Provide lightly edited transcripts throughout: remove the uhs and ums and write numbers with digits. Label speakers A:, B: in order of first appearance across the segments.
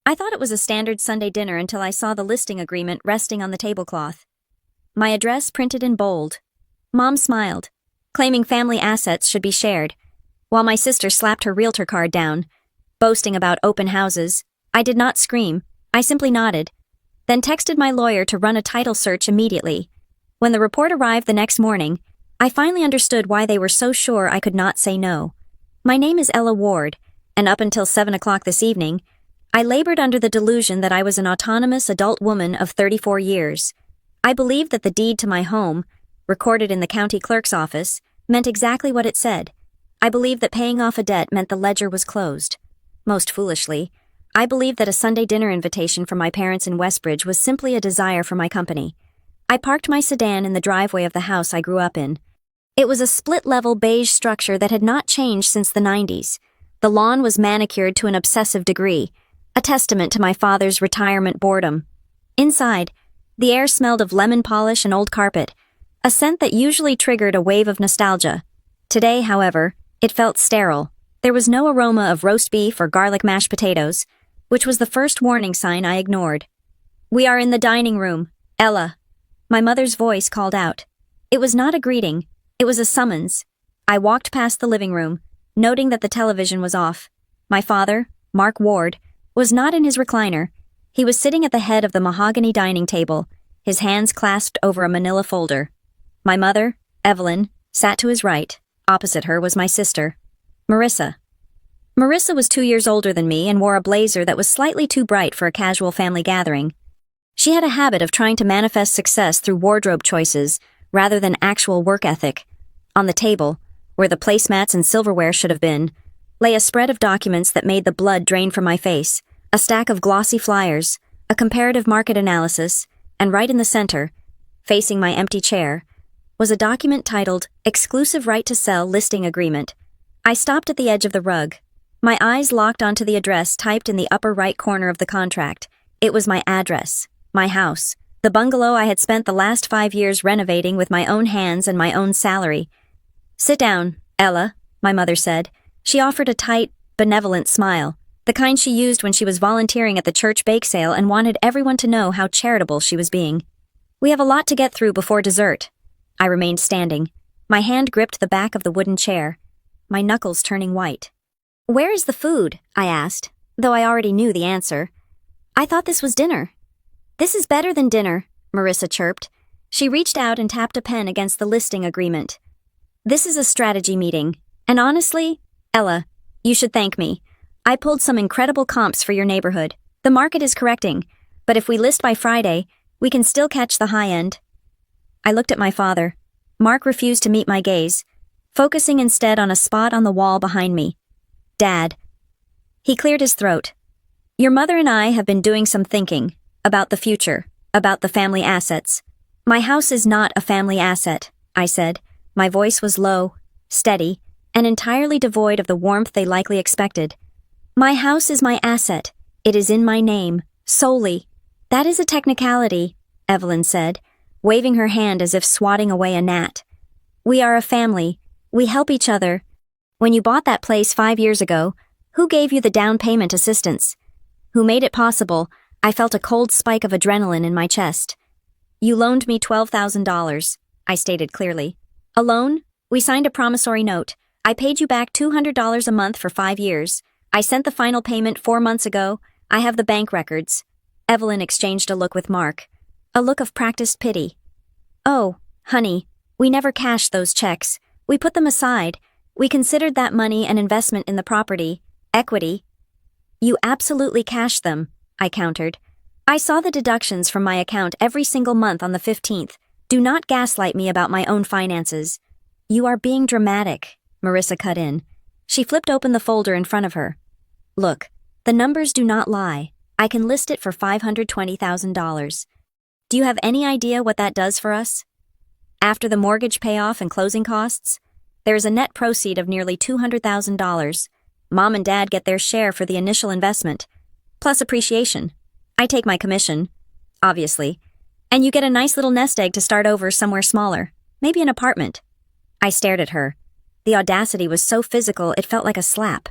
A: I thought it was a standard Sunday dinner until I saw the listing agreement resting on the tablecloth. My address printed in bold. Mom smiled, claiming family assets should be shared, while my sister slapped her realtor card down, boasting about open houses. I did not scream, I simply nodded, then texted my lawyer to run a title search immediately. When the report arrived the next morning, I finally understood why they were so sure I could not say no. My name is Ella Ward, and up until 7 o'clock this evening, I labored under the delusion that I was an autonomous adult woman of 34 years. I believed that the deed to my home, recorded in the county clerk's office, meant exactly what it said. I believed that paying off a debt meant the ledger was closed. Most foolishly, I believed that a Sunday dinner invitation from my parents in Westbridge was simply a desire for my company. I parked my sedan in the driveway of the house I grew up in. It was a split-level beige structure that had not changed since the 90s. The lawn was manicured to an obsessive degree, a testament to my father's retirement boredom. Inside, the air smelled of lemon polish and old carpet, a scent that usually triggered a wave of nostalgia. Today, however, it felt sterile. There was no aroma of roast beef or garlic mashed potatoes, which was the first warning sign I ignored. "We are in the dining room, Ella," my mother's voice called out. It was not a greeting, it was a summons. I walked past the living room, noting that the television was off. My father, Mark Ward, was not in his recliner. He was sitting at the head of the mahogany dining table, his hands clasped over a manila folder. My mother, Evelyn, sat to his right. Opposite her was my sister, Marissa. Marissa was 2 years older than me and wore a blazer that was slightly too bright for a casual family gathering. She had a habit of trying to manifest success through wardrobe choices rather than actual work ethic. On the table, where the placemats and silverware should have been, lay a spread of documents that made the blood drain from my face, a stack of glossy flyers, a comparative market analysis, and right in the center, facing my empty chair, was a document titled Exclusive Right to Sell Listing Agreement. I stopped at the edge of the rug. My eyes locked onto the address typed in the upper right corner of the contract. It was my address, my house, the bungalow I had spent the last 5 years renovating with my own hands and my own salary. "Sit down, Ella," my mother said. She offered a tight, benevolent smile, the kind she used when she was volunteering at the church bake sale and wanted everyone to know how charitable she was being. "We have a lot to get through before dessert." I remained standing. My hand gripped the back of the wooden chair, my knuckles turning white. "Where is the food?" I asked, though I already knew the answer. "I thought this was dinner." "This is better than dinner," Marissa chirped. She reached out and tapped a pen against the listing agreement. "This is a strategy meeting, and honestly, Ella, you should thank me. I pulled some incredible comps for your neighborhood. The market is correcting, but if we list by Friday, we can still catch the high end." I looked at my father. Mark refused to meet my gaze, focusing instead on a spot on the wall behind me. "Dad." He cleared his throat. "Your mother and I have been doing some thinking about the future, about the family assets." "My house is not a family asset," I said. My voice was low, steady, and entirely devoid of the warmth they likely expected. "My house is my asset. It is in my name, solely." "That is a technicality," Evelyn said, waving her hand as if swatting away a gnat. "We are a family. We help each other. When you bought that place 5 years ago, who gave you the down payment assistance? Who made it possible?" I felt a cold spike of adrenaline in my chest. "You loaned me $12,000, I stated clearly. "A loan? We signed a promissory note. I paid you back $200 a month for 5 years. I sent the final payment 4 months ago. I have the bank records." Evelyn exchanged a look with Mark, a look of practiced pity. "Oh, honey, we never cashed those checks. We put them aside. We considered that money an investment in the property, equity." "You absolutely cashed them," I countered. "I saw the deductions from my account every single month on the 15th. Do not gaslight me about my own finances." "You are being dramatic," Marissa cut in. She flipped open the folder in front of her. "Look, the numbers do not lie. I can list it for $520,000. Do you have any idea what that does for us? After the mortgage payoff and closing costs, there is a net proceed of nearly $200,000. Mom and Dad get their share for the initial investment, plus appreciation. I take my commission, obviously, and you get a nice little nest egg to start over somewhere smaller, maybe an apartment." I stared at her. The audacity was so physical it felt like a slap.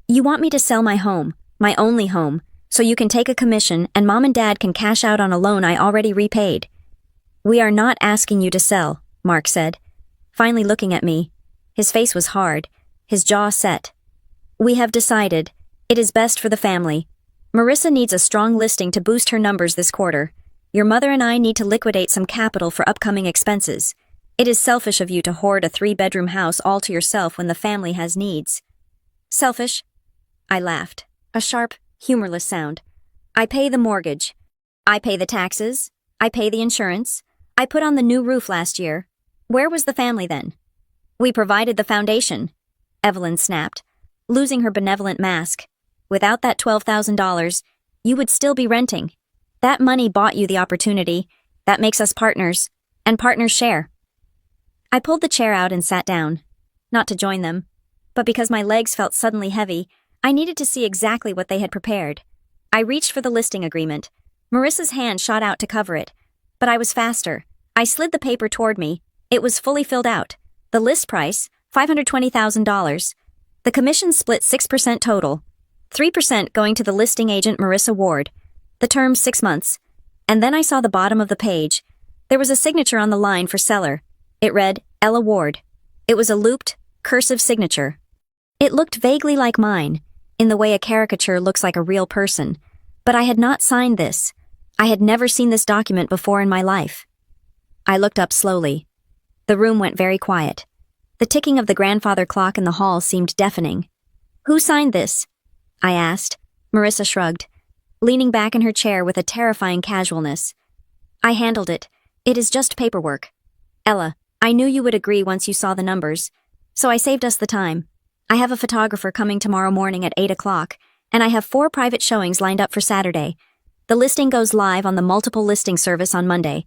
A: "You want me to sell my home, my only home, so you can take a commission and Mom and Dad can cash out on a loan I already repaid. We are not asking you to sell, Mark said, finally looking at me. His face was hard, his jaw set. We have decided. It is best for the family. Marissa needs a strong listing to boost her numbers this quarter. Your mother and I need to liquidate some capital for upcoming expenses. It is selfish of you to hoard a 3-bedroom house all to yourself when the family has needs. Selfish? I laughed, a sharp, humorless sound. I pay the mortgage. I pay the taxes. I pay the insurance. I put on the new roof last year. Where was the family then? We provided the foundation, Evelyn snapped, losing her benevolent mask. Without that $12,000, you would still be renting. That money bought you the opportunity. That makes us partners, and partners share. I pulled the chair out and sat down, not to join them, but because my legs felt suddenly heavy, I needed to see exactly what they had prepared. I reached for the listing agreement. Marissa's hand shot out to cover it, but I was faster. I slid the paper toward me. It was fully filled out. The list price, $520,000. The commission split 6% total, 3% going to the listing agent Marissa Ward. The term 6 months. And then I saw the bottom of the page. There was a signature on the line for seller. It read, Ella Ward. It was a looped, cursive signature. It looked vaguely like mine, in the way a caricature looks like a real person. But I had not signed this. I had never seen this document before in my life. I looked up slowly. The room went very quiet. The ticking of the grandfather clock in the hall seemed deafening. Who signed this? I asked. Marissa shrugged, leaning back in her chair with a terrifying casualness. I handled it. It is just paperwork. Ella, I knew you would agree once you saw the numbers, so I saved us the time. I have a photographer coming tomorrow morning at 8 o'clock, and I have 4 private showings lined up for Saturday. The listing goes live on the multiple listing service on Monday.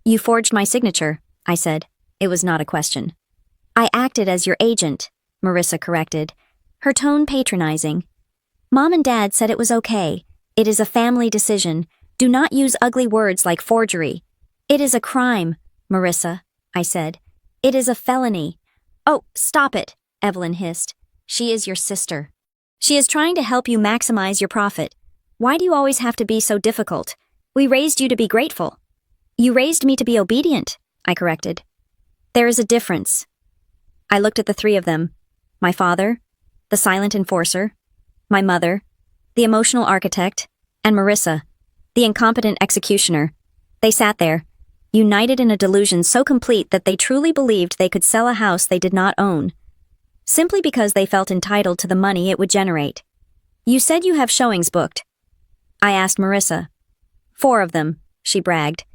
A: You forged my signature, I said. It was not a question. I acted as your agent, Marissa corrected, her tone patronizing. Mom and Dad said it was okay. It is a family decision. Do not use ugly words like forgery. It is a crime, Marissa, I said. It is a felony. Oh, stop it, Evelyn hissed. She is your sister. She is trying to help you maximize your profit. Why do you always have to be so difficult? We raised you to be grateful. You raised me to be obedient, I corrected. There is a difference. I looked at the 3 of them. My father, the silent enforcer, my mother, the emotional architect, and Marissa, the incompetent executioner. They sat there, united in a delusion so complete that they truly believed they could sell a house they did not own, simply because they felt entitled to the money it would generate. You said you have showings booked. I asked Marissa. 4 of them, she bragged.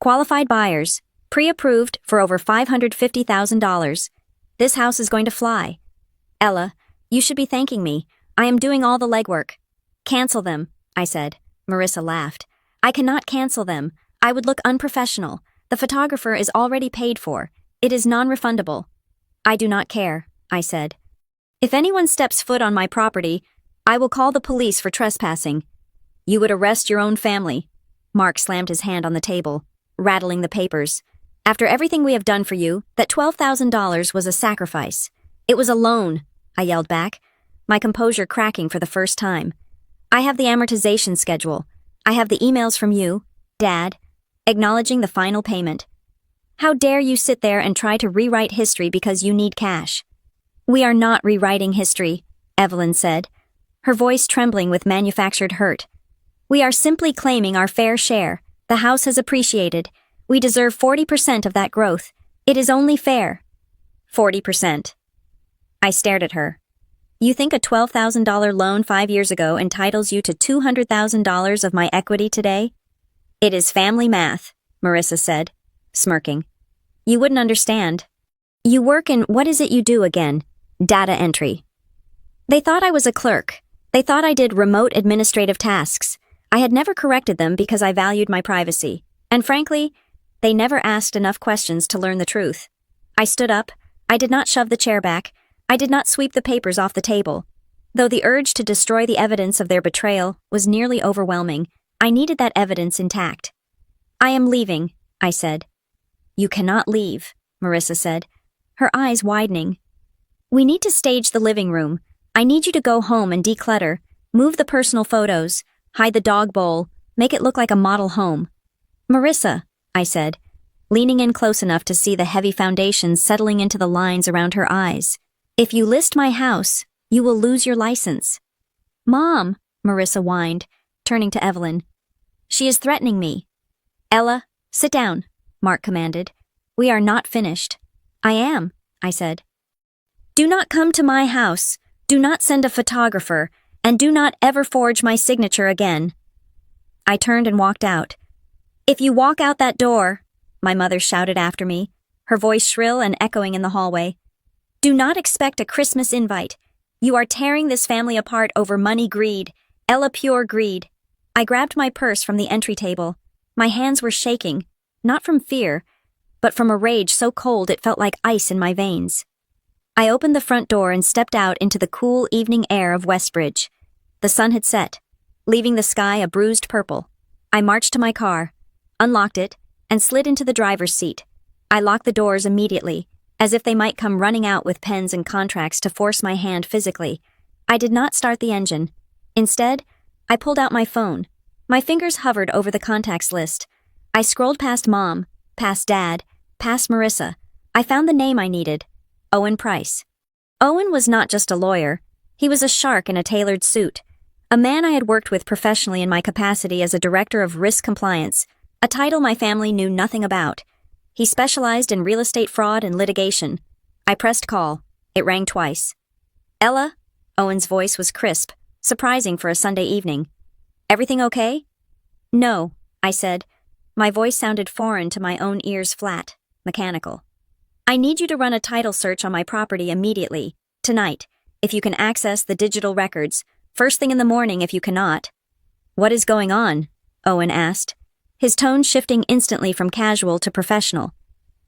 A: Qualified buyers, pre-approved for over $550,000. This house is going to fly. Ella, you should be thanking me. I am doing all the legwork. Cancel them, I said. Marissa laughed. I cannot cancel them. I would look unprofessional. The photographer is already paid for. It is non-refundable. I do not care, I said. If anyone steps foot on my property, I will call the police for trespassing. You would arrest your own family. Mark slammed his hand on the table, rattling the papers. After everything we have done for you, that $12,000 was a sacrifice. It was a loan, I yelled back, my composure cracking for the first time. I have the amortization schedule. I have the emails from you, Dad, acknowledging the final payment. How dare you sit there and try to rewrite history because you need cash? We are not rewriting history, Evelyn said, her voice trembling with manufactured hurt. We are simply claiming our fair share. The house has appreciated. We deserve 40% of that growth. It is only fair. 40%. I stared at her. You think a $12,000 loan 5 years ago entitles you to $200,000 of my equity today? It is family math, Marissa said, smirking. You wouldn't understand. You work in what is it you do again? Data entry. They thought I was a clerk. They thought I did remote administrative tasks. I had never corrected them because I valued my privacy. And frankly, they never asked enough questions to learn the truth. I stood up. I did not shove the chair back. I did not sweep the papers off the table. Though the urge to destroy the evidence of their betrayal was nearly overwhelming, I needed that evidence intact. I am leaving, I said. You cannot leave, Marissa said, her eyes widening. We need to stage the living room. I need you to go home and declutter, move the personal photos, Hide the dog bowl. Make it look like a model home. Marissa, I said, leaning in close enough to see the heavy foundations settling into the lines around her eyes. If you list my house, you will lose your license. Mom, Marissa whined, turning to Evelyn. She is threatening me. Ella, sit down, Mark commanded. We are not finished. I am, I said. Do not come to my house. Do not send a photographer, and do not ever forge my signature again. I turned and walked out. If you walk out that door, my mother shouted after me, her voice shrill and echoing in the hallway. Do not expect a Christmas invite. You are tearing this family apart over money greed, Ella pure greed. I grabbed my purse from the entry table. My hands were shaking, not from fear, but from a rage so cold it felt like ice in my veins. I opened the front door and stepped out into the cool evening air of Westbridge. The sun had set, leaving the sky a bruised purple. I marched to my car, unlocked it, and slid into the driver's seat. I locked the doors immediately, as if they might come running out with pens and contracts to force my hand physically. I did not start the engine. Instead, I pulled out my phone. My fingers hovered over the contacts list. I scrolled past Mom, past Dad, past Marissa. I found the name I needed. Owen Price. Owen was not just a lawyer. He was a shark in a tailored suit. A man I had worked with professionally in my capacity as a director of risk compliance, a title my family knew nothing about. He specialized in real estate fraud and litigation. I pressed call. It rang twice. Ella? Owen's voice was crisp, surprising for a Sunday evening. Everything okay? No, I said. My voice sounded foreign to my own ears, flat, mechanical. I need you to run a title search on my property immediately, tonight, if you can access the digital records, first thing in the morning if you cannot. What is going on? Owen asked, his tone shifting instantly from casual to professional.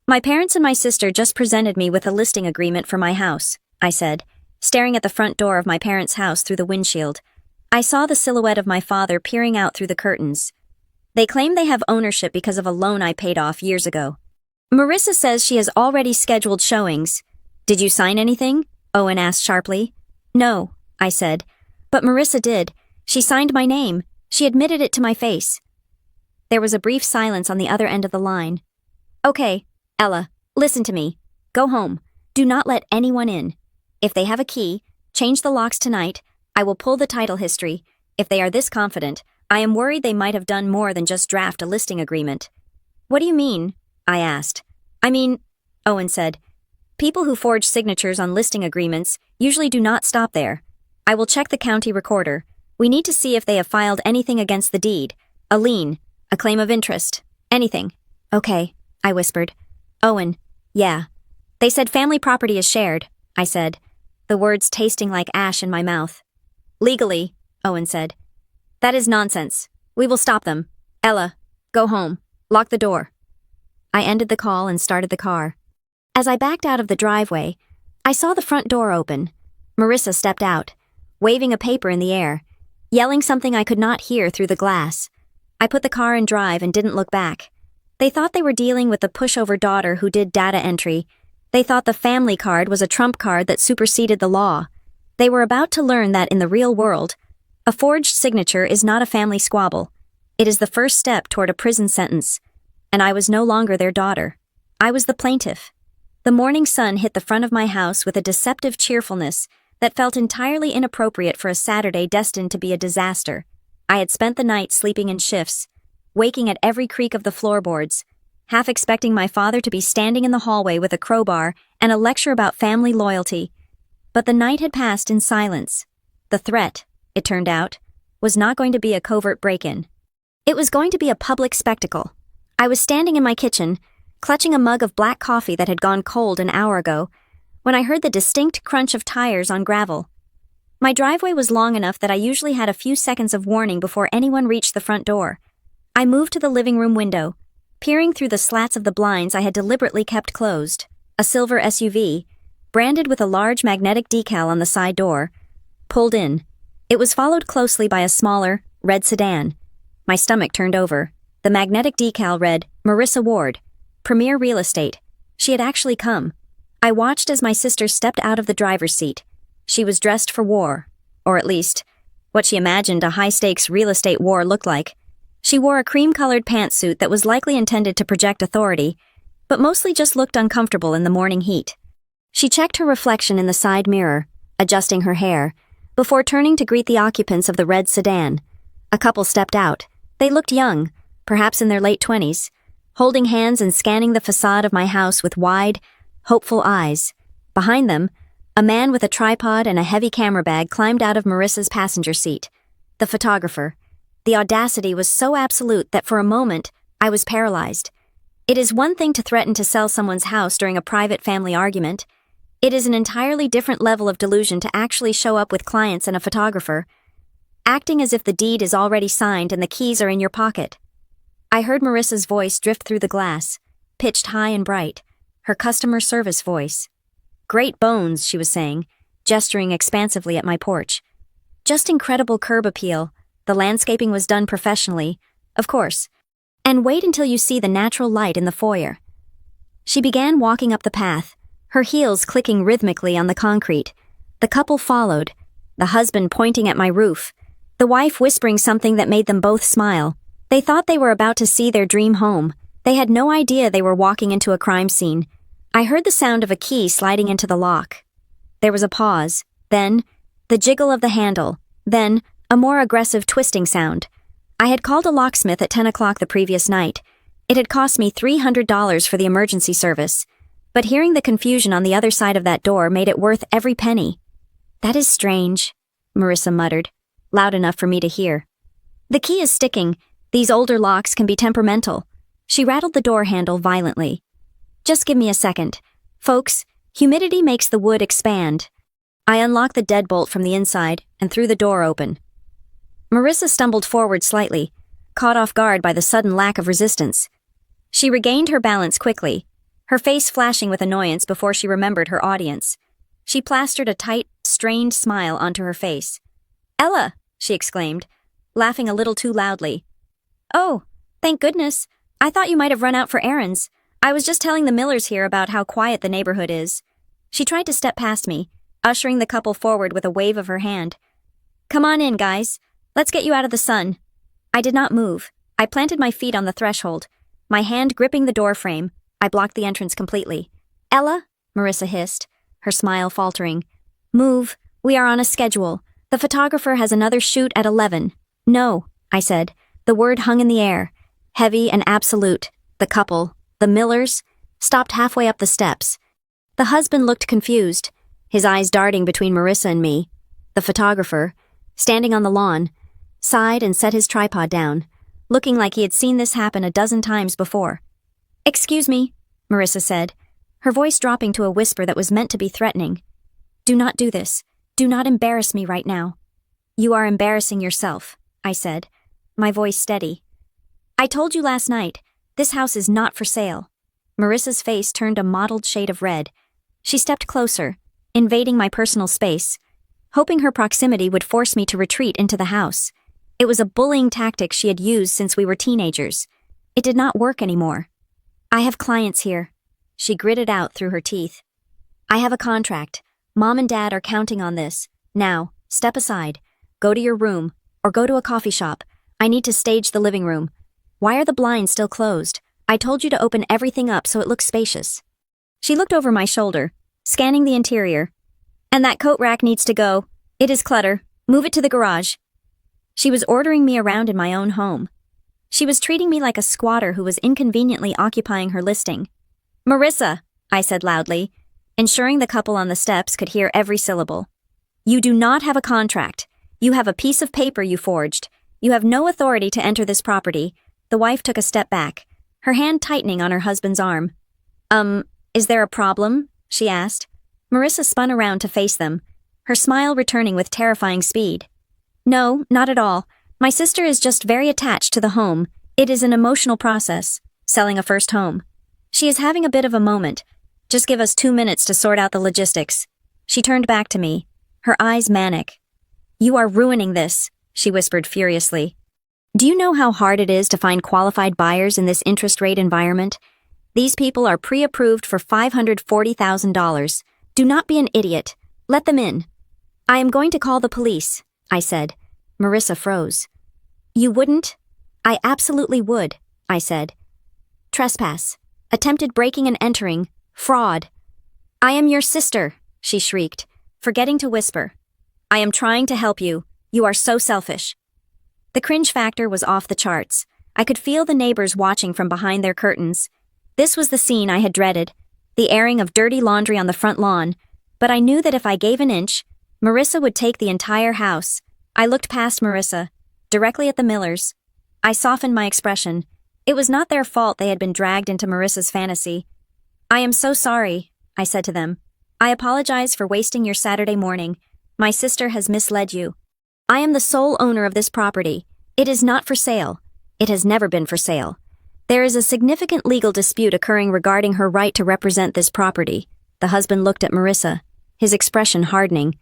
A: My parents and my sister just presented me with a listing agreement for my house, I said, staring at the front door of my parents' house through the windshield. I saw the silhouette of my father peering out through the curtains. They claim they have ownership because of a loan I paid off years ago. Marissa says she has already scheduled showings. Did you sign anything? Owen asked sharply. No, I said. But Marissa did. She signed my name. She admitted it to my face. There was a brief silence on the other end of the line. Okay, Ella, listen to me. Go home. Do not let anyone in. If they have a key, change the locks tonight. I will pull the title history. If they are this confident, I am worried they might have done more than just draft a listing agreement. What do you mean? I asked. I mean, Owen said, people who forge signatures on listing agreements usually do not stop there. I will check the county recorder. We need to see if they have filed anything against the deed, a lien, a claim of interest, anything. Okay, I whispered. Owen, yeah. They said family property is shared, I said, the words tasting like ash in my mouth. Legally, Owen said. That is nonsense. We will stop them. Ella, go home. Lock the door. I ended the call and started the car. As I backed out of the driveway, I saw the front door open. Marissa stepped out, waving a paper in the air, yelling something I could not hear through the glass. I put the car in drive and didn't look back. They thought they were dealing with the pushover daughter who did data entry. They thought the family card was a trump card that superseded the law. They were about to learn that in the real world, a forged signature is not a family squabble. It is the first step toward a prison sentence. And I was no longer their daughter. I was the plaintiff. The morning sun hit the front of my house with a deceptive cheerfulness that felt entirely inappropriate for a Saturday destined to be a disaster. I had spent the night sleeping in shifts, waking at every creak of the floorboards, half expecting my father to be standing in the hallway with a crowbar and a lecture about family loyalty. But the night had passed in silence. The threat, it turned out, was not going to be a covert break-in. It was going to be a public spectacle. I was standing in my kitchen, clutching a mug of black coffee that had gone cold an hour ago, when I heard the distinct crunch of tires on gravel. My driveway was long enough that I usually had a few seconds of warning before anyone reached the front door. I moved to the living room window, peering through the slats of the blinds I had deliberately kept closed. A silver SUV, branded with a large magnetic decal on the side door, pulled in. It was followed closely by a smaller, red sedan. My stomach turned over. The magnetic decal read, Marissa Ward, Premier Real Estate. She had actually come. I watched as my sister stepped out of the driver's seat. She was dressed for war, or at least, what she imagined a high-stakes real estate war looked like. She wore a cream-colored pantsuit that was likely intended to project authority, but mostly just looked uncomfortable in the morning heat. She checked her reflection in the side mirror, adjusting her hair, before turning to greet the occupants of the red sedan. A couple stepped out. They looked young, perhaps in their late 20s, holding hands and scanning the facade of my house with wide, hopeful eyes. Behind them, a man with a tripod and a heavy camera bag climbed out of Marissa's passenger seat. The photographer. The audacity was so absolute that for a moment, I was paralyzed. It is one thing to threaten to sell someone's house during a private family argument. It is an entirely different level of delusion to actually show up with clients and a photographer, acting as if the deed is already signed and the keys are in your pocket. I heard Marissa's voice drift through the glass, pitched high and bright, her customer service voice. "Great bones," she was saying, gesturing expansively at my porch. "Just incredible curb appeal. The landscaping was done professionally, of course. And wait until you see the natural light in the foyer." She began walking up the path, her heels clicking rhythmically on the concrete. The couple followed, the husband pointing at my roof, the wife whispering something that made them both smile. They thought they were about to see their dream home. They had no idea they were walking into a crime scene. I heard the sound of a key sliding into the lock. There was a pause, then the jiggle of the handle, then a more aggressive twisting sound. I had called a locksmith at 10 o'clock the previous night. It had cost me $300 for the emergency service, but hearing the confusion on the other side of that door made it worth every penny. "That is strange," Marissa muttered, loud enough for me to hear. "The key is sticking. These older locks can be temperamental." She rattled the door handle violently. "Just give me a second. Folks, humidity makes the wood expand." I unlocked the deadbolt from the inside and threw the door open. Marissa stumbled forward slightly, caught off guard by the sudden lack of resistance. She regained her balance quickly, her face flashing with annoyance before she remembered her audience. She plastered a tight, strained smile onto her face. "Ella!" she exclaimed, laughing a little too loudly. "Oh, thank goodness. I thought you might have run out for errands. I was just telling the Millers here about how quiet the neighborhood is." She tried to step past me, ushering the couple forward with a wave of her hand. "Come on in, guys. Let's get you out of the sun." I did not move. I planted my feet on the threshold, my hand gripping the door frame. I blocked the entrance completely. "Ella," Marissa hissed, her smile faltering. "Move. We are on a schedule. The photographer has another shoot at 11. "No," I said. The word hung in the air, heavy and absolute. The couple, the Millers, stopped halfway up the steps. The husband looked confused, his eyes darting between Marissa and me. The photographer, standing on the lawn, sighed and set his tripod down, looking like he had seen this happen a dozen times before. "Excuse me," Marissa said, her voice dropping to a whisper that was meant to be threatening. "Do not do this. Do not embarrass me right now." "You are embarrassing yourself," I said, my voice steady. "I told you last night, this house is not for sale." Marissa's face turned a mottled shade of red. She stepped closer, invading my personal space, hoping her proximity would force me to retreat into the house. It was a bullying tactic she had used since we were teenagers. It did not work anymore. "I have clients here," she gritted out through her teeth. "I have a contract. Mom and Dad are counting on this. Now, step aside. Go to your room, or go to a coffee shop. I need to stage the living room. Why are the blinds still closed? I told you to open everything up so it looks spacious." She looked over my shoulder, scanning the interior. "And that coat rack needs to go. It is clutter. Move it to the garage." She was ordering me around in my own home. She was treating me like a squatter who was inconveniently occupying her listing. "Marissa," I said loudly, ensuring the couple on the steps could hear every syllable. "You do not have a contract. You have a piece of paper you forged. You have no authority to enter this property." The wife took a step back, her hand tightening on her husband's arm. Is there a problem?" she asked. Marissa spun around to face them, her smile returning with terrifying speed. "No, not at all. My sister is just very attached to the home. It is an emotional process, selling a first home. She is having a bit of a moment. Just give us 2 minutes to sort out the logistics." She turned back to me, her eyes manic. "You are ruining this," she whispered furiously. "Do you know how hard it is to find qualified buyers in this interest rate environment? These people are pre-approved for $540,000. Do not be an idiot. Let them in." "I am going to call the police," I said, Marissa froze. You wouldn't? I absolutely would, I said. Trespass. Attempted breaking and entering. Fraud. I am your sister, she shrieked, forgetting to whisper. I am trying to help you. You are so selfish. The cringe factor was off the charts. I could feel the neighbors watching from behind their curtains. This was the scene I had dreaded, the airing of dirty laundry on the front lawn, but I knew that if I gave an inch, Marissa would take the entire house. I looked past Marissa, directly at the Millers. I softened my expression. It was not their fault they had been dragged into Marissa's fantasy. I am so sorry, I said to them. I apologize for wasting your Saturday morning. My sister has misled you. I am the sole owner of this property. It is not for sale. It has never been for sale. There is a significant legal dispute occurring regarding her right to represent this property. The husband looked at Marissa, his expression hardening.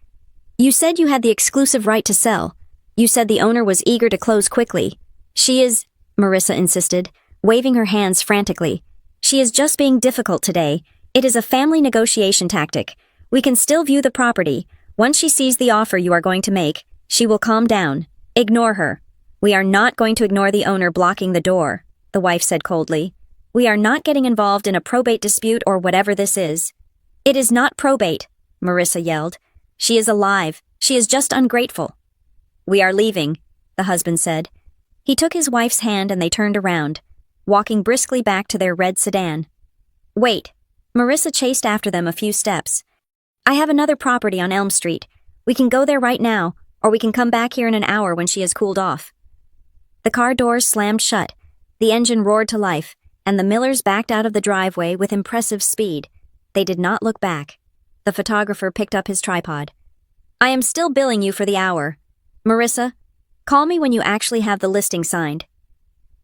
A: You said you had the exclusive right to sell. You said the owner was eager to close quickly. She is, Marissa insisted, waving her hands frantically. She is just being difficult today. It is a family negotiation tactic. We can still view the property. Once she sees the offer you are going to make, she will calm down. Ignore her. We are not going to ignore the owner blocking the door, the wife said coldly. We are not getting involved in a probate dispute or whatever this is. It is not probate, Marissa yelled. She is alive. She is just ungrateful. We are leaving, the husband said. He took his wife's hand and they turned around, walking briskly back to their red sedan. Wait, Marissa chased after them a few steps. I have another property on Elm Street. We can go there right now, or we can come back here in an hour when she has cooled off. The car doors slammed shut, the engine roared to life, and the Millers backed out of the driveway with impressive speed. They did not look back. The photographer picked up his tripod. I am still billing you for the hour. Marissa, call me when you actually have the listing signed.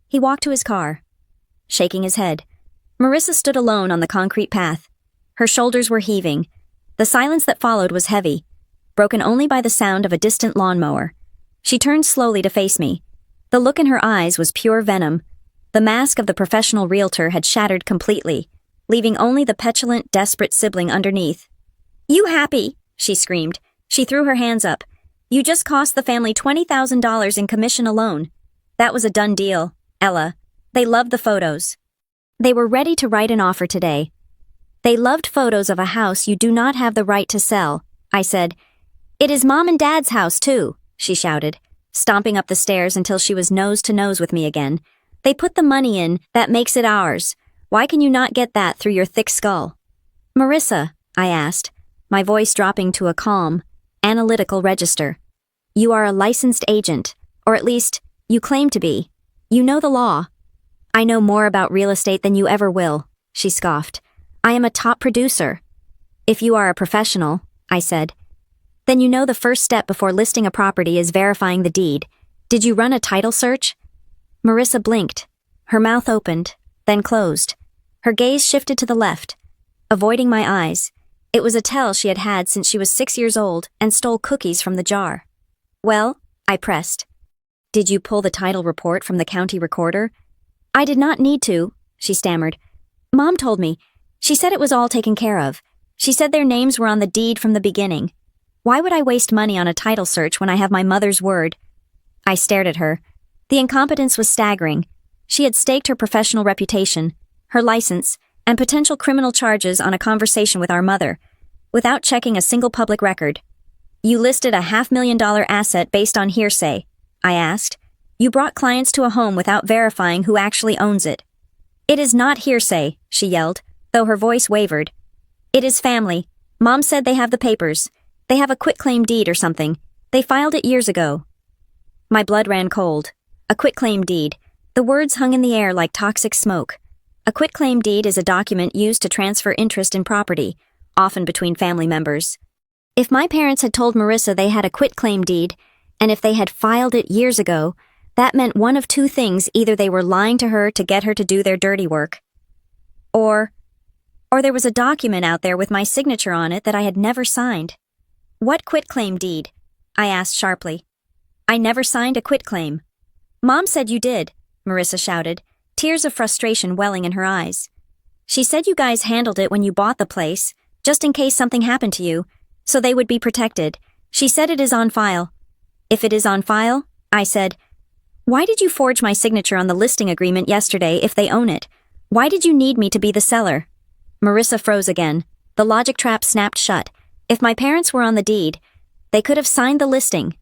A: He walked to his car, shaking his head. Marissa stood alone on the concrete path. Her shoulders were heaving. The silence that followed was heavy, broken only by the sound of a distant lawnmower. She turned slowly to face me. The look in her eyes was pure venom. The mask of the professional realtor had shattered completely, leaving only the petulant, desperate sibling underneath. You happy? She screamed. She threw her hands up. You just cost the family $20,000 in commission alone. That was a done deal, Ella. They loved the photos. They were ready to write an offer today. They loved photos of a house you do not have the right to sell, I said. It is Mom and Dad's house, too, she shouted, stomping up the stairs until she was nose to nose with me again. They put the money in, that makes it ours. Why can you not get that through your thick skull? Marissa, I asked, my voice dropping to a calm, analytical register. You are a licensed agent, or at least, you claim to be. You know the law. I know more about real estate than you ever will, she scoffed. I am a top producer. If you are a professional, I said, then you know the first step before listing a property is verifying the deed. Did you run a title search? Marissa blinked. Her mouth opened, then closed. Her gaze shifted to the left, avoiding my eyes. It was a tell she had had since she was 6 years old and stole cookies from the jar. Well, I pressed. Did you pull the title report from the county recorder? I did not need to, she stammered. Mom told me. She said it was all taken care of. She said their names were on the deed from the beginning. Why would I waste money on a title search when I have my mother's word? I stared at her. The incompetence was staggering. She had staked her professional reputation, her license, and potential criminal charges on a conversation with our mother, without checking a single public record. You listed a $500,000 asset based on hearsay, I asked. You brought clients to a home without verifying who actually owns it. It is not hearsay, she yelled, though her voice wavered. It is family. Mom said they have the papers. They have a quitclaim deed or something. They filed it years ago. My blood ran cold. A quitclaim deed. The words hung in the air like toxic smoke. A quitclaim deed is a document used to transfer interest in property, often between family members. If my parents had told Marissa they had a quitclaim deed, and if they had filed it years ago, that meant one of two things: either they were lying to her to get her to do their dirty work, or there was a document out there with my signature on it that I had never signed. What quitclaim deed? I asked sharply. I never signed a quitclaim. Mom said you did, Marissa shouted, tears of frustration welling in her eyes. She said you guys handled it when you bought the place, just in case something happened to you, so they would be protected. She said it is on file. If it is on file, I said. Why did you forge my signature on the listing agreement yesterday if they own it? Why did you need me to be the seller? Marissa froze again. The logic trap snapped shut. If my parents were on the deed, they could have signed the listing.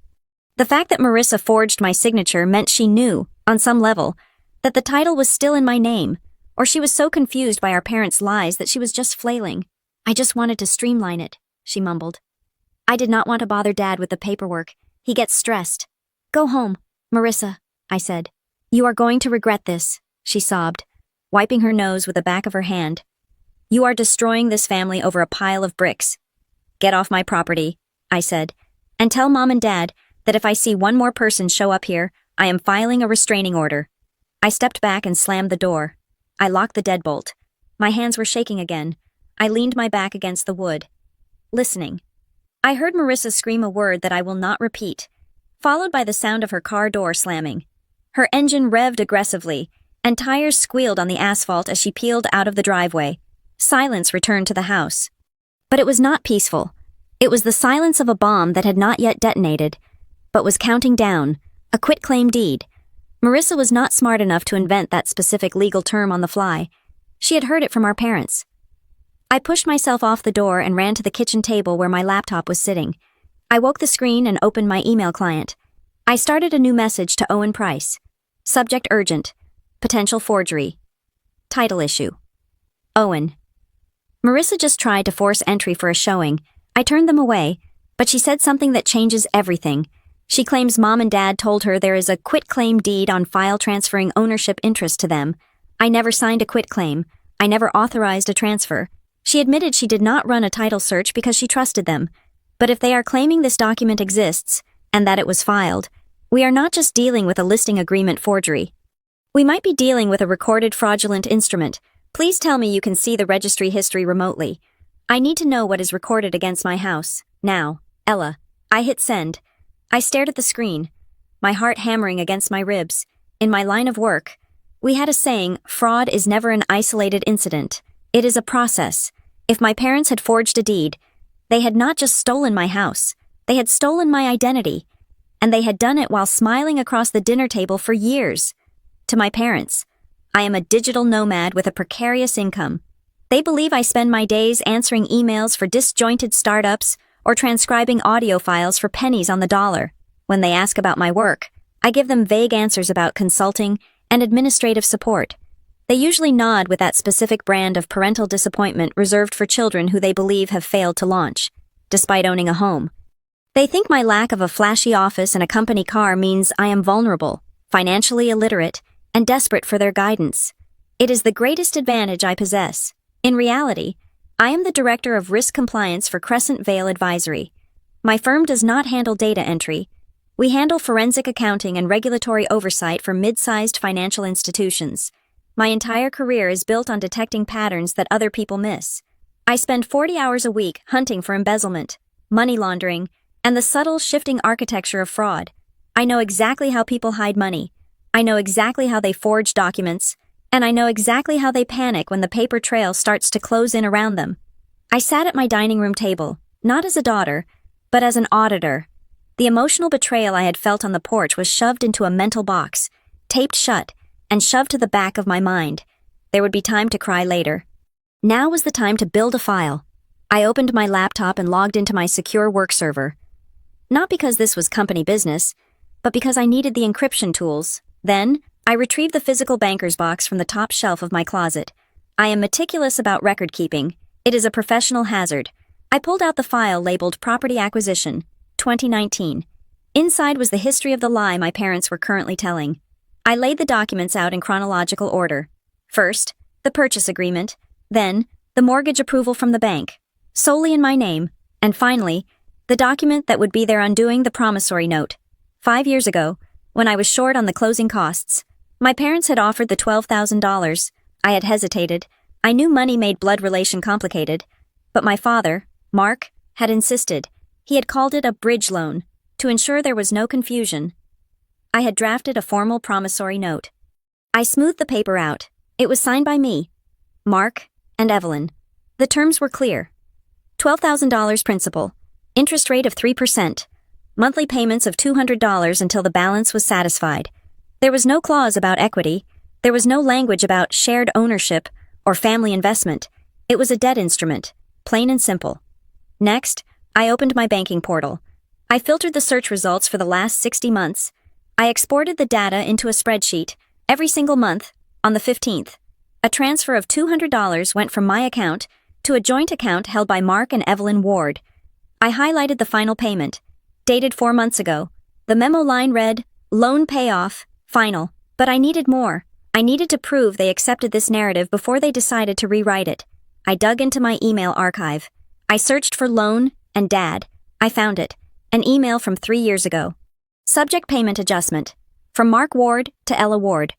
A: The fact that Marissa forged my signature meant she knew, on some level, that the title was still in my name, or she was so confused by our parents' lies that she was just flailing. I just wanted to streamline it, she mumbled. I did not want to bother Dad with the paperwork. He gets stressed. Go home, Marissa, I said. You are going to regret this, she sobbed, wiping her nose with the back of her hand. You are destroying this family over a pile of bricks. Get off my property, I said, and tell Mom and Dad that if I see one more person show up here, I am filing a restraining order. I stepped back and slammed the door. I locked the deadbolt. My hands were shaking again. I leaned my back against the wood, listening. I heard Marissa scream a word that I will not repeat, followed by the sound of her car door slamming. Her engine revved aggressively, and tires squealed on the asphalt as she peeled out of the driveway. Silence returned to the house. But it was not peaceful. It was the silence of a bomb that had not yet detonated, but was counting down, a quitclaim deed. Marissa was not smart enough to invent that specific legal term on the fly. She had heard it from our parents. I pushed myself off the door and ran to the kitchen table where my laptop was sitting. I woke the screen and opened my email client. I started a new message to Owen Price. Subject urgent. Potential forgery. Title issue. Owen. Marissa just tried to force entry for a showing. I turned them away, but she said something that changes everything. She claims Mom and Dad told her there is a quitclaim deed on file transferring ownership interest to them. I never signed a quitclaim. I never authorized a transfer. She admitted she did not run a title search because she trusted them. But if they are claiming this document exists, and that it was filed, we are not just dealing with a listing agreement forgery. We might be dealing with a recorded fraudulent instrument. Please tell me you can see the registry history remotely. I need to know what is recorded against my house. Now, Ella. I hit send. I stared at the screen, my heart hammering against my ribs. In my line of work, we had a saying, fraud is never an isolated incident. It is a process. If my parents had forged a deed, they had not just stolen my house, they had stolen my identity. And they had done it while smiling across the dinner table for years. To my parents, I am a digital nomad with a precarious income. They believe I spend my days answering emails for disjointed startups or transcribing audio files for pennies on the dollar. When they ask about my work, I give them vague answers about consulting and administrative support. They usually nod with that specific brand of parental disappointment reserved for children who they believe have failed to launch, despite owning a home. They think my lack of a flashy office and a company car means I am vulnerable, financially illiterate, and desperate for their guidance. It is the greatest advantage I possess. In reality, I am the Director of Risk Compliance for Crescent Vale Advisory. My firm does not handle data entry. We handle forensic accounting and regulatory oversight for mid-sized financial institutions. My entire career is built on detecting patterns that other people miss. I spend 40 hours a week hunting for embezzlement, money laundering, and the subtle shifting architecture of fraud. I know exactly how people hide money. I know exactly how they forge documents, and I know exactly how they panic when the paper trail starts to close in around them. I sat at my dining room table, not as a daughter, but as an auditor. The emotional betrayal I had felt on the porch was shoved into a mental box, taped shut, and shoved to the back of my mind. There would be time to cry later. Now was the time to build a file. I opened my laptop and logged into my secure work server. Not because this was company business, but because I needed the encryption tools. Then, I retrieved the physical banker's box from the top shelf of my closet. I am meticulous about record keeping. It is a professional hazard. I pulled out the file labeled Property Acquisition, 2019. Inside was the history of the lie my parents were currently telling. I laid the documents out in chronological order. First, the purchase agreement, then, the mortgage approval from the bank, solely in my name, and finally, the document that would be their undoing the promissory note. 5 years ago, when I was short on the closing costs, my parents had offered the $12,000. I had hesitated. I knew money made blood relation complicated. But my father, Mark, had insisted. He had called it a bridge loan, to ensure there was no confusion. I had drafted a formal promissory note. I smoothed the paper out. It was signed by me, Mark, and Evelyn. The terms were clear. $12,000 principal, interest rate of 3%, monthly payments of $200 until the balance was satisfied. There was no clause about equity. There was no language about shared ownership or family investment. It was a debt instrument, plain and simple. Next, I opened my banking portal. I filtered the search results for the last 60 months. I exported the data into a spreadsheet every single month on the 15th. A transfer of $200 went from my account to a joint account held by Mark and Evelyn Ward. I highlighted the final payment, dated 4 months ago. The memo line read, "Loan payoff, final." But I needed more. I needed to prove they accepted this narrative before they decided to rewrite it. I dug into my email archive. I searched for loan and dad. I found it. An email from 3 years ago. Subject payment adjustment. From Mark Ward to Ella Ward.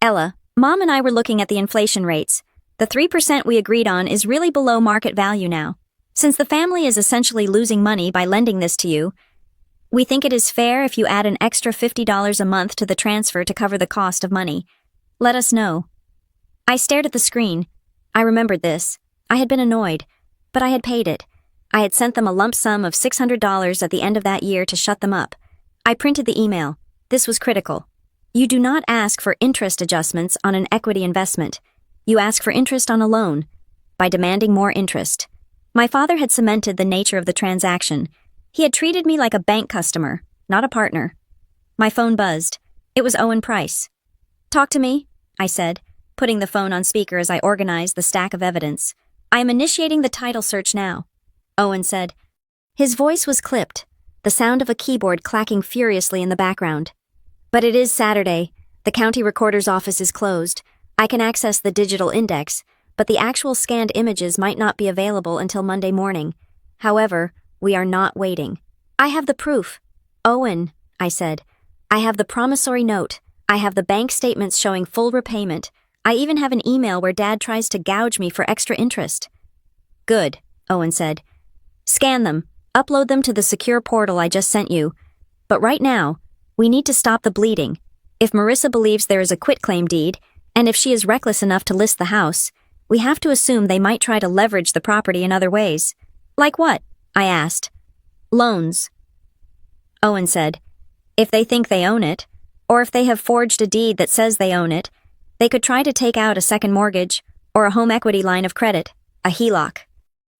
A: Ella, Mom and I were looking at the inflation rates. The 3% we agreed on is really below market value now. Since the family is essentially losing money by lending this to you, we think it is fair if you add an extra $50 a month to the transfer to cover the cost of money. Let us know. I stared at the screen. I remembered this. I had been annoyed, but I had paid it. I had sent them a lump sum of $600 at the end of that year to shut them up. I printed the email. This was critical. You do not ask for interest adjustments on an equity investment. You ask for interest on a loan, by demanding more interest. My father had cemented the nature of the transaction. He had treated me like a bank customer, not a partner. My phone buzzed. It was Owen Price. "Talk to me," I said, putting the phone on speaker as I organized the stack of evidence. "I am initiating the title search now." Owen said. His voice was clipped, the sound of a keyboard clacking furiously in the background. "But it is Saturday. The county recorder's office is closed. I can access the digital index, but the actual scanned images might not be available until Monday morning. However, we are not waiting. I have the proof." "Owen," I said, "I have the promissory note. I have the bank statements showing full repayment. I even have an email where Dad tries to gouge me for extra interest." "Good," Owen said. "Scan them. Upload them to the secure portal I just sent you. But right now, we need to stop the bleeding. If Marissa believes there is a quitclaim deed, and if she is reckless enough to list the house, we have to assume they might try to leverage the property in other ways." "Like what?" I asked. "Loans." Owen said, "If they think they own it, or if they have forged a deed that says they own it, they could try to take out a second mortgage or a home equity line of credit, a HELOC."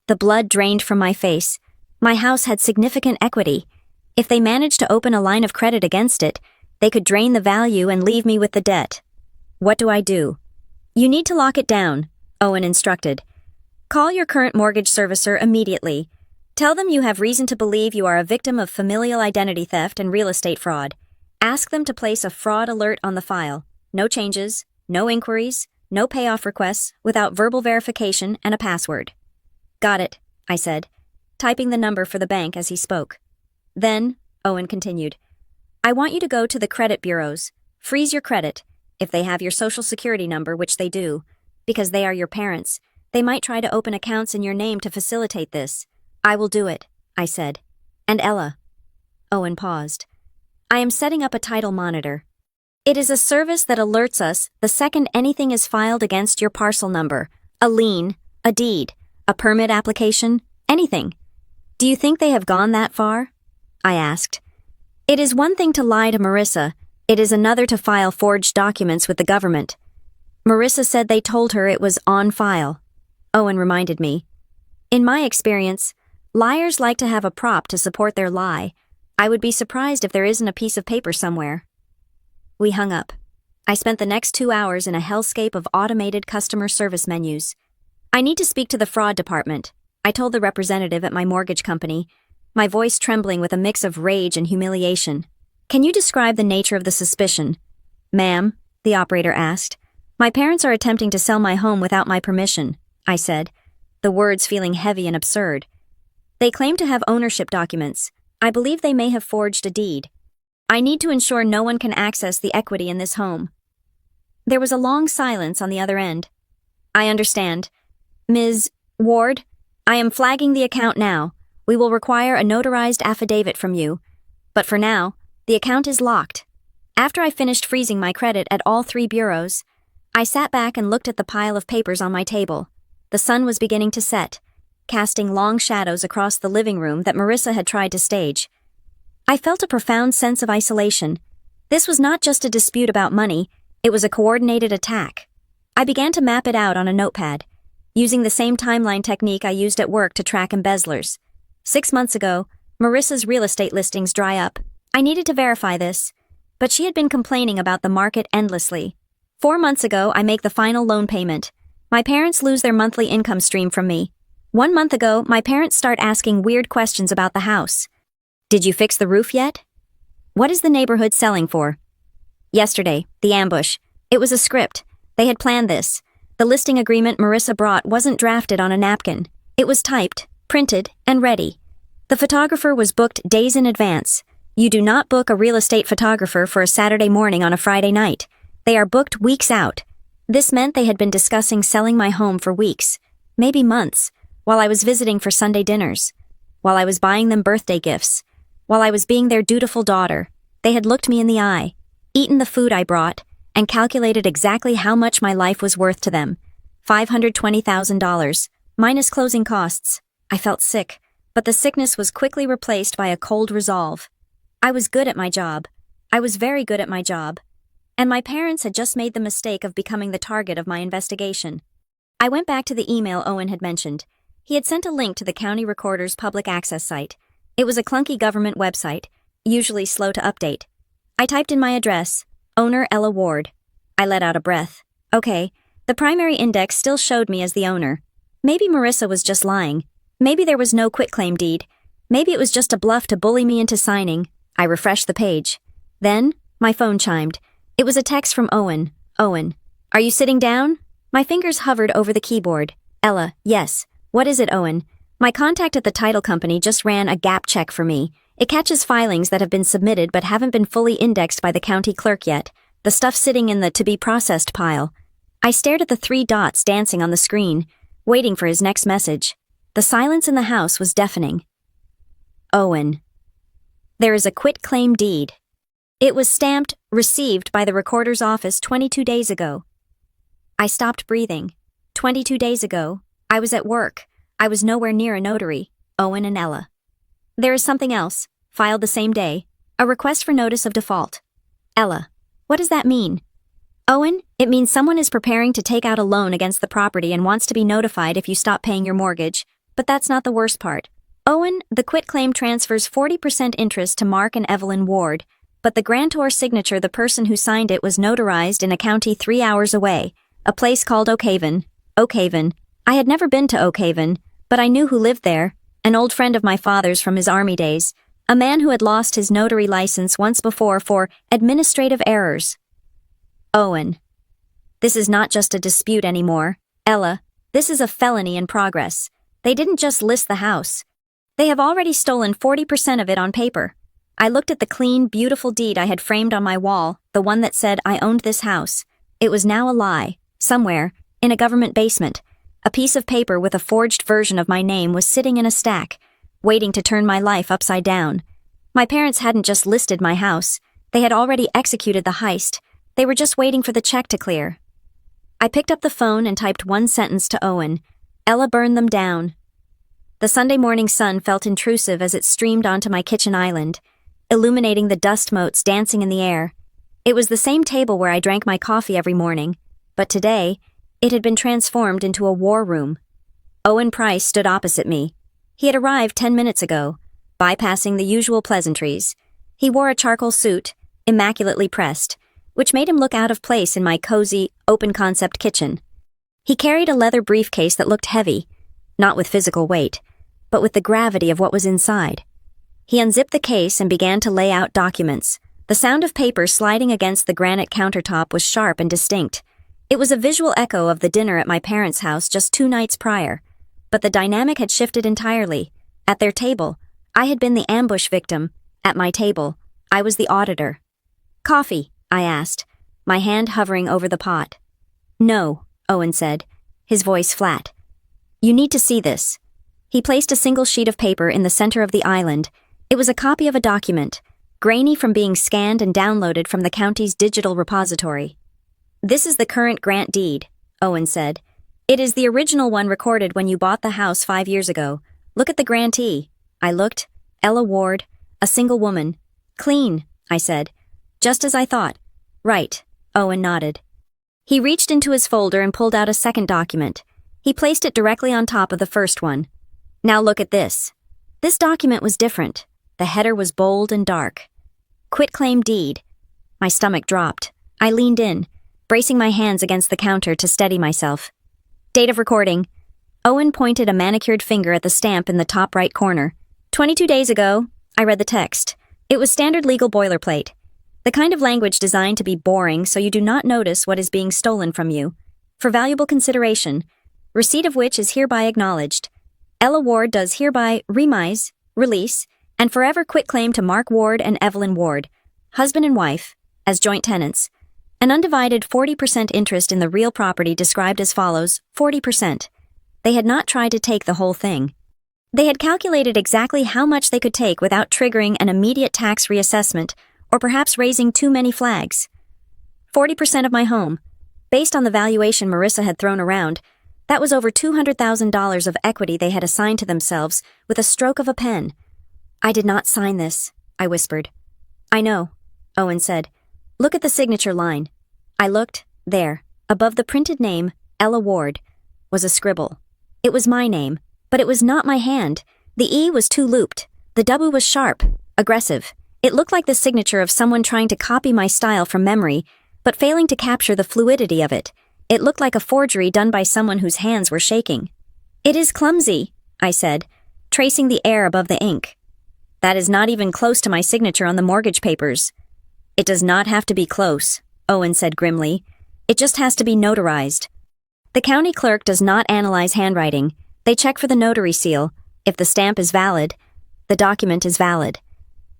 A: The blood drained from my face. My house had significant equity. If they managed to open a line of credit against it, they could drain the value and leave me with the debt. What do I do? "You need to lock it down," Owen instructed. "Call your current mortgage servicer immediately. Tell them you have reason to believe you are a victim of familial identity theft and real estate fraud. Ask them to place a fraud alert on the file. No changes, no inquiries, no payoff requests without verbal verification and a password." "Got it," I said, typing the number for the bank as he spoke. "Then," Owen continued, "I want you to go to the credit bureaus. Freeze your credit, if they have your social security number, which they do. Because they are your parents, they might try to open accounts in your name to facilitate this." "I will do it," I said. "And Ella." Owen paused. "I am setting up a title monitor. It is a service that alerts us the second anything is filed against your parcel number, a lien, a deed, a permit application, anything. Do you think they have gone that far?" I asked. "It is one thing to lie to Marissa. It is another to file forged documents with the government. Marissa said they told her it was on file." Owen reminded me. "In my experience, liars like to have a prop to support their lie. I would be surprised if there isn't a piece of paper somewhere." We hung up. I spent the next 2 hours in a hellscape of automated customer service menus. "I need to speak to the fraud department," I told the representative at my mortgage company, my voice trembling with a mix of rage and humiliation. "Can you describe the nature of the suspicion?" "Ma'am," the operator asked. "My parents are attempting to sell my home without my permission," I said, the words feeling heavy and absurd. "They claim to have ownership documents. I believe they may have forged a deed. I need to ensure no one can access the equity in this home." There was a long silence on the other end. "I understand. Ms. Ward, I am flagging the account now. We will require a notarized affidavit from you. But for now, the account is locked." After I finished freezing my credit at all 3 bureaus, I sat back and looked at the pile of papers on my table. The sun was beginning to set, casting long shadows across the living room that Marissa had tried to stage. I felt a profound sense of isolation. This was not just a dispute about money, it was a coordinated attack. I began to map it out on a notepad, using the same timeline technique I used at work to track embezzlers. 6 months ago, Marissa's real estate listings dry up. I needed to verify this, but she had been complaining about the market endlessly. 4 months ago, I make the final loan payment. My parents lose their monthly income stream from me. 1 month ago, my parents start asking weird questions about the house. Did you fix the roof yet? What is the neighborhood selling for? Yesterday, the ambush. It was a script. They had planned this. The listing agreement Marissa brought wasn't drafted on a napkin. It was typed, printed, and ready. The photographer was booked days in advance. You do not book a real estate photographer for a Saturday morning on a Friday night. They are booked weeks out. This meant they had been discussing selling my home for weeks, maybe months, while I was visiting for Sunday dinners, while I was buying them birthday gifts, while I was being their dutiful daughter. They had looked me in the eye, eaten the food I brought, and calculated exactly how much my life was worth to them. $520,000, minus closing costs. I felt sick, but the sickness was quickly replaced by a cold resolve. I was good at my job. I was very good at my job. And my parents had just made the mistake of becoming the target of my investigation. I went back to the email Owen had mentioned. He had sent a link to the county recorder's public access site. It was a clunky government website, usually slow to update. I typed in my address, owner Ella Ward. I let out a breath. Okay, the primary index still showed me as the owner. Maybe Marissa was just lying. Maybe there was no quitclaim deed. Maybe it was just a bluff to bully me into signing. I refreshed the page. Then, my phone chimed. It was a text from Owen. Owen, are you sitting down? My fingers hovered over the keyboard. Ella, yes. What is it, Owen? My contact at the title company just ran a gap check for me. It catches filings that have been submitted but haven't been fully indexed by the county clerk yet. The stuff sitting in the to-be-processed pile. I stared at the 3 dots dancing on the screen, waiting for his next message. The silence in the house was deafening. Owen. There is a quitclaim deed. It was stamped, received by the recorder's office 22 days ago. I stopped breathing. 22 days ago, I was at work. I was nowhere near a notary. Owen and Ella. There is something else, filed the same day. A request for notice of default. Ella. What does that mean? Owen, it means someone is preparing to take out a loan against the property and wants to be notified if you stop paying your mortgage. But that's not the worst part. Owen, the quitclaim transfers 40% interest to Mark and Evelyn Ward, but the grantor signature the person who signed it was notarized in a county 3 hours away, a place called Oak Haven. Oak Haven. I had never been to Oak Haven, but I knew who lived there, an old friend of my father's from his army days, a man who had lost his notary license once before for administrative errors. Owen. This is not just a dispute anymore. Ella, this is a felony in progress. They didn't just list the house. They have already stolen 40% of it on paper. I looked at the clean, beautiful deed I had framed on my wall, the one that said I owned this house. It was now a lie, somewhere, in a government basement. A piece of paper with a forged version of my name was sitting in a stack, waiting to turn my life upside down. My parents hadn't just listed my house. They had already executed the heist. They were just waiting for the check to clear. I picked up the phone and typed one sentence to Owen. Ella burned them down. The Sunday morning sun felt intrusive as it streamed onto my kitchen island, illuminating the dust motes dancing in the air. It was the same table where I drank my coffee every morning, but today, it had been transformed into a war room. Owen Price stood opposite me. He had arrived 10 minutes ago, bypassing the usual pleasantries. He wore a charcoal suit, immaculately pressed, which made him look out of place in my cozy, open-concept kitchen. He carried a leather briefcase that looked heavy, not with physical weight, but with the gravity of what was inside. He unzipped the case and began to lay out documents. The sound of paper sliding against the granite countertop was sharp and distinct. It was a visual echo of the dinner at my parents' house just 2 nights prior, but the dynamic had shifted entirely. At their table, I had been the ambush victim. At my table, I was the auditor. Coffee, I asked, my hand hovering over the pot. No, Owen said, his voice flat. You need to see this. He placed a single sheet of paper in the center of the island. It was a copy of a document, grainy from being scanned and downloaded from the county's digital repository. This is the current grant deed, Owen said. It is the original one recorded when you bought the house 5 years ago. Look at the grantee. I looked. Ella Ward, a single woman. Clean, I said. Just as I thought. Right, Owen nodded. He reached into his folder and pulled out a second document. He placed it directly on top of the first one. Now look at this. This document was different. The header was bold and dark. Quitclaim deed. My stomach dropped. I leaned in, bracing my hands against the counter to steady myself. Date of recording. Owen pointed a manicured finger at the stamp in the top right corner. 22 days ago, I read the text. It was standard legal boilerplate. The kind of language designed to be boring so you do not notice what is being stolen from you. For valuable consideration, receipt of which is hereby acknowledged. Ella Ward does hereby remise, release, and forever quitclaim to Mark Ward and Evelyn Ward, husband and wife, as joint tenants. An undivided 40% interest in the real property described as follows, 40%. They had not tried to take the whole thing. They had calculated exactly how much they could take without triggering an immediate tax reassessment or perhaps raising too many flags. 40% of my home. Based on the valuation Marissa had thrown around, that was over $200,000 of equity they had assigned to themselves with a stroke of a pen. I did not sign this, I whispered. I know, Owen said. Look at the signature line. I looked. There, above the printed name, Ella Ward, was a scribble. It was my name, but it was not my hand. The E was too looped. The W was sharp, aggressive. It looked like the signature of someone trying to copy my style from memory, but failing to capture the fluidity of it. It looked like a forgery done by someone whose hands were shaking. It is clumsy, I said, tracing the air above the ink. That is not even close to my signature on the mortgage papers. It does not have to be close, Owen said grimly. It just has to be notarized. The county clerk does not analyze handwriting. They check for the notary seal. If the stamp is valid, the document is valid.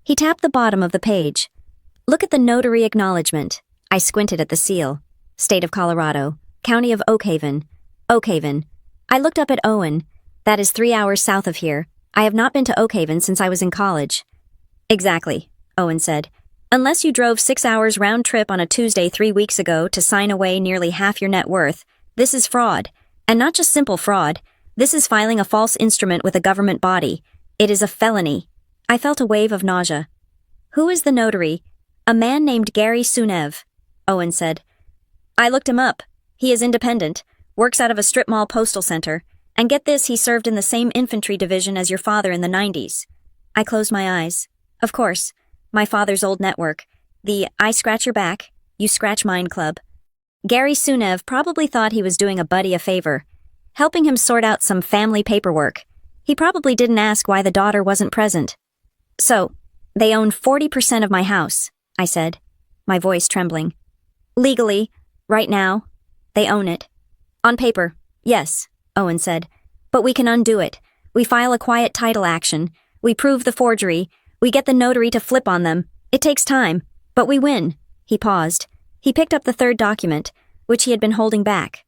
A: He tapped the bottom of the page. Look at the notary acknowledgement. I squinted at the seal. State of Colorado. County of Oakhaven. Oakhaven. I looked up at Owen. That is 3 hours south of here. I have not been to Oakhaven since I was in college. Exactly, Owen said. Unless you drove 6 hours round trip on a Tuesday 3 weeks ago to sign away nearly half your net worth, this is fraud. And not just simple fraud. This is filing a false instrument with a government body. It is a felony. I felt a wave of nausea. Who is the notary? A man named Gary Sunev, Owen said. I looked him up. He is independent, works out of a strip mall postal center, and get this, he served in the same infantry division as your father in the 90s. I closed my eyes. Of course, my father's old network, the I scratch your back, you scratch mine club. Gary Sunev probably thought he was doing a buddy a favor, helping him sort out some family paperwork. He probably didn't ask why the daughter wasn't present. So, they own 40% of my house, I said, my voice trembling. Legally, right now, they own it. On paper, yes, Owen said. But we can undo it. We file a quiet title action. We prove the forgery. We get the notary to flip on them. It takes time, but we win. He paused. He picked up the third document, which he had been holding back.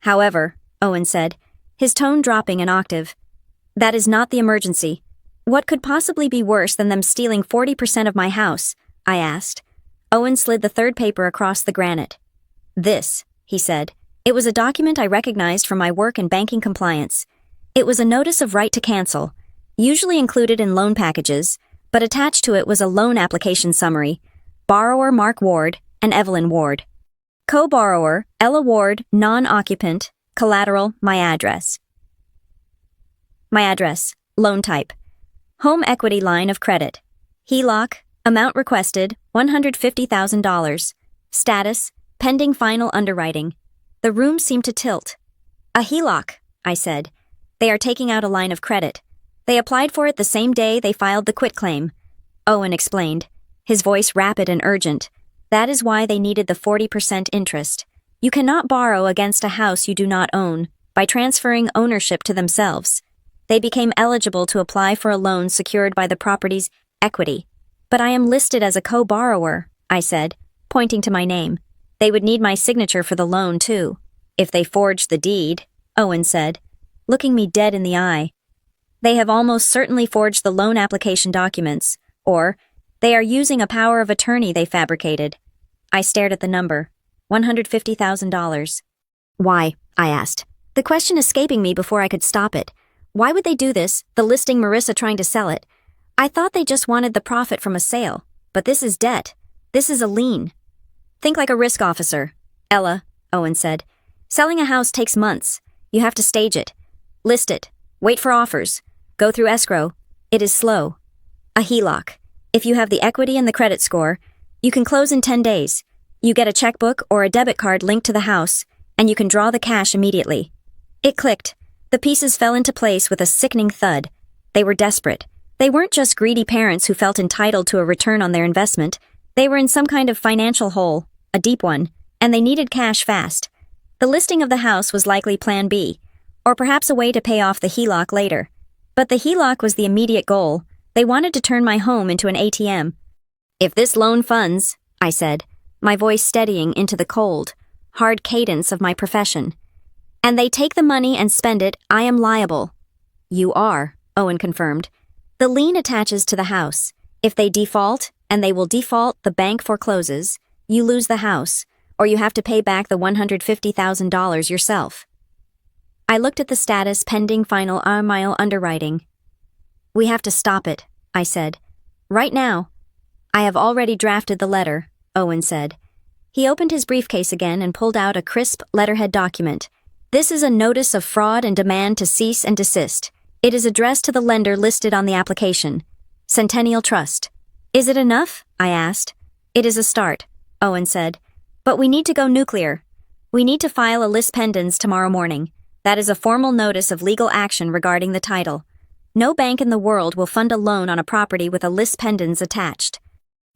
A: However, Owen said, his tone dropping an octave. That is not the emergency. What could possibly be worse than them stealing 40% of my house? I asked. Owen slid the third paper across the granite. This, he said. It was a document I recognized from my work in banking compliance. It was a notice of right to cancel, usually included in loan packages, but attached to it was a loan application summary. Borrower Mark Ward and Evelyn Ward. Co-borrower Ella Ward, non-occupant, collateral, my address. My address, loan type. Home equity line of credit. HELOC, amount requested, $150,000. Status, pending final underwriting. The room seemed to tilt. A HELOC, I said. They are taking out a line of credit. They applied for it the same day they filed the quitclaim. Owen explained, his voice rapid and urgent. That is why they needed the 40% interest. You cannot borrow against a house you do not own by transferring ownership to themselves. They became eligible to apply for a loan secured by the property's equity. But I am listed as a co-borrower, I said, pointing to my name. They would need my signature for the loan, too. If they forged the deed, Owen said, looking me dead in the eye. They have almost certainly forged the loan application documents, or they are using a power of attorney they fabricated. I stared at the number. $150,000. Why? I asked. The question escaping me before I could stop it. Why would they do this, the listing Marissa trying to sell it? I thought they just wanted the profit from a sale, but this is debt. This is a lien. Think like a risk officer, Ella, Owen said. Selling a house takes months. You have to stage it, list it, wait for offers, go through escrow. It is slow. A HELOC. If you have the equity and the credit score, you can close in 10 days. You get a checkbook or a debit card linked to the house, and you can draw the cash immediately. It clicked. The pieces fell into place with a sickening thud. They were desperate. They weren't just greedy parents who felt entitled to a return on their investment. They were in some kind of financial hole, a deep one, and they needed cash fast. The listing of the house was likely Plan B, or perhaps a way to pay off the HELOC later. But the HELOC was the immediate goal. They wanted to turn my home into an ATM. If this loan funds, I said, my voice steadying into the cold, hard cadence of my profession. And they take the money and spend it, I am liable. You are, Owen confirmed. The lien attaches to the house. If they default, and they will default, the bank forecloses, you lose the house, or you have to pay back the $150,000 yourself. I looked at the status pending final mile underwriting. We have to stop it, I said. Right now. I have already drafted the letter, Owen said. He opened his briefcase again and pulled out a crisp letterhead document. This is a notice of fraud and demand to cease and desist. It is addressed to the lender listed on the application. Centennial Trust. Is it enough? I asked. It is a start, Owen said. But we need to go nuclear. We need to file a lis pendens tomorrow morning. That is a formal notice of legal action regarding the title. No bank in the world will fund a loan on a property with a lis pendens attached.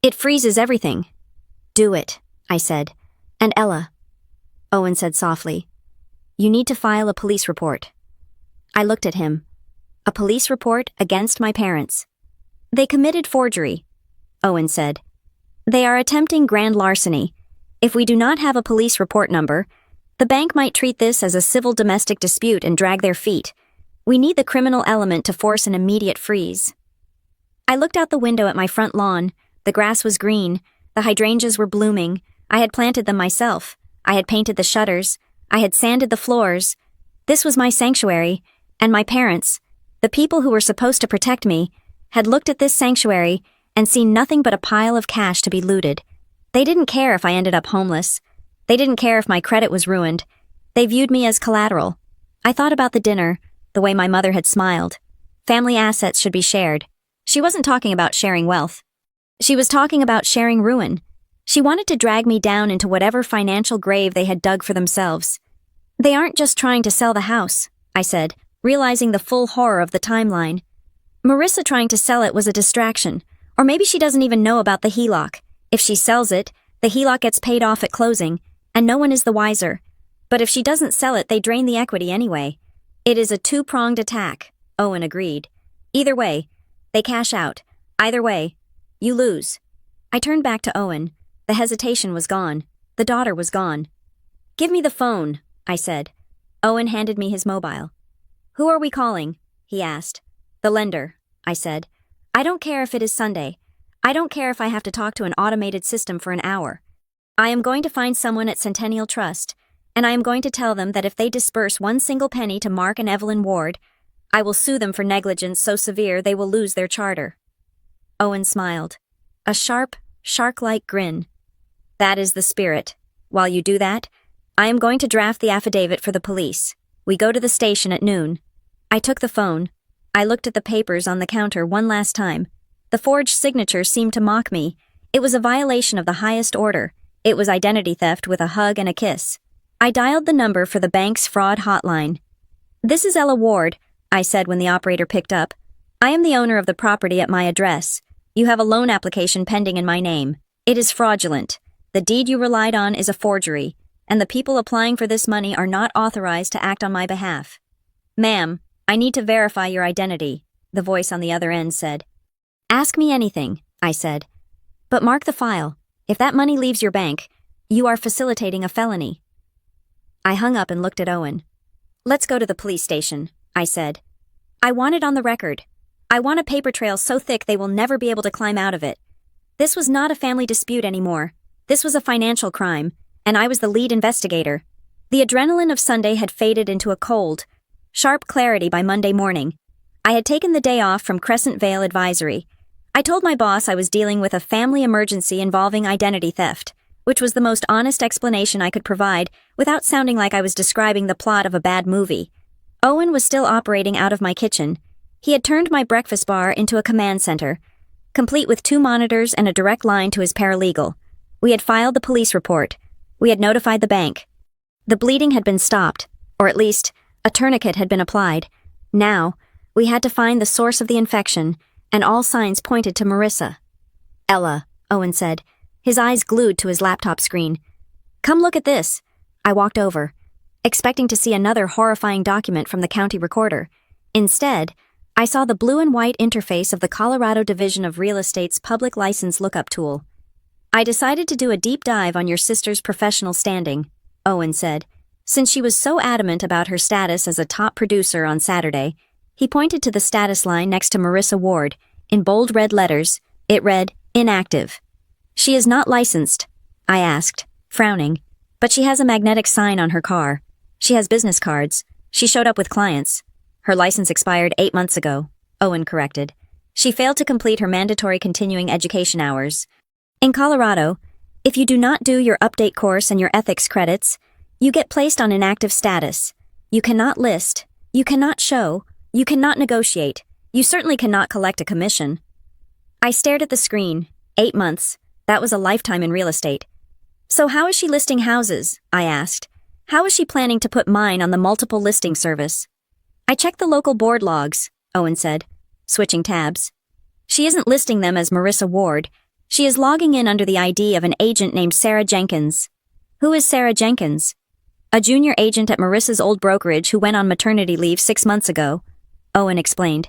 A: It freezes everything. Do it, I said. And Ella, Owen said softly, you need to file a police report. I looked at him. A police report against my parents. They committed forgery, Owen said. They are attempting grand larceny. If we do not have a police report number, the bank might treat this as a civil domestic dispute and drag their feet. We need the criminal element to force an immediate freeze. I looked out the window at my front lawn. The grass was green. The hydrangeas were blooming. I had planted them myself. I had painted the shutters. I had sanded the floors. This was my sanctuary, and my parents, the people who were supposed to protect me, had looked at this sanctuary and seen nothing but a pile of cash to be looted. They didn't care if I ended up homeless. They didn't care if my credit was ruined. They viewed me as collateral. I thought about the dinner, the way my mother had smiled. Family assets should be shared. She wasn't talking about sharing wealth. She was talking about sharing ruin. She wanted to drag me down into whatever financial grave they had dug for themselves. They aren't just trying to sell the house, I said, realizing the full horror of the timeline. Marissa trying to sell it was a distraction, or maybe she doesn't even know about the HELOC. If she sells it, the HELOC gets paid off at closing, and no one is the wiser. But if she doesn't sell it, they drain the equity anyway. It is a two-pronged attack, Owen agreed. Either way, they cash out. Either way, you lose. I turned back to Owen. The hesitation was gone. The daughter was gone. Give me the phone, I said. Owen handed me his mobile. Who are we calling? He asked. The lender, I said. I don't care if it is Sunday. I don't care if I have to talk to an automated system for an hour. I am going to find someone at Centennial Trust, and I am going to tell them that if they disperse one single penny to Mark and Evelyn Ward, I will sue them for negligence so severe they will lose their charter. Owen smiled. A sharp, shark-like grin. That is the spirit. While you do that, I am going to draft the affidavit for the police. We go to the station at noon. I took the phone. I looked at the papers on the counter one last time. The forged signature seemed to mock me. It was a violation of the highest order. It was identity theft with a hug and a kiss. I dialed the number for the bank's fraud hotline. This is Ella Ward, I said when the operator picked up. I am the owner of the property at my address. You have a loan application pending in my name. It is fraudulent. The deed you relied on is a forgery, and the people applying for this money are not authorized to act on my behalf. Ma'am, I need to verify your identity, the voice on the other end said. Ask me anything, I said. But mark the file. If that money leaves your bank, you are facilitating a felony. I hung up and looked at Owen. Let's go to the police station, I said. I want it on the record. I want a paper trail so thick they will never be able to climb out of it. This was not a family dispute anymore. This was a financial crime, and I was the lead investigator. The adrenaline of Sunday had faded into a cold, sharp clarity by Monday morning. I had taken the day off from Crescent Vale Advisory. I told my boss I was dealing with a family emergency involving identity theft, which was the most honest explanation I could provide without sounding like I was describing the plot of a bad movie. Owen was still operating out of my kitchen. He had turned my breakfast bar into a command center, complete with 2 monitors and a direct line to his paralegal. We had filed the police report. We had notified the bank. The bleeding had been stopped, or at least, a tourniquet had been applied. Now, we had to find the source of the infection, and all signs pointed to Marissa. "Ella," Owen said, his eyes glued to his laptop screen. "Come look at this." I walked over, expecting to see another horrifying document from the county recorder. Instead, I saw the blue and white interface of the Colorado Division of Real Estate's public license lookup tool. "I decided to do a deep dive on your sister's professional standing," Owen said. Since she was so adamant about her status as a top producer on Saturday, he pointed to the status line next to Marissa Ward. In bold red letters, it read, "Inactive." "She is not licensed," I asked, frowning, "but she has a magnetic sign on her car. She has business cards. She showed up with clients." "Her license expired 8 months ago," Owen corrected. "She failed to complete her mandatory continuing education hours. In Colorado, if you do not do your update course and your ethics credits, you get placed on inactive status. You cannot list, you cannot show, you cannot negotiate, you certainly cannot collect a commission." I stared at the screen. 8 months. That was a lifetime in real estate. "So how is she listing houses?" I asked. "How is she planning to put mine on the multiple listing service?" "I checked the local board logs," Owen said, switching tabs. "She isn't listing them as Marissa Ward. She is logging in under the ID of an agent named Sarah Jenkins." "Who is Sarah Jenkins?" "A junior agent at Marissa's old brokerage who went on maternity leave 6 months ago," Owen explained.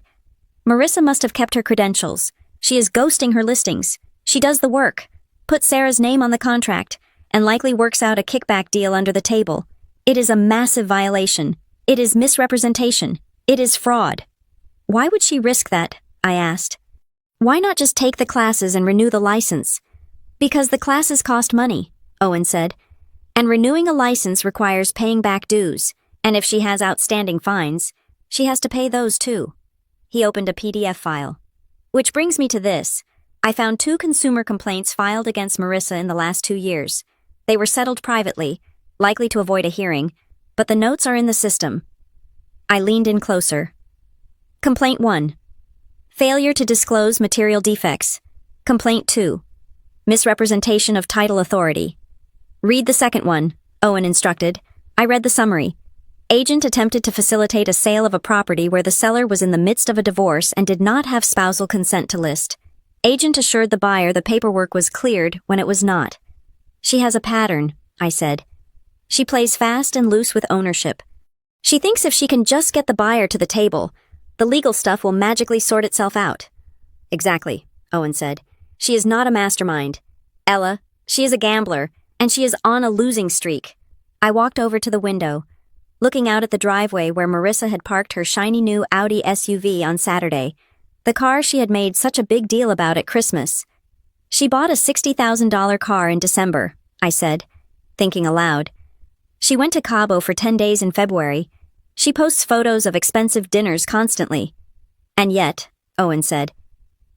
A: "Marissa must have kept her credentials. She is ghosting her listings. She does the work, puts Sarah's name on the contract, and likely works out a kickback deal under the table. It is a massive violation. It is misrepresentation. It is fraud." "Why would she risk that?" I asked. "Why not just take the classes and renew the license?" "Because the classes cost money," Owen said. "And renewing a license requires paying back dues, and if she has outstanding fines, she has to pay those too." He opened a PDF file. "Which brings me to this. I found 2 consumer complaints filed against Marissa in the last 2 years. They were settled privately, likely to avoid a hearing, but the notes are in the system." I leaned in closer. Complaint 1. Failure to disclose material defects. Complaint 2. Misrepresentation of title authority. "Read the second one," Owen instructed. I read the summary. "Agent attempted to facilitate a sale of a property where the seller was in the midst of a divorce and did not have spousal consent to list. Agent assured the buyer the paperwork was cleared when it was not." "She has a pattern," I said. "She plays fast and loose with ownership. She thinks if she can just get the buyer to the table, the legal stuff will magically sort itself out." "Exactly," Owen said. "She is not a mastermind. Ella, she is a gambler, and she is on a losing streak." I walked over to the window, looking out at the driveway where Marissa had parked her shiny new Audi SUV on Saturday, the car she had made such a big deal about at Christmas. "She bought a $60,000 car in December," I said, thinking aloud. "She went to Cabo for 10 days in February. She posts photos of expensive dinners constantly. And yet," Owen said,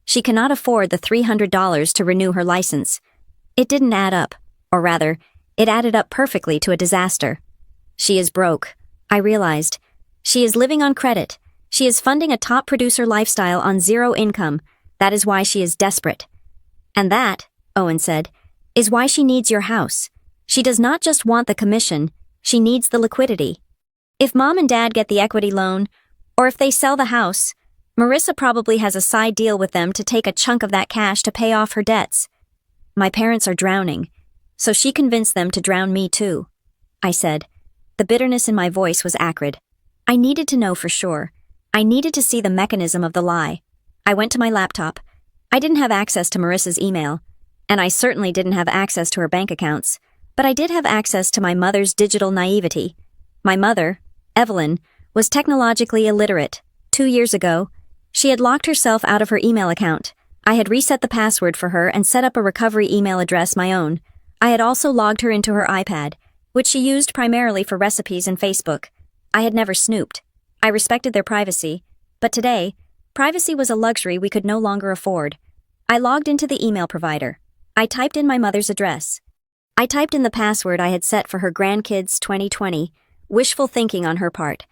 A: "she cannot afford the $300 to renew her license." It didn't add up, or rather, it added up perfectly to a disaster. She is broke, I realized. She is living on credit. She is funding a top producer lifestyle on 0 income. That is why she is desperate. "And that," Owen said, "is why she needs your house. She does not just want the commission, she needs the liquidity. If Mom and Dad get the equity loan, or if they sell the house, Marissa probably has a side deal with them to take a chunk of that cash to pay off her debts. My parents are drowning, so she convinced them to drown me too," I said. The bitterness in my voice was acrid. I needed to know for sure. I needed to see the mechanism of the lie. I went to my laptop. I didn't have access to Marissa's email, and I certainly didn't have access to her bank accounts, but I did have access to my mother's digital naivety. My mother, Evelyn, was technologically illiterate. 2 years ago, she had locked herself out of her email account. I had reset the password for her and set up a recovery email address my own. I had also logged her into her iPad, which she used primarily for recipes and Facebook. I had never snooped. I respected their privacy, But today, privacy was a luxury we could no longer afford. I logged into the email provider. I typed in my mother's address. I typed in the password I had set for her grandkids 2020, wishful thinking on her part.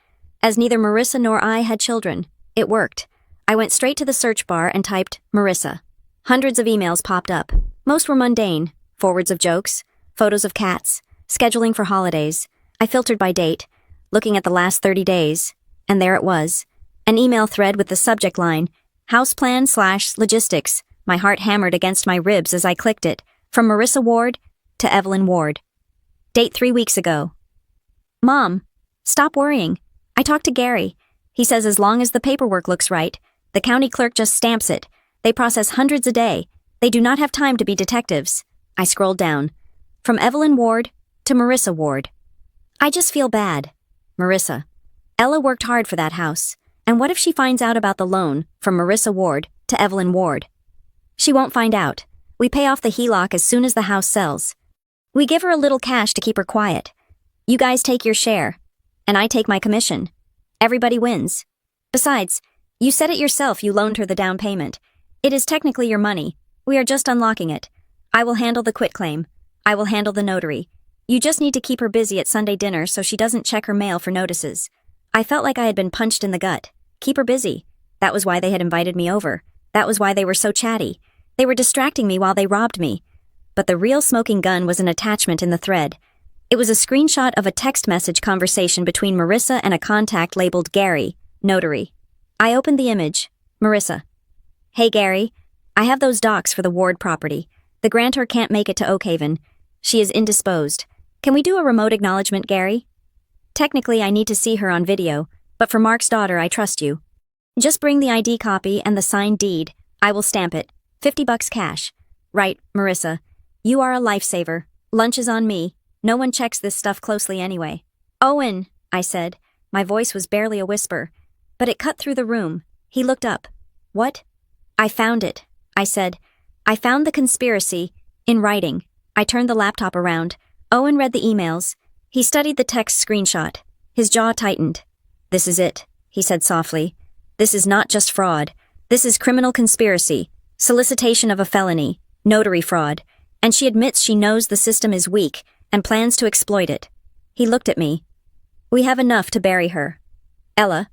A: As neither Marissa nor I had children, it worked. I went straight to the search bar and typed Marissa. Hundreds of emails popped up. Most were mundane, forwards of jokes, photos of cats, scheduling for holidays. I filtered by date, looking at the last 30 days, and there it was. An email thread with the subject line, houseplan/logistics. My heart hammered against my ribs as I clicked it, from Marissa Ward to Evelyn Ward. Date 3 weeks ago. Mom, stop worrying. I talked to Gary. He says as long as the paperwork looks right, the county clerk just stamps it. They process hundreds a day. They do not have time to be detectives. I scrolled down. From Evelyn Ward to Marissa Ward. I just feel bad. Marissa. Ella worked hard for that house. And what if she finds out about the loan from Marissa Ward to Evelyn Ward? She won't find out. We pay off the HELOC as soon as the house sells. We give her a little cash to keep her quiet. You guys take your share, and I take my commission. Everybody wins. Besides, you said it yourself, you loaned her the down payment. It is technically your money. We are just unlocking it. I will handle the quitclaim. I will handle the notary. You just need to keep her busy at Sunday dinner so she doesn't check her mail for notices. I felt like I had been punched in the gut. Keep her busy. That was why they had invited me over. That was why they were so chatty. They were distracting me while they robbed me. But the real smoking gun was an attachment in the thread. It was a screenshot of a text message conversation between Marissa and a contact labeled Gary, notary. I opened the image. Marissa. Hey Gary, I have those docs for the Ward property. The grantor can't make it to Oakhaven. She is indisposed. Can we do a remote acknowledgement, Gary? Technically, I need to see her on video, but for Mark's daughter, I trust you. Just bring the ID copy and the signed deed. I will stamp it. $50 cash. Right, Marissa. You are a lifesaver. Lunch is on me. No one checks this stuff closely anyway. Owen, I said. My voice was barely a whisper, but it cut through the room. He looked up. What? I found it, I said. I found the conspiracy, in writing. I turned the laptop around. Owen read the emails. He studied the text screenshot. His jaw tightened. This is it, he said softly. This is not just fraud. This is criminal conspiracy, solicitation of a felony, notary fraud, and she admits she knows the system is weak and plans to exploit it. He looked at me. We have enough to bury her. Ella,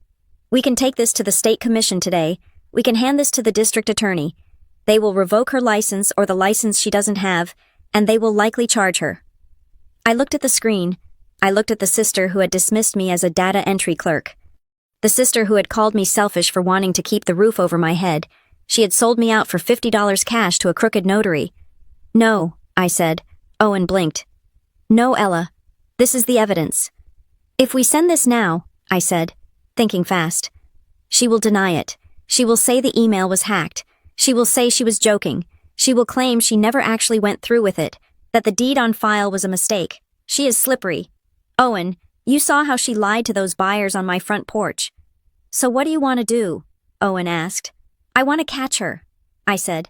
A: we can take this to the state commission today. We can hand this to the district attorney. They will revoke her license or the license she doesn't have, and they will likely charge her. I looked at the screen. I looked at the sister who had dismissed me as a data entry clerk. The sister who had called me selfish for wanting to keep the roof over my head. She had sold me out for $50 cash to a crooked notary. No, I said. Owen blinked. No, Ella. This is the evidence. If we send this now, I said, thinking fast. She will deny it. She will say the email was hacked. She will say she was joking. She will claim she never actually went through with it, that the deed on file was a mistake. She is slippery. Owen, you saw how she lied to those buyers on my front porch. So what do you want to do? Owen asked. I want to catch her, I said.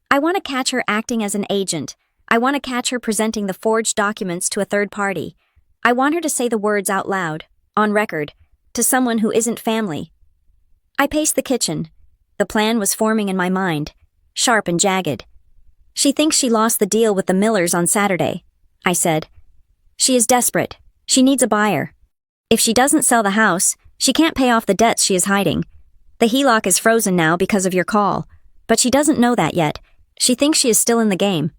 A: I want to catch her acting as an agent. I want to catch her presenting the forged documents to a third party. I want her to say the words out loud, on record, to someone who isn't family. I paced the kitchen. The plan was forming in my mind, sharp and jagged. She thinks she lost the deal with the Millers on Saturday, I said. She is desperate. She needs a buyer. If she doesn't sell the house, she can't pay off the debts she is hiding. The HELOC is frozen now because of your call, but she doesn't know that yet. She thinks she is still in the game.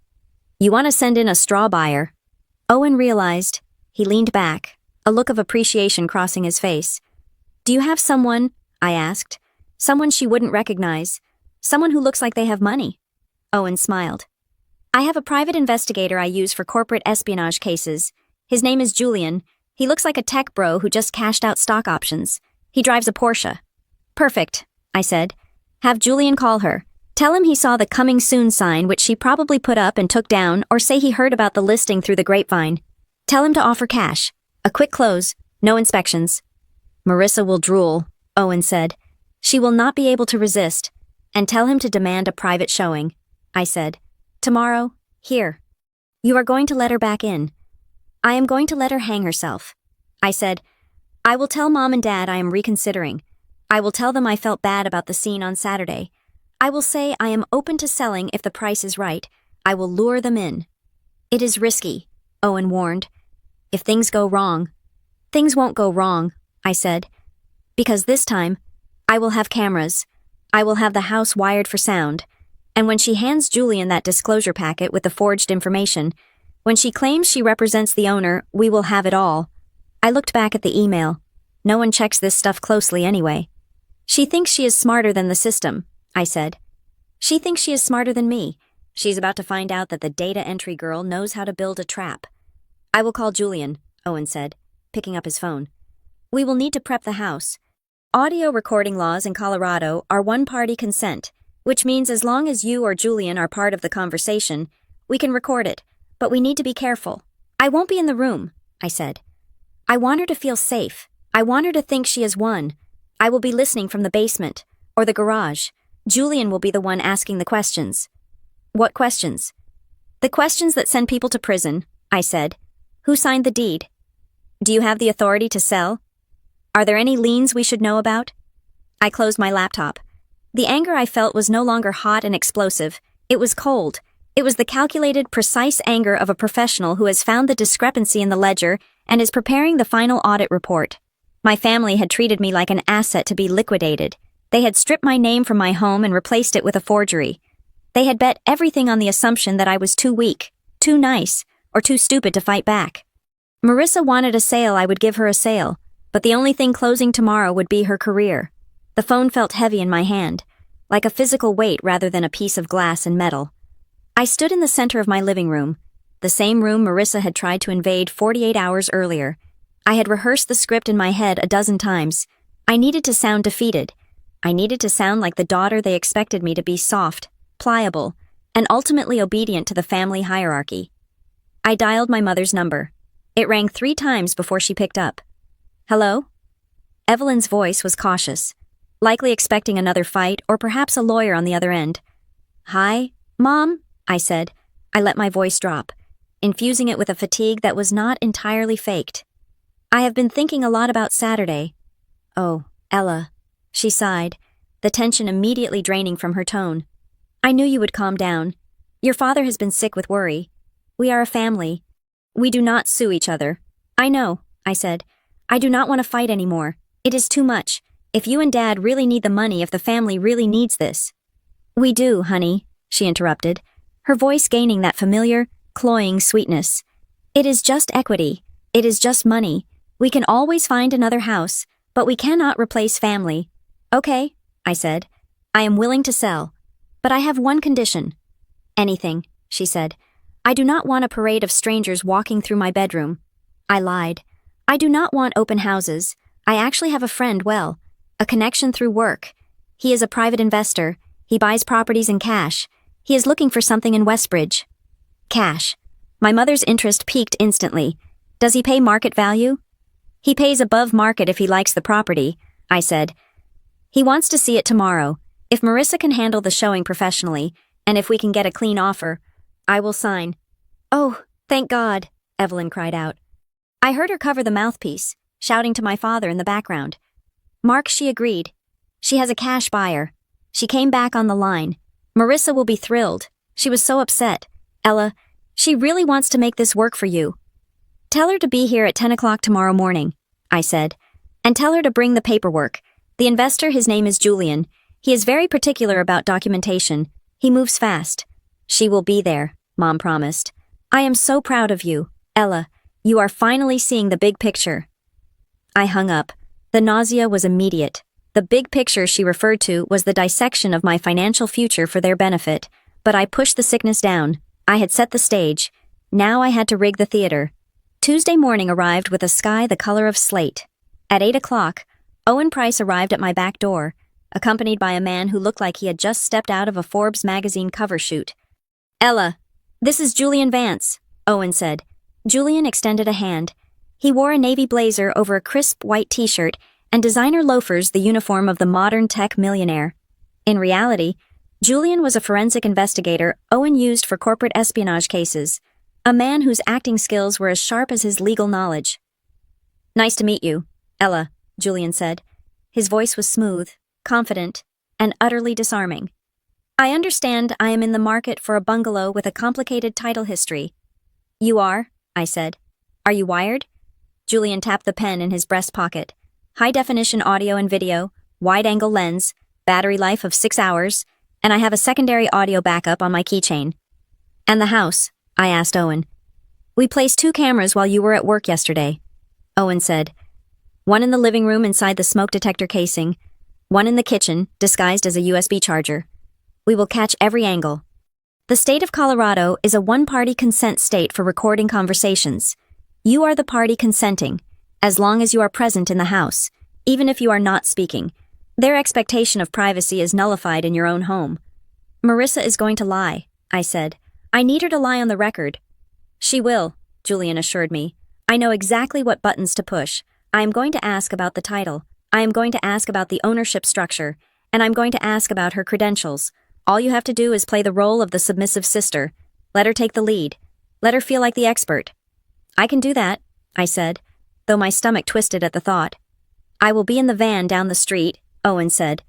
A: You want to send in a straw buyer. Owen realized. He leaned back, a look of appreciation crossing his face. Do you have someone, I asked, someone she wouldn't recognize, someone who looks like they have money? Owen smiled. I have a private investigator I use for corporate espionage cases. His name is Julian. He looks like a tech bro who just cashed out stock options. He drives a Porsche. Perfect, I said. Have Julian call her. Tell him he saw the coming soon sign which she probably put up and took down, or say he heard about the listing through the grapevine. Tell him to offer cash. A quick close, no inspections. Marissa will drool, Owen said. She will not be able to resist. And tell him to demand a private showing, I said. Tomorrow, here. You are going to let her back in. I am going to let her hang herself. I said, I will tell Mom and Dad I am reconsidering. I will tell them I felt bad about the scene on Saturday. I will say I am open to selling if the price is right. I will lure them in. It is risky, Owen warned. If things go wrong. Things won't go wrong, I said. Because this time, I will have cameras. I will have the house wired for sound. And when she hands Julian that disclosure packet with the forged information, when she claims she represents the owner, we will have it all. I looked back at the email. No one checks this stuff closely anyway. She thinks she is smarter than the system, I said. She thinks she is smarter than me. She's about to find out that the data entry girl knows how to build a trap. I will call Julian, Owen said, picking up his phone. We will need to prep the house. Audio recording laws in Colorado are one-party consent, which means as long as you or Julian are part of the conversation, we can record it, but we need to be careful. I won't be in the room, I said. I want her to feel safe. I want her to think she has won. I will be listening from the basement, or the garage. Julian will be the one asking the questions. What questions? The questions that send people to prison, I said. Who signed the deed? Do you have the authority to sell? Are there any liens we should know about? I closed my laptop. The anger I felt was no longer hot and explosive. It was cold. It was the calculated, precise anger of a professional who has found the discrepancy in the ledger and is preparing the final audit report. My family had treated me like an asset to be liquidated. They had stripped my name from my home and replaced it with a forgery. They had bet everything on the assumption that I was too weak, too nice, or too stupid to fight back. Marissa wanted a sale, I would give her a sale, but the only thing closing tomorrow would be her career. The phone felt heavy in my hand, like a physical weight rather than a piece of glass and metal. I stood in the center of my living room, the same room Marissa had tried to invade 48 hours earlier. I had rehearsed the script in my head a dozen times. I needed to sound defeated. I needed to sound like the daughter they expected me to be, soft, pliable, and ultimately obedient to the family hierarchy. I dialed my mother's number. It rang 3 times before she picked up. Hello? Evelyn's voice was cautious, likely expecting another fight or perhaps a lawyer on the other end. Hi, Mom, I said. I let my voice drop, infusing it with a fatigue that was not entirely faked. I have been thinking a lot about Saturday. Oh, Ella, she sighed, the tension immediately draining from her tone. I knew you would calm down. Your father has been sick with worry. We are a family. We do not sue each other. I know, I said. I do not want to fight anymore. It is too much. If you and Dad really need the money, if the family really needs this. We do, honey, she interrupted, her voice gaining that familiar, cloying sweetness. It is just equity. It is just money. We can always find another house, but we cannot replace family. Okay, I said. I am willing to sell. But I have one condition. Anything, she said. I do not want a parade of strangers walking through my bedroom. I lied. I do not want open houses. I actually have a friend, a connection through work. He is a private investor. He buys properties in cash. He is looking for something in Westbridge. Cash. My mother's interest piqued instantly. Does he pay market value? He pays above market if he likes the property, I said. He wants to see it tomorrow. If Marissa can handle the showing professionally, and if we can get a clean offer, I will sign. Oh, thank God, Evelyn cried out. I heard her cover the mouthpiece, shouting to my father in the background. Mark, she agreed. She has a cash buyer. She came back on the line. Marissa will be thrilled. She was so upset. Ella, she really wants to make this work for you. Tell her to be here at 10 o'clock tomorrow morning, I said. And tell her to bring the paperwork. The investor, his name is Julian. He is very particular about documentation. He moves fast. She will be there, Mom promised. I am so proud of you, Ella. You are finally seeing the big picture. I hung up. The nausea was immediate. The big picture she referred to was the dissection of my financial future for their benefit, but I pushed the sickness down. I had set the stage. Now I had to rig the theater. Tuesday morning arrived with a sky the color of slate. At 8 o'clock, Owen Price arrived at my back door, accompanied by a man who looked like he had just stepped out of a Forbes magazine cover shoot. Ella, this is Julian Vance, Owen said. Julian extended a hand. He wore a navy blazer over a crisp white t-shirt and designer loafers, the uniform of the modern tech millionaire. In reality, Julian was a forensic investigator Owen used for corporate espionage cases, a man whose acting skills were as sharp as his legal knowledge. Nice to meet you, Ella, Julian said. His voice was smooth, confident, and utterly disarming. I understand I am in the market for a bungalow with a complicated title history. You are? I said. Are you wired? Julian tapped the pen in his breast pocket. High-definition audio and video, wide-angle lens, battery life of 6 hours, and I have a secondary audio backup on my keychain. And the house? I asked Owen. We placed 2 cameras while you were at work yesterday, Owen said. One in the living room inside the smoke detector casing, one in the kitchen, disguised as a USB charger. We will catch every angle. The state of Colorado is a one-party consent state for recording conversations. You are the party consenting, as long as you are present in the house, even if you are not speaking. Their expectation of privacy is nullified in your own home. Marissa is going to lie, I said. I need her to lie on the record. She will, Julian assured me. I know exactly what buttons to push. I am going to ask about the title. I am going to ask about the ownership structure. And I'm going to ask about her credentials. All you have to do is play the role of the submissive sister. Let her take the lead. Let her feel like the expert. I can do that, I said, though my stomach twisted at the thought. I will be in the van down the street, Owen said,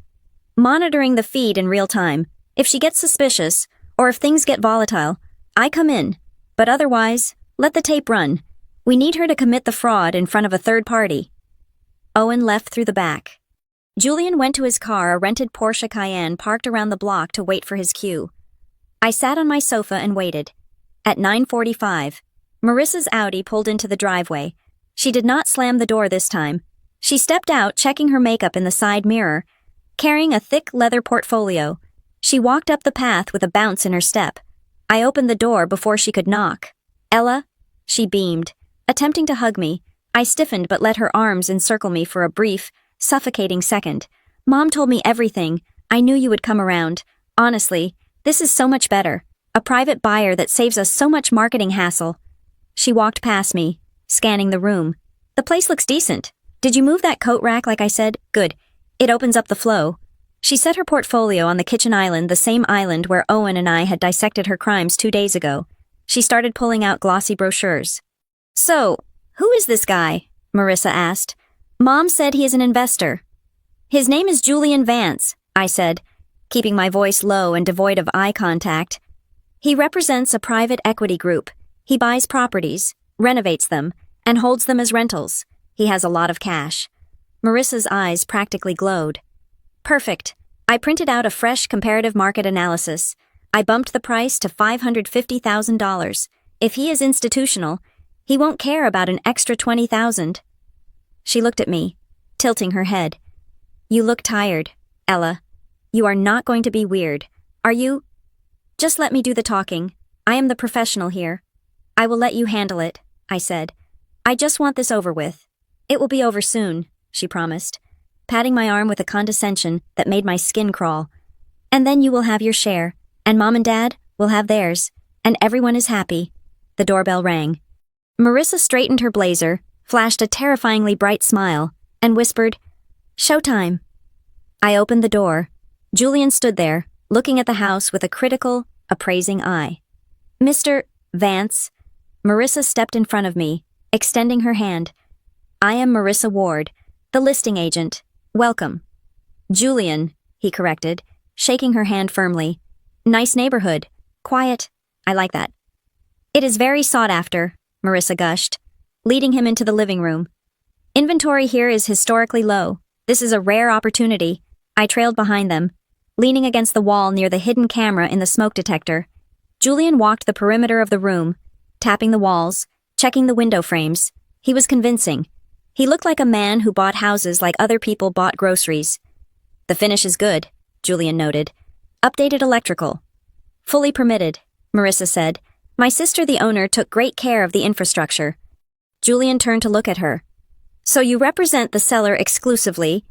A: monitoring the feed in real time. If she gets suspicious, or if things get volatile, I come in. But otherwise, let the tape run. We need her to commit the fraud in front of a third party. Owen left through the back. Julian went to his car, a rented Porsche Cayenne parked around the block to wait for his cue. I sat on my sofa and waited. At 9:45, Marissa's Audi pulled into the driveway. She did not slam the door this time. She stepped out, checking her makeup in the side mirror. Carrying a thick leather portfolio, she walked up the path with a bounce in her step. I opened the door before she could knock. Ella? She beamed. Attempting to hug me, I stiffened but let her arms encircle me for a brief, suffocating second. Mom told me everything. I knew you would come around. Honestly, this is so much better. A private buyer that saves us so much marketing hassle. She walked past me, scanning the room. The place looks decent. Did you move that coat rack like I said? Good. It opens up the flow. She set her portfolio on the kitchen island, the same island where Owen and I had dissected her crimes 2 days ago. She started pulling out glossy brochures. So, who is this guy? Marissa asked. Mom said he is an investor. His name is Julian Vance, I said, keeping my voice low and devoid of eye contact. He represents a private equity group. He buys properties, renovates them, and holds them as rentals. He has a lot of cash. Marissa's eyes practically glowed. Perfect. I printed out a fresh comparative market analysis. I bumped the price to $550,000. If he is institutional, he won't care about an extra $20,000. She looked at me, tilting her head. You look tired, Ella. You are not going to be weird, are you? Just let me do the talking. I am the professional here. I will let you handle it, I said. I just want this over with. It will be over soon, she promised, patting my arm with a condescension that made my skin crawl. And then you will have your share, and Mom and Dad will have theirs, and everyone is happy. The doorbell rang. Marissa straightened her blazer, flashed a terrifyingly bright smile, and whispered, Showtime. I opened the door. Julian stood there, looking at the house with a critical, appraising eye. Mr. Vance. Marissa stepped in front of me, extending her hand. I am Marissa Ward, the listing agent. Welcome. Julian, he corrected, shaking her hand firmly. Nice neighborhood. Quiet. I like that. It is very sought after, Marissa gushed, leading him into the living room. Inventory here is historically low. This is a rare opportunity. I trailed behind them, leaning against the wall near the hidden camera in the smoke detector. Julian walked the perimeter of the room, tapping the walls, checking the window frames. He was convincing. He looked like a man who bought houses like other people bought groceries. The finish is good, Julian noted. Updated electrical. Fully permitted, Marissa said. My sister, the owner, took great care of the infrastructure. Julian turned to look at her. So you represent the seller exclusively?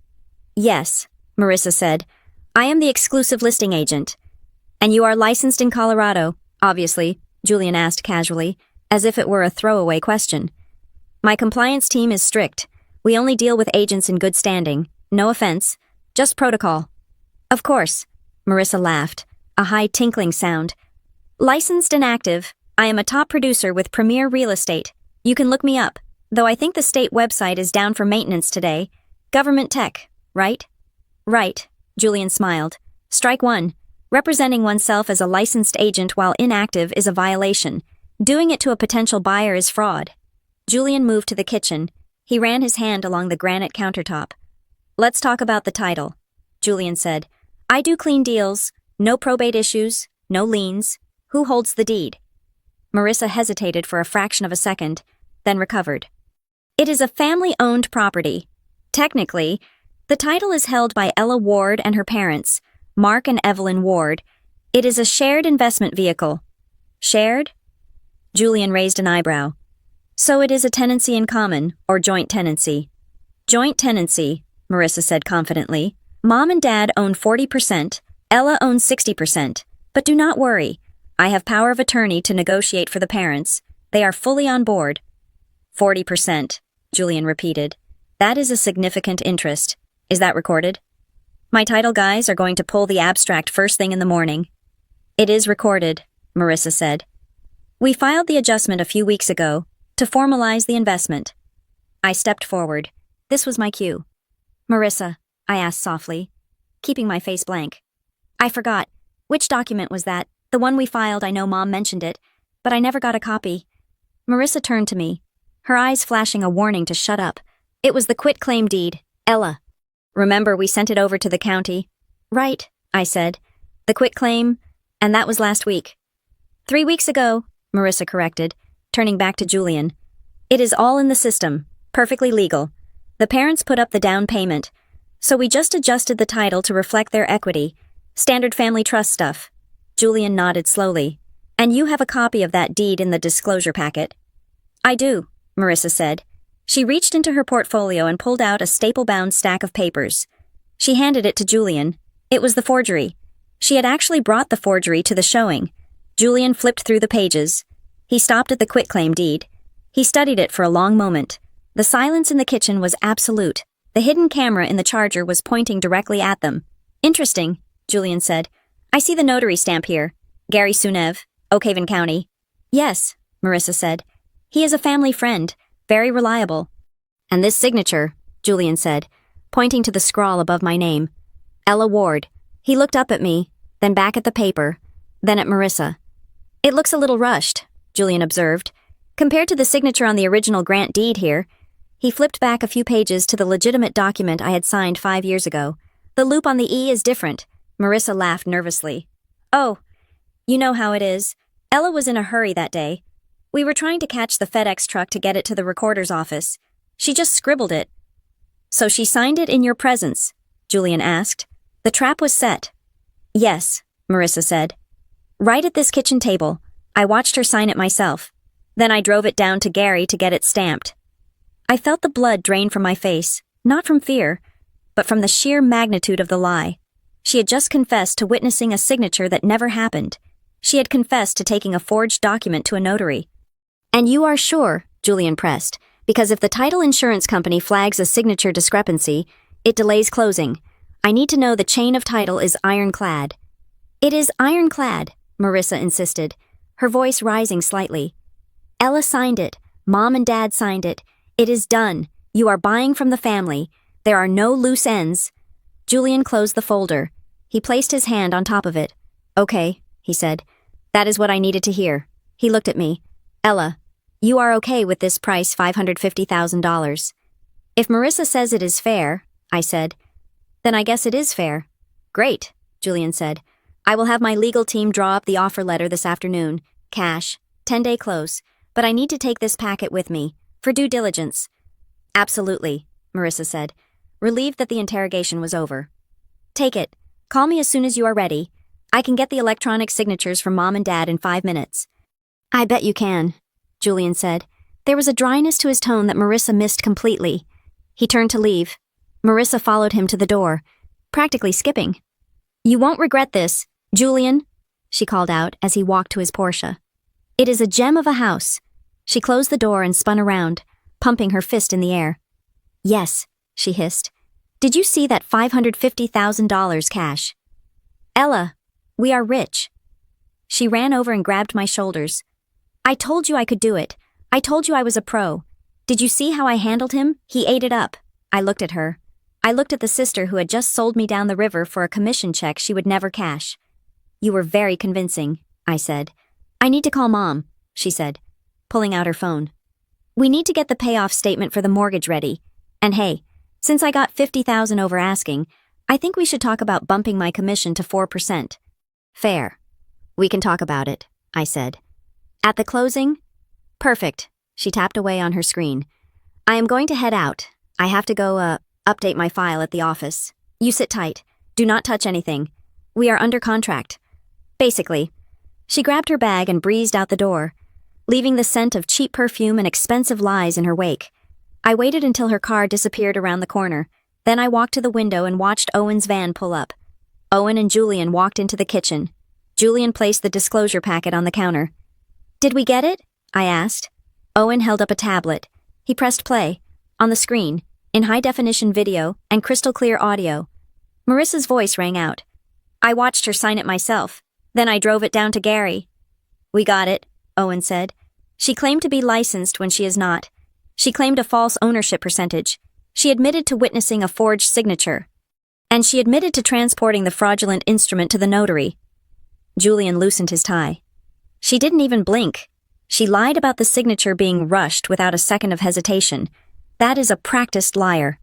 A: Yes, Marissa said. I am the exclusive listing agent. And you are licensed in Colorado, obviously, Julian asked casually, as if it were a throwaway question. My compliance team is strict. We only deal with agents in good standing. No offense, just protocol. Of course, Marissa laughed, a high tinkling sound. Licensed and active, I am a top producer with Premier Real Estate. You can look me up, though I think the state website is down for maintenance today. Government tech, right? Right, Julian smiled. Strike one. Representing oneself as a licensed agent while inactive is a violation. Doing it to a potential buyer is fraud. Julian moved to the kitchen. He ran his hand along the granite countertop. Let's talk about the title, Julian said. I do clean deals. No probate issues. No liens. Who holds the deed? Marissa hesitated for a fraction of a second, then recovered. It is a family-owned property. Technically, the title is held by Ella Ward and her parents, Mark and Evelyn Ward. It is a shared investment vehicle. Shared? Julian raised an eyebrow. So it is a tenancy in common, or joint tenancy. Joint tenancy, Marissa said confidently. Mom and Dad own 40%, Ella owns 60%. But do not worry. I have power of attorney to negotiate for the parents. They are fully on board. 40%, Julian repeated. That is a significant interest. Is that recorded? My title guys are going to pull the abstract first thing in the morning. It is recorded, Marissa said. We filed the adjustment a few weeks ago to formalize the investment. I stepped forward. This was my cue. Marissa, I asked softly, keeping my face blank. I forgot. Which document was that? The one we filed, I know Mom mentioned it, but I never got a copy. Marissa turned to me, her eyes flashing a warning to shut up. It was the quitclaim deed, Ella. Remember, we sent it over to the county? Right, I said. The quitclaim, and that was last week. 3 weeks ago, Marissa corrected, turning back to Julian. It is all in the system, perfectly legal. The parents put up the down payment, so we just adjusted the title to reflect their equity. Standard family trust stuff. Julian nodded slowly. And you have a copy of that deed in the disclosure packet? I do, Marissa said. She reached into her portfolio and pulled out a staple-bound stack of papers. She handed it to Julian. It was the forgery. She had actually brought the forgery to the showing. Julian flipped through the pages. He stopped at the quitclaim deed. He studied it for a long moment. The silence in the kitchen was absolute. The hidden camera in the charger was pointing directly at them. Interesting, Julian said. I see the notary stamp here. Gary Sunev, Oak Haven County. Yes, Marissa said. He is a family friend, very reliable. And this signature, Julian said, pointing to the scrawl above my name. Ella Ward. He looked up at me, then back at the paper, then at Marissa. It looks a little rushed, Julian observed. Compared to the signature on the original grant deed here, he flipped back a few pages to the legitimate document I had signed 5 years ago. The loop on the E is different. Marissa laughed nervously. Oh, you know how it is. Ella was in a hurry that day. We were trying to catch the FedEx truck to get it to the recorder's office. She just scribbled it. So she signed it in your presence? Julian asked. The trap was set. Yes, Marissa said. Right at this kitchen table. I watched her sign it myself. Then I drove it down to Gary to get it stamped. I felt the blood drain from my face, not from fear, but from the sheer magnitude of the lie. She had just confessed to witnessing a signature that never happened. She had confessed to taking a forged document to a notary. And you are sure, Julian pressed, because if the title insurance company flags a signature discrepancy, it delays closing. I need to know the chain of title is ironclad. It is ironclad, Marissa insisted, her voice rising slightly. Ella signed it. Mom and Dad signed it. It is done. You are buying from the family. There are no loose ends. Julian closed the folder. He placed his hand on top of it. Okay, he said. That is what I needed to hear. He looked at me. Ella, you are okay with this price, $550,000. If Marissa says it is fair, I said, then I guess it is fair. Great, Julian said. I will have my legal team draw up the offer letter this afternoon. Cash, 10-day close, but I need to take this packet with me, for due diligence. Absolutely, Marissa said, relieved that the interrogation was over. Take it. Call me as soon as you are ready. I can get the electronic signatures from Mom and Dad in 5 minutes. I bet you can, Julian said. There was a dryness to his tone that Marissa missed completely. He turned to leave. Marissa followed him to the door, practically skipping. You won't regret this, Julian, she called out as he walked to his Porsche. It is a gem of a house. She closed the door and spun around, pumping her fist in the air. Yes, she hissed. Did you see that $550,000 cash? Ella, we are rich. She ran over and grabbed my shoulders. I told you I could do it. I told you I was a pro. Did you see how I handled him? He ate it up. I looked at her. I looked at the sister who had just sold me down the river for a commission check she would never cash. You were very convincing, I said. I need to call Mom, she said, pulling out her phone. We need to get the payoff statement for the mortgage ready. And hey, since I got $50,000 over asking, I think we should talk about bumping my commission to 4%. Fair. We can talk about it, I said. At the closing? Perfect. She tapped away on her screen. I am going to head out. I have to go, update my file at the office. You sit tight. Do not touch anything. We are under contract. Basically. She grabbed her bag and breezed out the door, leaving the scent of cheap perfume and expensive lies in her wake. I waited until her car disappeared around the corner. Then I walked to the window and watched Owen's van pull up. Owen and Julian walked into the kitchen. Julian placed the disclosure packet on the counter. Did we get it? I asked. Owen held up a tablet. He pressed play. On the screen, in high-definition video and crystal-clear audio, Marissa's voice rang out. I watched her sign it myself. Then I drove it down to Gary. We got it, Owen said. She claimed to be licensed when she is not. She claimed a false ownership percentage. She admitted to witnessing a forged signature. And she admitted to transporting the fraudulent instrument to the notary. Julian loosened his tie. She didn't even blink. She lied about the signature being rushed without a second of hesitation. That is a practiced liar.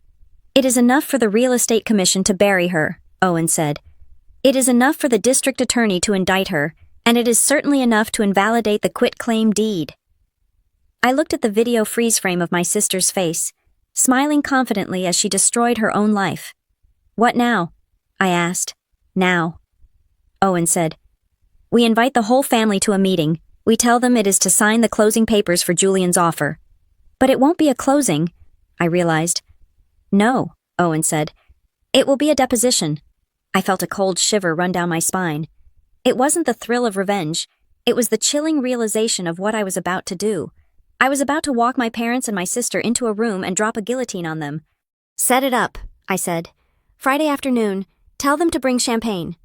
A: It is enough for the real estate commission to bury her, Owen said. It is enough for the district attorney to indict her, and it is certainly enough to invalidate the quitclaim deed. I looked at the video freeze frame of my sister's face, smiling confidently as she destroyed her own life. What now? I asked. Now. Owen said. We invite the whole family to a meeting. We tell them it is to sign the closing papers for Julian's offer. But it won't be a closing, I realized. No, Owen said. It will be a deposition. I felt a cold shiver run down my spine. It wasn't the thrill of revenge. It was the chilling realization of what I was about to do. I was about to walk my parents and my sister into a room and drop a guillotine on them. Set it up, I said. Friday afternoon. Tell them to bring champagne.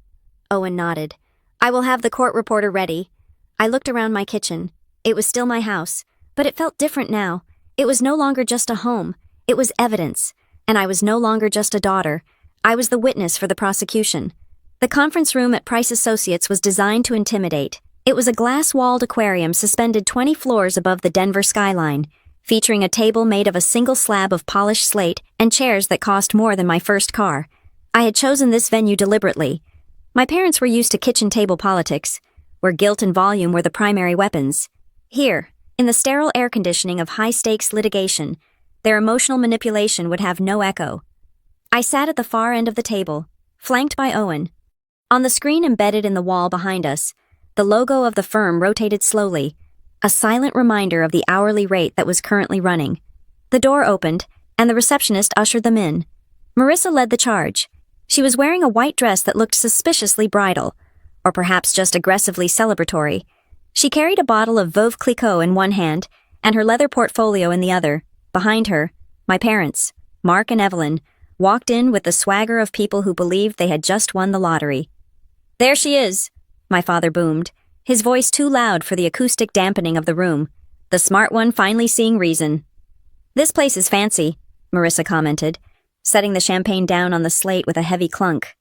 A: Owen nodded. I will have the court reporter ready. I looked around my kitchen. It was still my house, but it felt different now. It was no longer just a home. It was evidence. And I was no longer just a daughter. I was the witness for the prosecution. The conference room at Price Associates was designed to intimidate. It was a glass-walled aquarium suspended 20 floors above the Denver skyline, featuring a table made of a single slab of polished slate and chairs that cost more than my first car. I had chosen this venue deliberately. My parents were used to kitchen table politics, where guilt and volume were the primary weapons. Here, in the sterile air conditioning of high-stakes litigation, their emotional manipulation would have no echo. I sat at the far end of the table, flanked by Owen. On the screen embedded in the wall behind us, the logo of the firm rotated slowly, a silent reminder of the hourly rate that was currently running. The door opened, and the receptionist ushered them in. Marissa led the charge. She was wearing a white dress that looked suspiciously bridal, or perhaps just aggressively celebratory. She carried a bottle of Veuve Clicquot in one hand, and her leather portfolio in the other. Behind her, my parents, Mark and Evelyn, walked in with the swagger of people who believed they had just won the lottery. There she is, my father boomed, his voice too loud for the acoustic dampening of the room. The smart one finally seeing reason. This place is fancy, Marissa commented, setting the champagne down on the slate with a heavy clunk.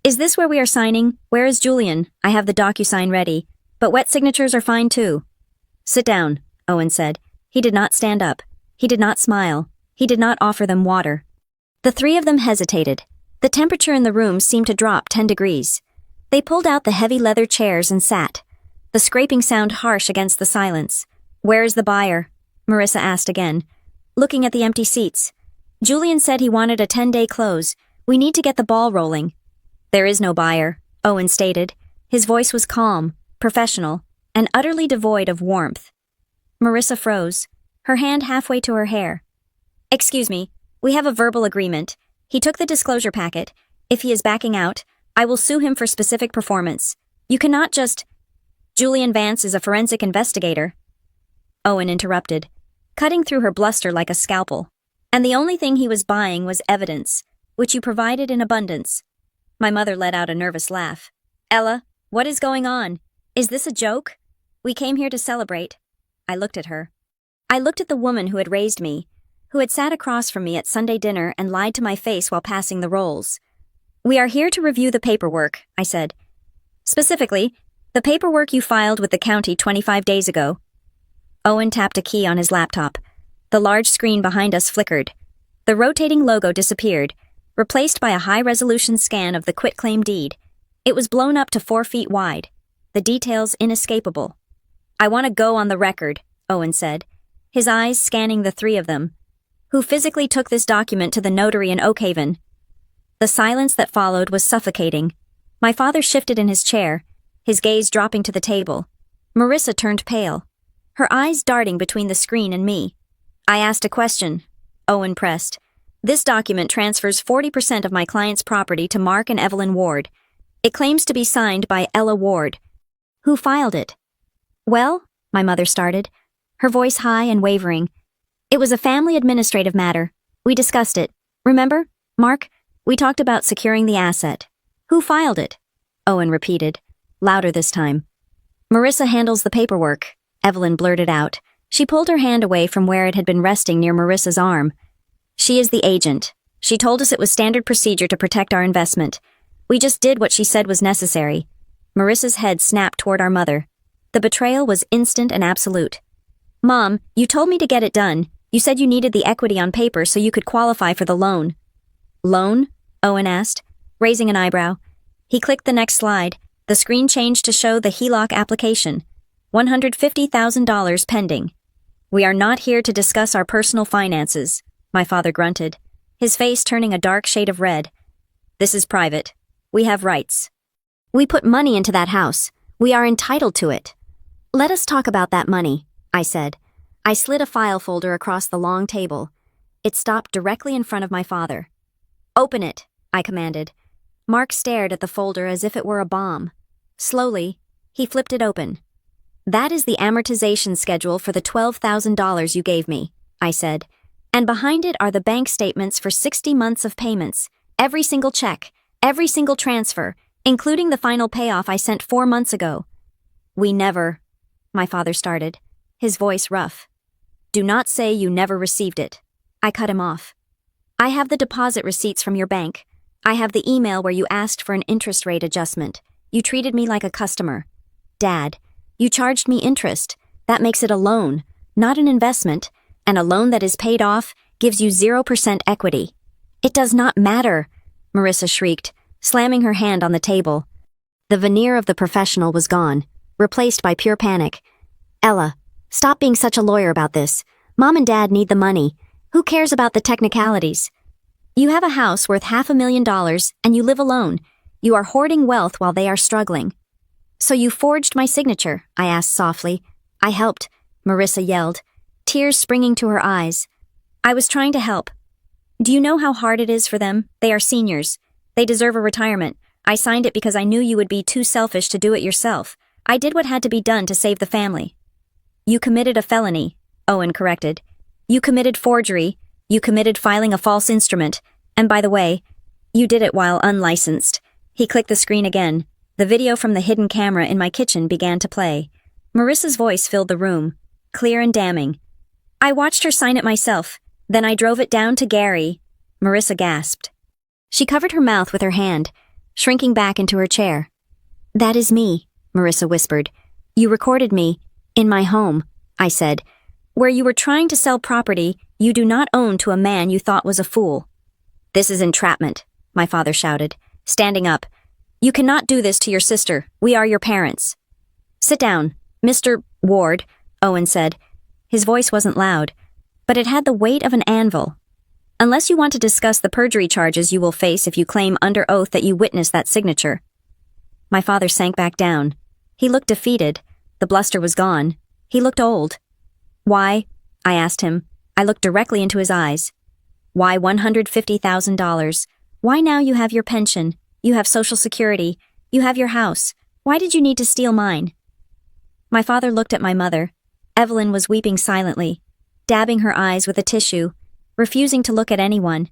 A: Is this where we are signing? Where is Julian? I have the DocuSign ready, but wet signatures are fine too. Sit down, Owen said. He did not stand up. He did not smile. He did not offer them water. The three of them hesitated. The temperature in the room seemed to drop 10 degrees. They pulled out the heavy leather chairs and sat, the scraping sound harsh against the silence. Where is the buyer? Marissa asked again, looking at the empty seats. Julian said he wanted a 10-day close. We need to get the ball rolling. There is no buyer, Owen stated. His voice was calm, professional, and utterly devoid of warmth. Marissa froze, her hand halfway to her hair. Excuse me, we have a verbal agreement. He took the disclosure packet. If he is backing out, I will sue him for specific performance. You cannot just... Julian Vance is a forensic investigator. Owen interrupted, cutting through her bluster like a scalpel. And the only thing he was buying was evidence, which you provided in abundance. My mother let out a nervous laugh. Ella, what is going on? Is this a joke? We came here to celebrate. I looked at her. I looked at the woman who had raised me, who had sat across from me at Sunday dinner and lied to my face while passing the rolls. "We are here to review the paperwork," I said. "Specifically, the paperwork you filed with the county 25 days ago." Owen tapped a key on his laptop. The large screen behind us flickered. The rotating logo disappeared, replaced by a high-resolution scan of the quitclaim deed. It was blown up to 4 feet wide, the details inescapable. "I want to go on the record," Owen said, his eyes scanning the three of them. "Who physically took this document to the notary in Oakhaven?" The silence that followed was suffocating. My father shifted in his chair, his gaze dropping to the table. Marissa turned pale, her eyes darting between the screen and me. "I asked a question," Owen pressed. "This document transfers 40% of my client's property to Mark and Evelyn Ward. It claims to be signed by Ella Ward. Who filed it?" "Well," my mother started, her voice high and wavering. "It was a family administrative matter. We discussed it. Remember, Mark? We talked about securing the asset." "Who filed it?" Owen repeated, louder this time. "Marissa handles the paperwork," Evelyn blurted out. She pulled her hand away from where it had been resting near Marissa's arm. "She is the agent. She told us it was standard procedure to protect our investment. We just did what she said was necessary." Marissa's head snapped toward our mother. The betrayal was instant and absolute. "Mom, you told me to get it done. You said you needed the equity on paper so you could qualify for the loan." "Loan?" Owen asked, raising an eyebrow. He clicked the next slide. The screen changed to show the HELOC application. $150,000 pending. "We are not here to discuss our personal finances," my father grunted, his face turning a dark shade of red. "This is private. We have rights. We put money into that house. We are entitled to it." "Let us talk about that money," I said. I slid a file folder across the long table. It stopped directly in front of my father. "Open it," I commanded. Mark stared at the folder as if it were a bomb. Slowly, he flipped it open. "That is the amortization schedule for the $12,000 you gave me," I said. "And behind it are the bank statements for 60 months of payments. Every single check, every single transfer, including the final payoff I sent 4 months ago." "We never," my father started, his voice rough. "Do not say you never received it." I cut him off. "I have the deposit receipts from your bank. I have the email where you asked for an interest rate adjustment. You treated me like a customer. Dad, you charged me interest. That makes it a loan, not an investment, and a loan that is paid off gives you 0% equity." "It does not matter," Marissa shrieked, slamming her hand on the table. The veneer of the professional was gone, replaced by pure panic. "Ella, stop being such a lawyer about this. Mom and Dad need the money. Who cares about the technicalities? You have a house worth $500,000 and you live alone. You are hoarding wealth while they are struggling." "So you forged my signature?" I asked softly. "I helped," Marissa yelled, tears springing to her eyes. "I was trying to help. Do you know how hard it is for them? They are seniors. They deserve a retirement. I signed it because I knew you would be too selfish to do it yourself. I did what had to be done to save the family." "You committed a felony," Owen corrected. "You committed forgery. You committed filing a false instrument. And by the way, you did it while unlicensed." He clicked the screen again. The video from the hidden camera in my kitchen began to play. Marissa's voice filled the room, clear and damning. "I watched her sign it myself. Then I drove it down to Gary." Marissa gasped. She covered her mouth with her hand, shrinking back into her chair. "That is me," Marissa whispered. "You recorded me, in my home," I said, "where you were trying to sell property you do not own to a man you thought was a fool." "This is entrapment," my father shouted, standing up. "You cannot do this to your sister. We are your parents." "Sit down, Mr. Ward," Owen said. His voice wasn't loud, but it had the weight of an anvil. "Unless you want to discuss the perjury charges you will face if you claim under oath that you witnessed that signature." My father sank back down. He looked defeated. The bluster was gone. He looked old. "Why?" I asked him. I looked directly into his eyes. "Why $150,000? Why now you have your pension? You have Social Security. You have your house. Why did you need to steal mine?" My father looked at my mother. Evelyn was weeping silently, dabbing her eyes with a tissue, refusing to look at anyone.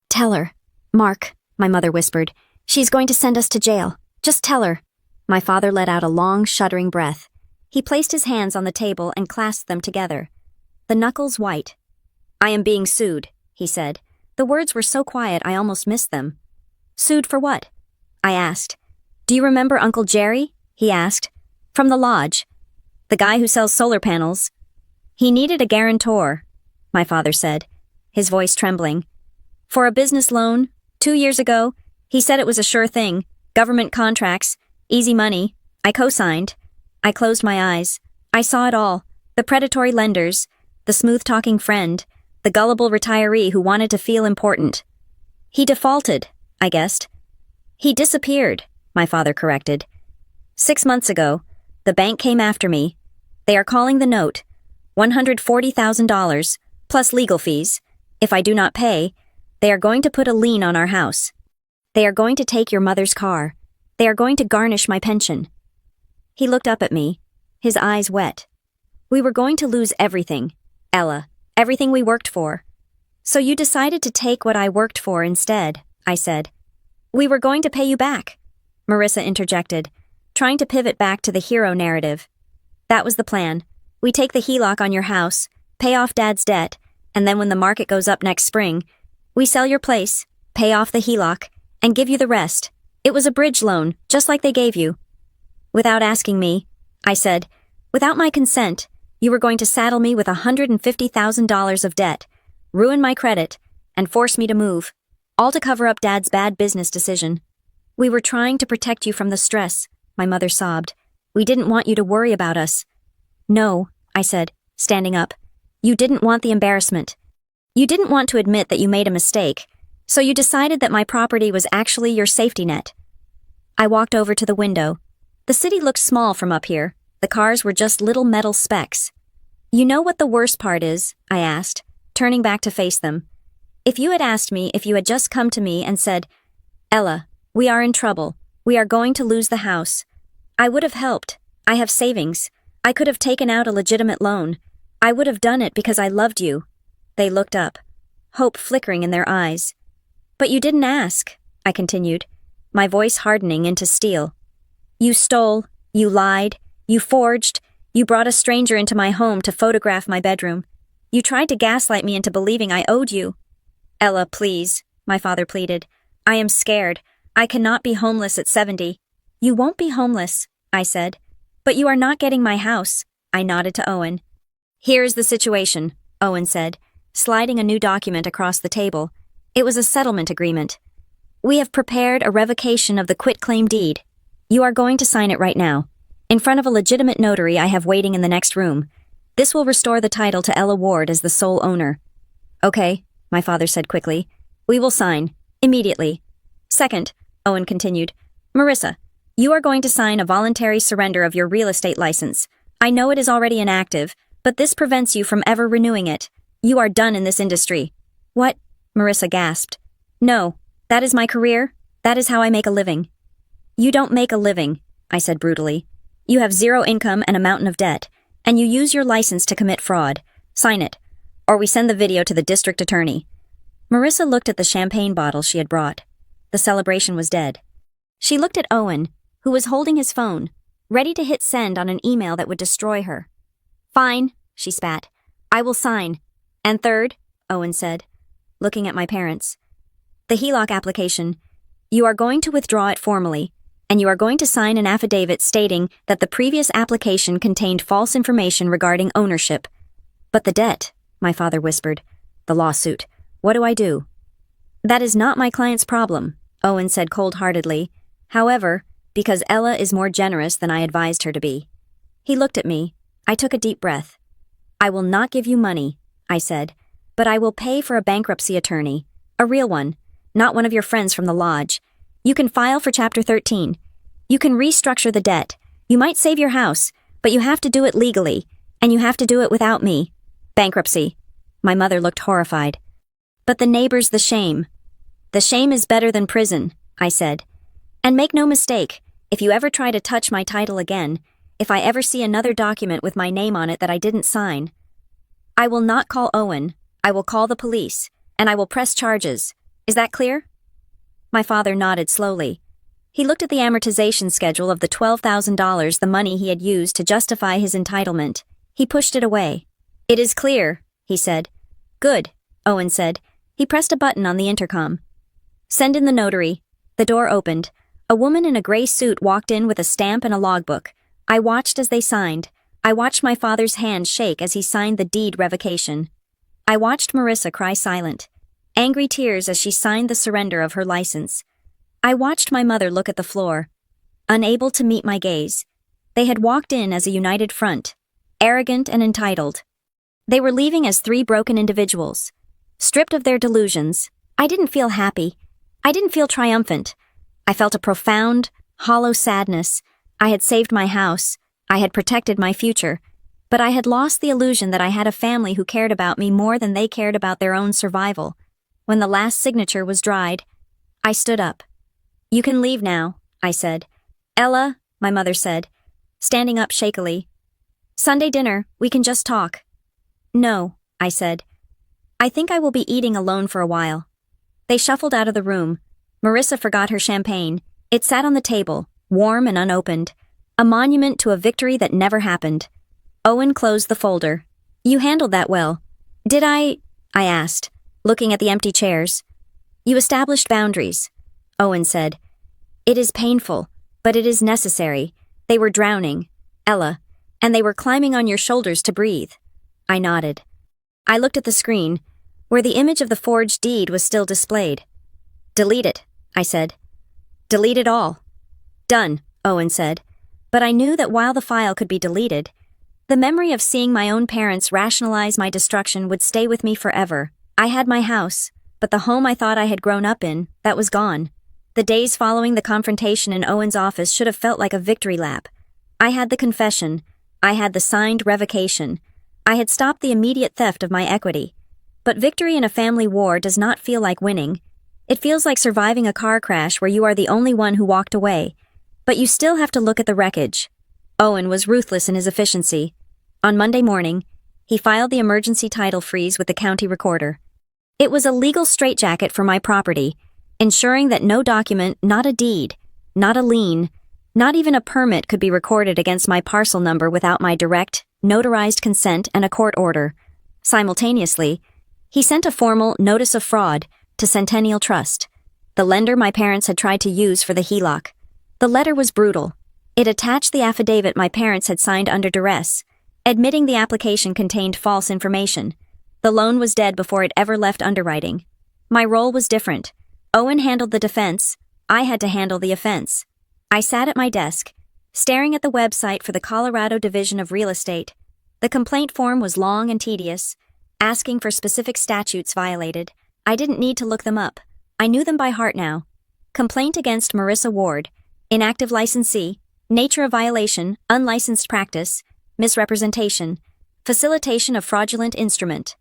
A: "Tell her, Mark," my mother whispered. "She's going to send us to jail. Just tell her." My father let out a long, shuddering breath. He placed his hands on the table and clasped them together, the knuckles white. I am being sued, he said. The words were so quiet I almost missed them. Sued for what? I asked. Do you remember Uncle Jerry? He asked. From the lodge. The guy who sells solar panels. He needed a guarantor, my father said, his voice trembling. For a business loan, 2 years ago, he said it was a sure thing. Government contracts, easy money. I co-signed. I closed my eyes. I saw it all. The predatory lenders, the smooth-talking friend, the gullible retiree who wanted to feel important. He defaulted, I guessed. He disappeared, my father corrected. 6 months ago, the bank came after me. They are calling the note, $140,000, plus legal fees. If I do not pay, they are going to put a lien on our house. They are going to take your mother's car. They are going to garnish my pension. He looked up at me, his eyes wet. We were going to lose everything, Ella, everything we worked for. So you decided to take what I worked for instead, I said. We were going to pay you back, Marissa interjected, trying to pivot back to the hero narrative. That was the plan. We take the HELOC on your house, pay off Dad's debt, and then when the market goes up next spring, we sell your place, pay off the HELOC, and give you the rest. It was a bridge loan, just like they gave you. Without asking me, I said, without my consent, you were going to saddle me with $150,000 of debt, ruin my credit, and force me to move, all to cover up Dad's bad business decision. We were trying to protect you from the stress, my mother sobbed. We didn't want you to worry about us. No, I said, standing up. You didn't want the embarrassment. You didn't want to admit that you made a mistake, so you decided that my property was actually your safety net. I walked over to the window. The city looked small from up here. The cars were just little metal specks. You know what the worst part is? I asked, turning back to face them. If you had asked me if you had just come to me and said, Ella, we are in trouble. We are going to lose the house. I would have helped. I have savings. I could have taken out a legitimate loan. I would have done it because I loved you. They looked up, hope flickering in their eyes. But you didn't ask, I continued, my voice hardening into steel. You stole, you lied, you forged, you brought a stranger into my home to photograph my bedroom. You tried to gaslight me into believing I owed you. Ella, please, my father pleaded. I am scared. I cannot be homeless at 70. You won't be homeless, I said. But you are not getting my house, I nodded to Owen. Here is the situation, Owen said, sliding a new document across the table. It was a settlement agreement. We have prepared a revocation of the quitclaim deed. You are going to sign it right now, in front of a legitimate notary I have waiting in the next room. This will restore the title to Ella Ward as the sole owner. Okay, my father said quickly. We will sign, immediately. Second, Owen continued, Marissa, you are going to sign a voluntary surrender of your real estate license. I know it is already inactive, but this prevents you from ever renewing it. You are done in this industry. What? Marissa gasped. No, that is my career. That is how I make a living. You don't make a living, I said brutally. You have zero income and a mountain of debt, and you use your license to commit fraud. Sign it, or we send the video to the district attorney. Marissa looked at the champagne bottle she had brought. The celebration was dead. She looked at Owen, who was holding his phone, ready to hit send on an email that would destroy her. Fine, she spat. I will sign. And third, Owen said, looking at my parents. The HELOC application. You are going to withdraw it formally, and you are going to sign an affidavit stating that the previous application contained false information regarding ownership. But the debt, my father whispered. The lawsuit. What do I do? That is not my client's problem, Owen said cold-heartedly. However, because Ella is more generous than I advised her to be. He looked at me. I took a deep breath. I will not give you money, I said, but I will pay for a bankruptcy attorney. A real one, not one of your friends from the lodge. You can file for Chapter 13. You can restructure the debt. You might save your house, but you have to do it legally, and you have to do it without me. Bankruptcy. My mother looked horrified. But the neighbors, the shame. The shame is better than prison, I said. And make no mistake, if you ever try to touch my title again, if I ever see another document with my name on it that I didn't sign, I will not call Owen, I will call the police, and I will press charges. Is that clear? My father nodded slowly. He looked at the amortization schedule of the $12,000, the money he had used to justify his entitlement. He pushed it away. It is clear, he said. Good, Owen said. He pressed a button on the intercom. Send in the notary. The door opened. A woman in a gray suit walked in with a stamp and a logbook. I watched as they signed. I watched my father's hand shake as he signed the deed revocation. I watched Marissa cry silent, angry tears as she signed the surrender of her license. I watched my mother look at the floor, unable to meet my gaze. They had walked in as a united front, arrogant and entitled. They were leaving as three broken individuals, stripped of their delusions. I didn't feel happy. I didn't feel triumphant. I felt a profound, hollow sadness. I had saved my house. I had protected my future. But I had lost the illusion that I had a family who cared about me more than they cared about their own survival. When the last signature was dried, I stood up. You can leave now, I said. Ella, my mother said, standing up shakily. Sunday dinner, we can just talk. No, I said. I think I will be eating alone for a while. They shuffled out of the room. Marissa forgot her champagne. It sat on the table, warm and unopened, a monument to a victory that never happened. Owen closed the folder. You handled that well. Did I asked, looking at the empty chairs. You established boundaries, Owen said. It is painful, but it is necessary. They were drowning, Ella, and they were climbing on your shoulders to breathe. I nodded. I looked at the screen, where the image of the forged deed was still displayed. Delete it, I said. Delete it all. Done, Owen said. But I knew that while the file could be deleted, the memory of seeing my own parents rationalize my destruction would stay with me forever. I had my house, but the home I thought I had grown up in, that was gone. The days following the confrontation in Owen's office should have felt like a victory lap. I had the confession. I had the signed revocation. I had stopped the immediate theft of my equity. But victory in a family war does not feel like winning. It feels like surviving a car crash where you are the only one who walked away. But you still have to look at the wreckage. Owen was ruthless in his efficiency. On Monday morning, he filed the emergency title freeze with the county recorder. It was a legal straitjacket for my property, ensuring that no document, not a deed, not a lien, not even a permit could be recorded against my parcel number without my direct, notarized consent and a court order. Simultaneously, he sent a formal notice of fraud to Centennial Trust, the lender my parents had tried to use for the HELOC. The letter was brutal. It attached the affidavit my parents had signed under duress, admitting the application contained false information. The loan was dead before it ever left underwriting. My role was different. Owen handled the defense. I had to handle the offense. I sat at my desk, staring at the website for the Colorado Division of Real Estate. The complaint form was long and tedious, asking for specific statutes violated. I didn't need to look them up. I knew them by heart now. Complaint against Marissa Ward, inactive licensee, nature of violation, unlicensed practice, misrepresentation, facilitation of fraudulent instrument.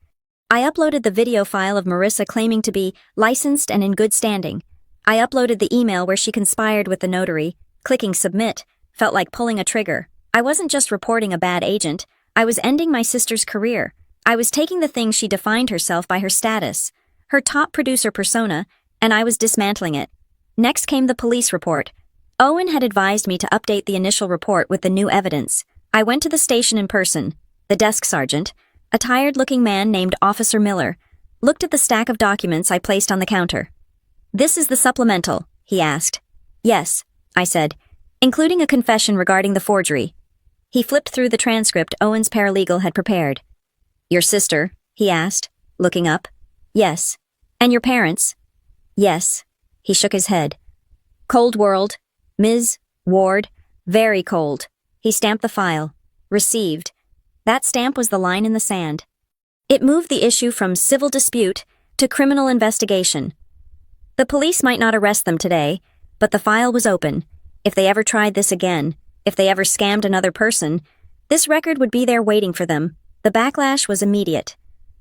A: I uploaded the video file of Marissa claiming to be licensed and in good standing. I uploaded the email where she conspired with the notary. Clicking submit felt like pulling a trigger. I wasn't just reporting a bad agent. I was ending my sister's career. I was taking the things she defined herself by her status, her top producer persona, and I was dismantling it. Next came the police report. Owen had advised me to update the initial report with the new evidence. I went to the station in person. The desk sergeant, a tired-looking man named Officer Miller, looked at the stack of documents I placed on the counter. This is the supplemental, he asked. Yes, I said, including a confession regarding the forgery. He flipped through the transcript Owen's paralegal had prepared. Your sister, he asked, looking up. Yes. And your parents? Yes. He shook his head. Cold world. Ms. Ward. Very cold. He stamped the file. Received. That stamp was the line in the sand. It moved the issue from civil dispute to criminal investigation. The police might not arrest them today, but the file was open. If they ever tried this again, if they ever scammed another person, this record would be there waiting for them. The backlash was immediate.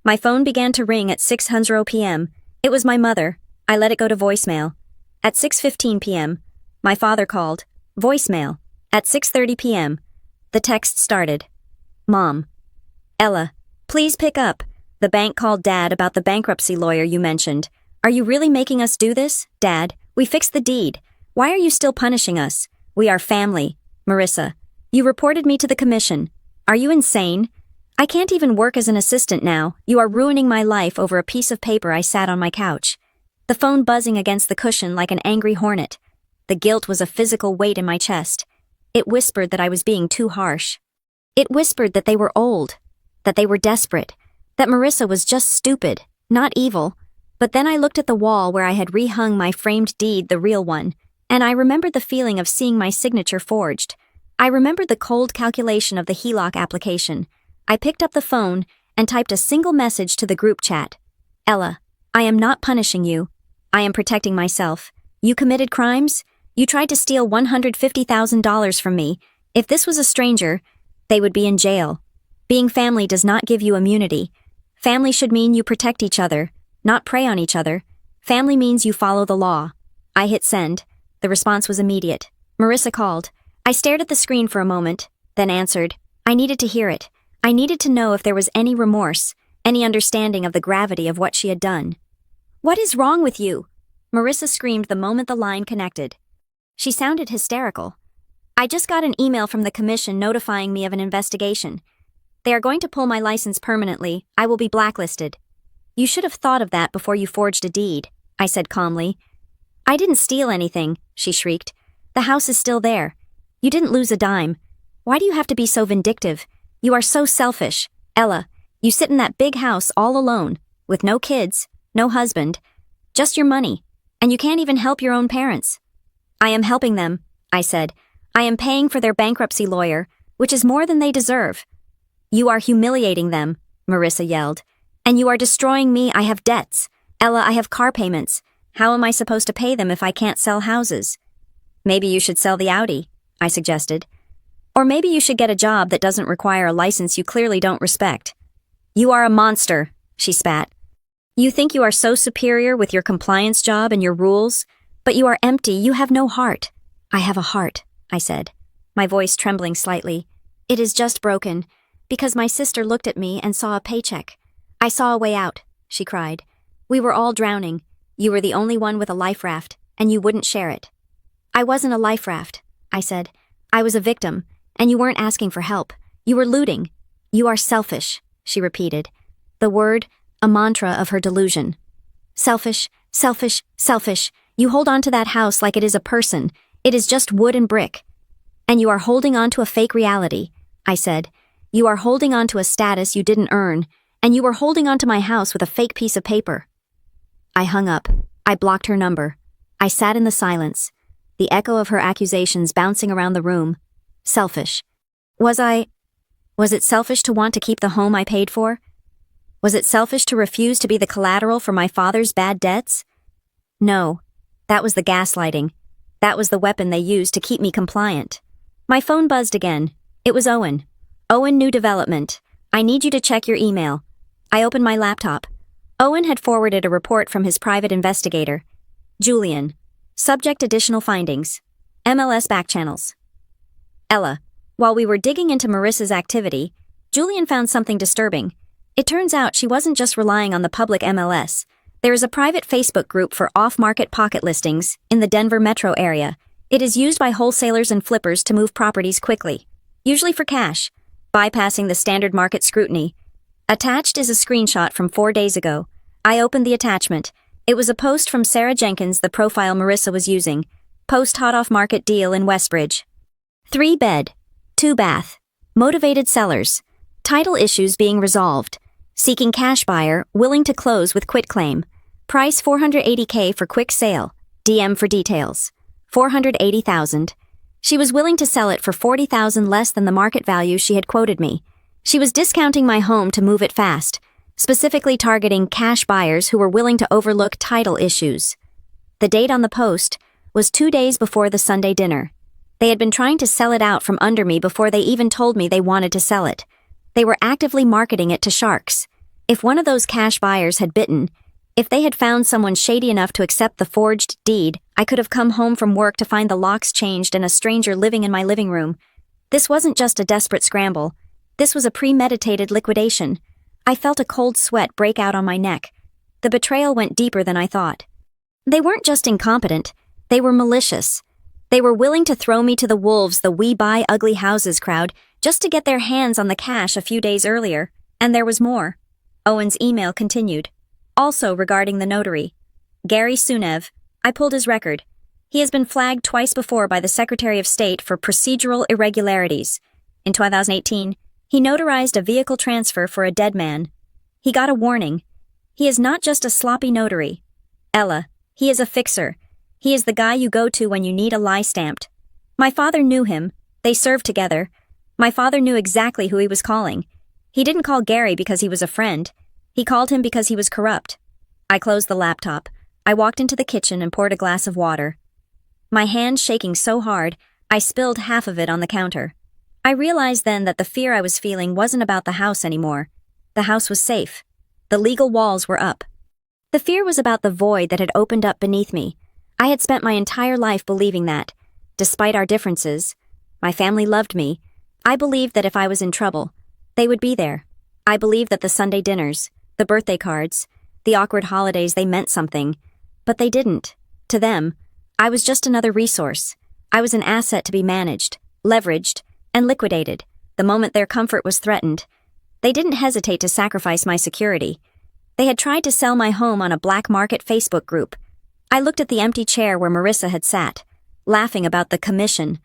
A: My phone began to ring at 6:00 p.m. It was my mother. I let it go to voicemail. At 6:15 p.m., my father called. Voicemail. At 6:30 p.m., the text started. Mom. Ella, please pick up. The bank called Dad about the bankruptcy lawyer you mentioned. Are you really making us do this, Dad? We fixed the deed. Why are you still punishing us? We are family. Marissa, you reported me to the commission. Are you insane? I can't even work as an assistant now. You are ruining my life over a piece of paper. I sat on my couch, the phone buzzing against the cushion like an angry hornet. The guilt was a physical weight in my chest. It whispered that I was being too harsh. It whispered that they were old, that they were desperate, that Marissa was just stupid, not evil. But then I looked at the wall where I had rehung my framed deed, the real one, and I remembered the feeling of seeing my signature forged. I remembered the cold calculation of the HELOC application. I picked up the phone and typed a single message to the group chat. Ella, I am not punishing you. I am protecting myself. You committed crimes? You tried to steal $150,000 from me. If this was a stranger, they would be in jail. Being family does not give you immunity. Family should mean you protect each other, not prey on each other. Family means you follow the law. I hit send. The response was immediate. Marissa called. I stared at the screen for a moment, then answered. I needed to hear it. I needed to know if there was any remorse, any understanding of the gravity of what she had done. What is wrong with you? Marissa screamed the moment the line connected. She sounded hysterical. I just got an email from the commission notifying me of an investigation. They are going to pull my license permanently. I will be blacklisted. You should have thought of that before you forged a deed, I said calmly. I didn't steal anything, she shrieked. The house is still there. You didn't lose a dime. Why do you have to be so vindictive? You are so selfish. Ella, you sit in that big house all alone, with no kids, no husband, just your money, and you can't even help your own parents. I am helping them, I said. I am paying for their bankruptcy lawyer, which is more than they deserve. You are humiliating them, Marissa yelled. And you are destroying me. I have debts. Ella, I have car payments. How am I supposed to pay them if I can't sell houses? Maybe you should sell the Audi, I suggested. Or maybe you should get a job that doesn't require a license you clearly don't respect. You are a monster, she spat. You think you are so superior with your compliance job and your rules, but you are empty. You have no heart. I have a heart, I said, my voice trembling slightly. It is just broken, because my sister looked at me and saw a paycheck. I saw a way out, she cried. We were all drowning. You were the only one with a life raft, and you wouldn't share it. I wasn't a life raft, I said. I was a victim, and you weren't asking for help. You were looting. You are selfish, she repeated. The word, a mantra of her delusion. Selfish, selfish, selfish. You hold on to that house like it is a person. It is just wood and brick. And you are holding on to a fake reality, I said. You are holding on to a status you didn't earn, and you were holding on to my house with a fake piece of paper. I hung up. I blocked her number. I sat in the silence, the echo of her accusations bouncing around the room. Selfish. Was it selfish to want to keep the home I paid for? Was it selfish to refuse to be the collateral for my father's bad debts? No. That was the gaslighting. That was the weapon they used to keep me compliant. My phone buzzed again. It was Owen. Owen, new development. I need you to check your email. I opened my laptop. Owen had forwarded a report from his private investigator. Julian. Subject additional findings. MLS backchannels. Ella. While we were digging into Marissa's activity, Julian found something disturbing. It turns out she wasn't just relying on the public MLS. There is a private Facebook group for off-market pocket listings in the Denver metro area. It is used by wholesalers and flippers to move properties quickly, usually for cash, bypassing the standard market scrutiny. Attached is a screenshot from 4 days ago. I opened the attachment. It was a post from Sarah Jenkins, the profile Marissa was using. Post hot off-market deal in Westbridge. 3-bed, 2-bath, motivated sellers, title issues being resolved, seeking cash buyer, willing to close with quitclaim, price $480K for quick sale, DM for details, $480,000. She was willing to sell it for $40,000 less than the market value she had quoted me. She was discounting my home to move it fast, specifically targeting cash buyers who were willing to overlook title issues. The date on the post was 2 days before the Sunday dinner. They had been trying to sell it out from under me before they even told me they wanted to sell it. They were actively marketing it to sharks. If one of those cash buyers had bitten, if they had found someone shady enough to accept the forged deed, I could have come home from work to find the locks changed and a stranger living in my living room. This wasn't just a desperate scramble. This was a premeditated liquidation. I felt a cold sweat break out on my neck. The betrayal went deeper than I thought. They weren't just incompetent. They were malicious. They were willing to throw me to the wolves, the we buy ugly houses crowd, just to get their hands on the cash a few days earlier, and there was more. Owen's email continued. Also regarding the notary. Gary Sunev, I pulled his record. He has been flagged twice before by the Secretary of State for procedural irregularities. In 2018, he notarized a vehicle transfer for a dead man. He got a warning. He is not just a sloppy notary. Ella, he is a fixer. He is the guy you go to when you need a lie stamped. My father knew him. They served together. My father knew exactly who he was calling. He didn't call Gary because he was a friend. He called him because he was corrupt. I closed the laptop. I walked into the kitchen and poured a glass of water. My hand shaking so hard, I spilled half of it on the counter. I realized then that the fear I was feeling wasn't about the house anymore. The house was safe. The legal walls were up. The fear was about the void that had opened up beneath me. I had spent my entire life believing that, despite our differences, my family loved me. I believed that if I was in trouble, they would be there. I believed that the Sunday dinners, the birthday cards, the awkward holidays, they meant something. But they didn't. To them, I was just another resource. I was an asset to be managed, leveraged, and liquidated the moment their comfort was threatened. They didn't hesitate to sacrifice my security. They had tried to sell my home on a black market Facebook group. I looked at the empty chair where Marissa had sat, laughing about the commission.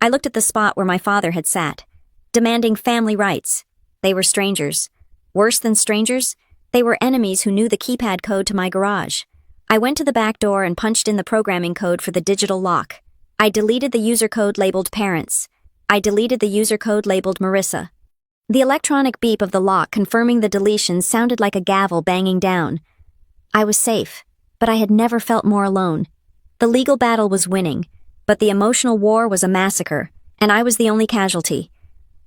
A: I looked at the spot where my father had sat, demanding family rights. They were strangers. Worse than strangers, they were enemies who knew the keypad code to my garage. I went to the back door and punched in the programming code for the digital lock. I deleted the user code labeled parents. I deleted the user code labeled Marissa. The electronic beep of the lock confirming the deletion sounded like a gavel banging down. I was safe, but I had never felt more alone. The legal battle was winning, but the emotional war was a massacre, and I was the only casualty.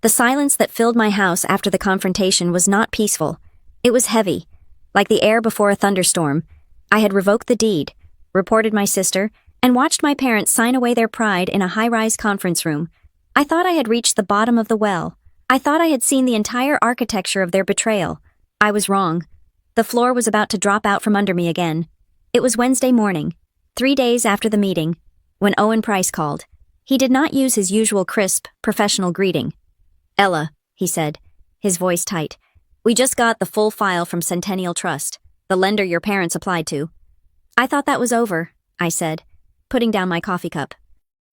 A: The silence that filled my house after the confrontation was not peaceful. It was heavy, like the air before a thunderstorm. I had revoked the deed, reported my sister, and watched my parents sign away their pride in a high-rise conference room. I thought I had reached the bottom of the well. I thought I had seen the entire architecture of their betrayal. I was wrong. The floor was about to drop out from under me again. It was Wednesday morning, 3 days after the meeting, when Owen Price called. He did not use his usual crisp, professional greeting. Ella, he said, his voice tight. We just got the full file from Centennial Trust, the lender your parents applied to. I thought that was over, I said, putting down my coffee cup.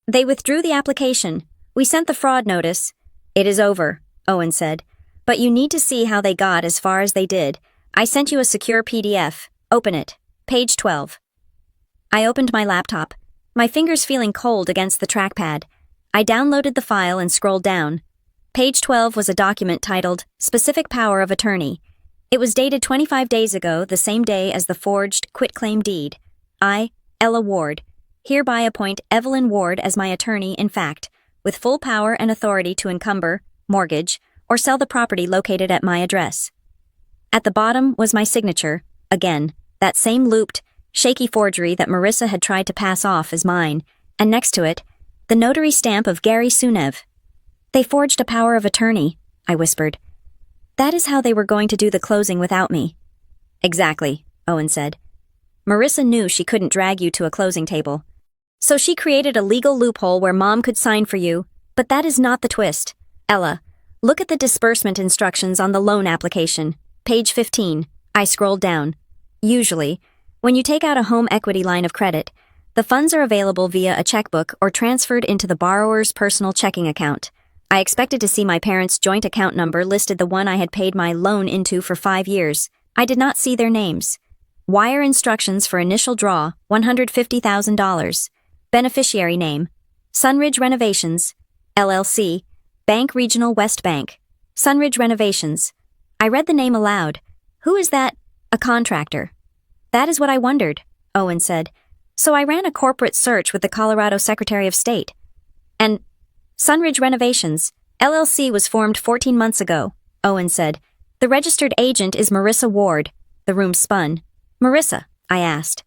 A: They withdrew the application. We sent the fraud notice. It is over, Owen said. But you need to see how they got as far as they did. I sent you a secure PDF. Open it. Page 12. I opened my laptop, my fingers feeling cold against the trackpad. I downloaded the file and scrolled down. Page 12 was a document titled Specific Power of Attorney. It was dated 25 days ago, the same day as the forged quitclaim deed. I, Ella Ward, hereby appoint Evelyn Ward as my attorney in fact, with full power and authority to encumber, mortgage, or sell the property located at my address. At the bottom was my signature, again, that same looped, shaky forgery that Marissa had tried to pass off as mine, and next to it, the notary stamp of Gary Sunev. They forged a power of attorney, I whispered. That is how they were going to do the closing without me. Exactly, Owen said. Marissa knew she couldn't drag you to a closing table. So she created a legal loophole where Mom could sign for you, but that is not the twist. Ella, look at the disbursement instructions on the loan application. Page 15. I scrolled down. Usually, when you take out a home equity line of credit, the funds are available via a checkbook or transferred into the borrower's personal checking account. I expected to see my parents' joint account number listed, the one I had paid my loan into for 5 years. I did not see their names. Wire instructions for initial draw, $150,000. Beneficiary name, Sunridge Renovations, LLC, Bank Regional West Bank. Sunridge Renovations. I read the name aloud. Who is that? A contractor. That is what I wondered, Owen said. So I ran a corporate search with the Colorado Secretary of State. And Sunridge Renovations, LLC was formed 14 months ago, Owen said. The registered agent is Marissa Ward. The room spun. Marissa, I asked.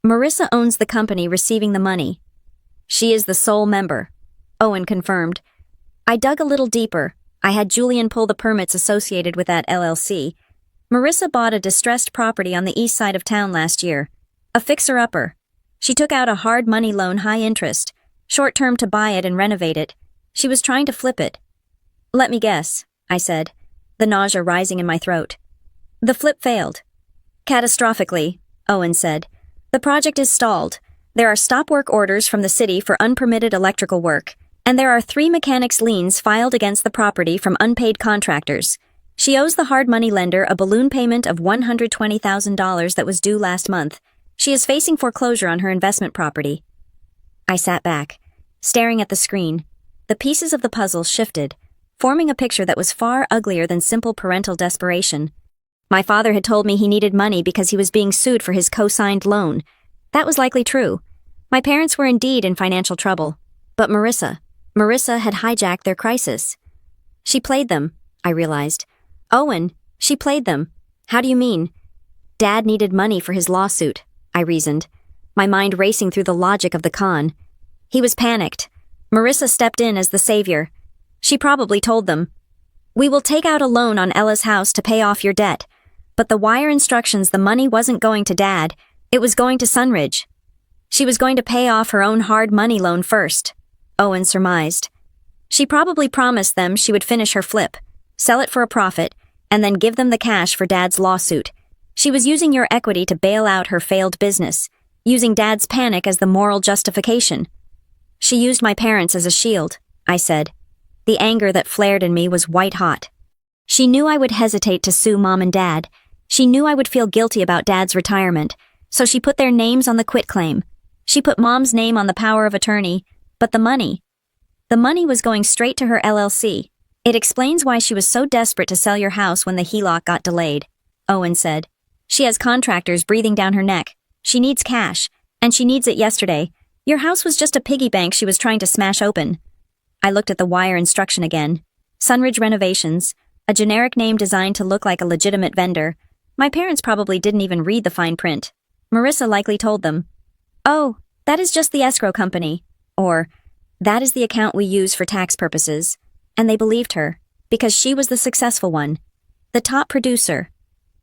A: Marissa owns the company receiving the money. She is the sole member, Owen confirmed. I dug a little deeper. I had Julian pull the permits associated with that LLC. Marissa bought a distressed property on the east side of town last year. A fixer-upper. She took out a hard money loan, high interest, short-term, to buy it and renovate it. She was trying to flip it. Let me guess, I said, the nausea rising in my throat. The flip failed. Catastrophically, Owen said. The project is stalled. There are stop work orders from the city for unpermitted electrical work, and there are 3 mechanics' liens filed against the property from unpaid contractors. She owes the hard money lender a balloon payment of $120,000 that was due last month. She is facing foreclosure on her investment property. I sat back, staring at the screen. The pieces of the puzzle shifted, forming a picture that was far uglier than simple parental desperation. My father had told me he needed money because he was being sued for his co-signed loan. That was likely true. My parents were indeed in financial trouble. But Marissa had hijacked their crisis. She played them, I realized. Owen, she played them. How do you mean? Dad needed money for his lawsuit, I reasoned, my mind racing through the logic of the con. He was panicked. Marissa stepped in as the savior. She probably told them, "We will take out a loan on Ella's house to pay off your debt." But the wire instructions the money wasn't going to Dad, it was going to Sunridge. She was going to pay off her own hard money loan first, Owen surmised. She probably promised them she would finish her flip, sell it for a profit, and then give them the cash for Dad's lawsuit. She was using your equity to bail out her failed business, using Dad's panic as the moral justification. She used my parents as a shield, I said. The anger that flared in me was white-hot. She knew I would hesitate to sue Mom and Dad. She knew I would feel guilty about Dad's retirement, so she put their names on the quitclaim. She put Mom's name on the power of attorney, but the money was going straight to her LLC. It explains why she was so desperate to sell your house when the HELOC got delayed, Owen said. She has contractors breathing down her neck. She needs cash, and she needs it yesterday. Your house was just a piggy bank she was trying to smash open. I looked at the wire instruction again. Sunridge Renovations, a generic name designed to look like a legitimate vendor. My parents probably didn't even read the fine print. Marissa likely told them, "Oh, that is just the escrow company," or, "That is the account we use for tax purposes." And they believed her, because she was the successful one, the top producer.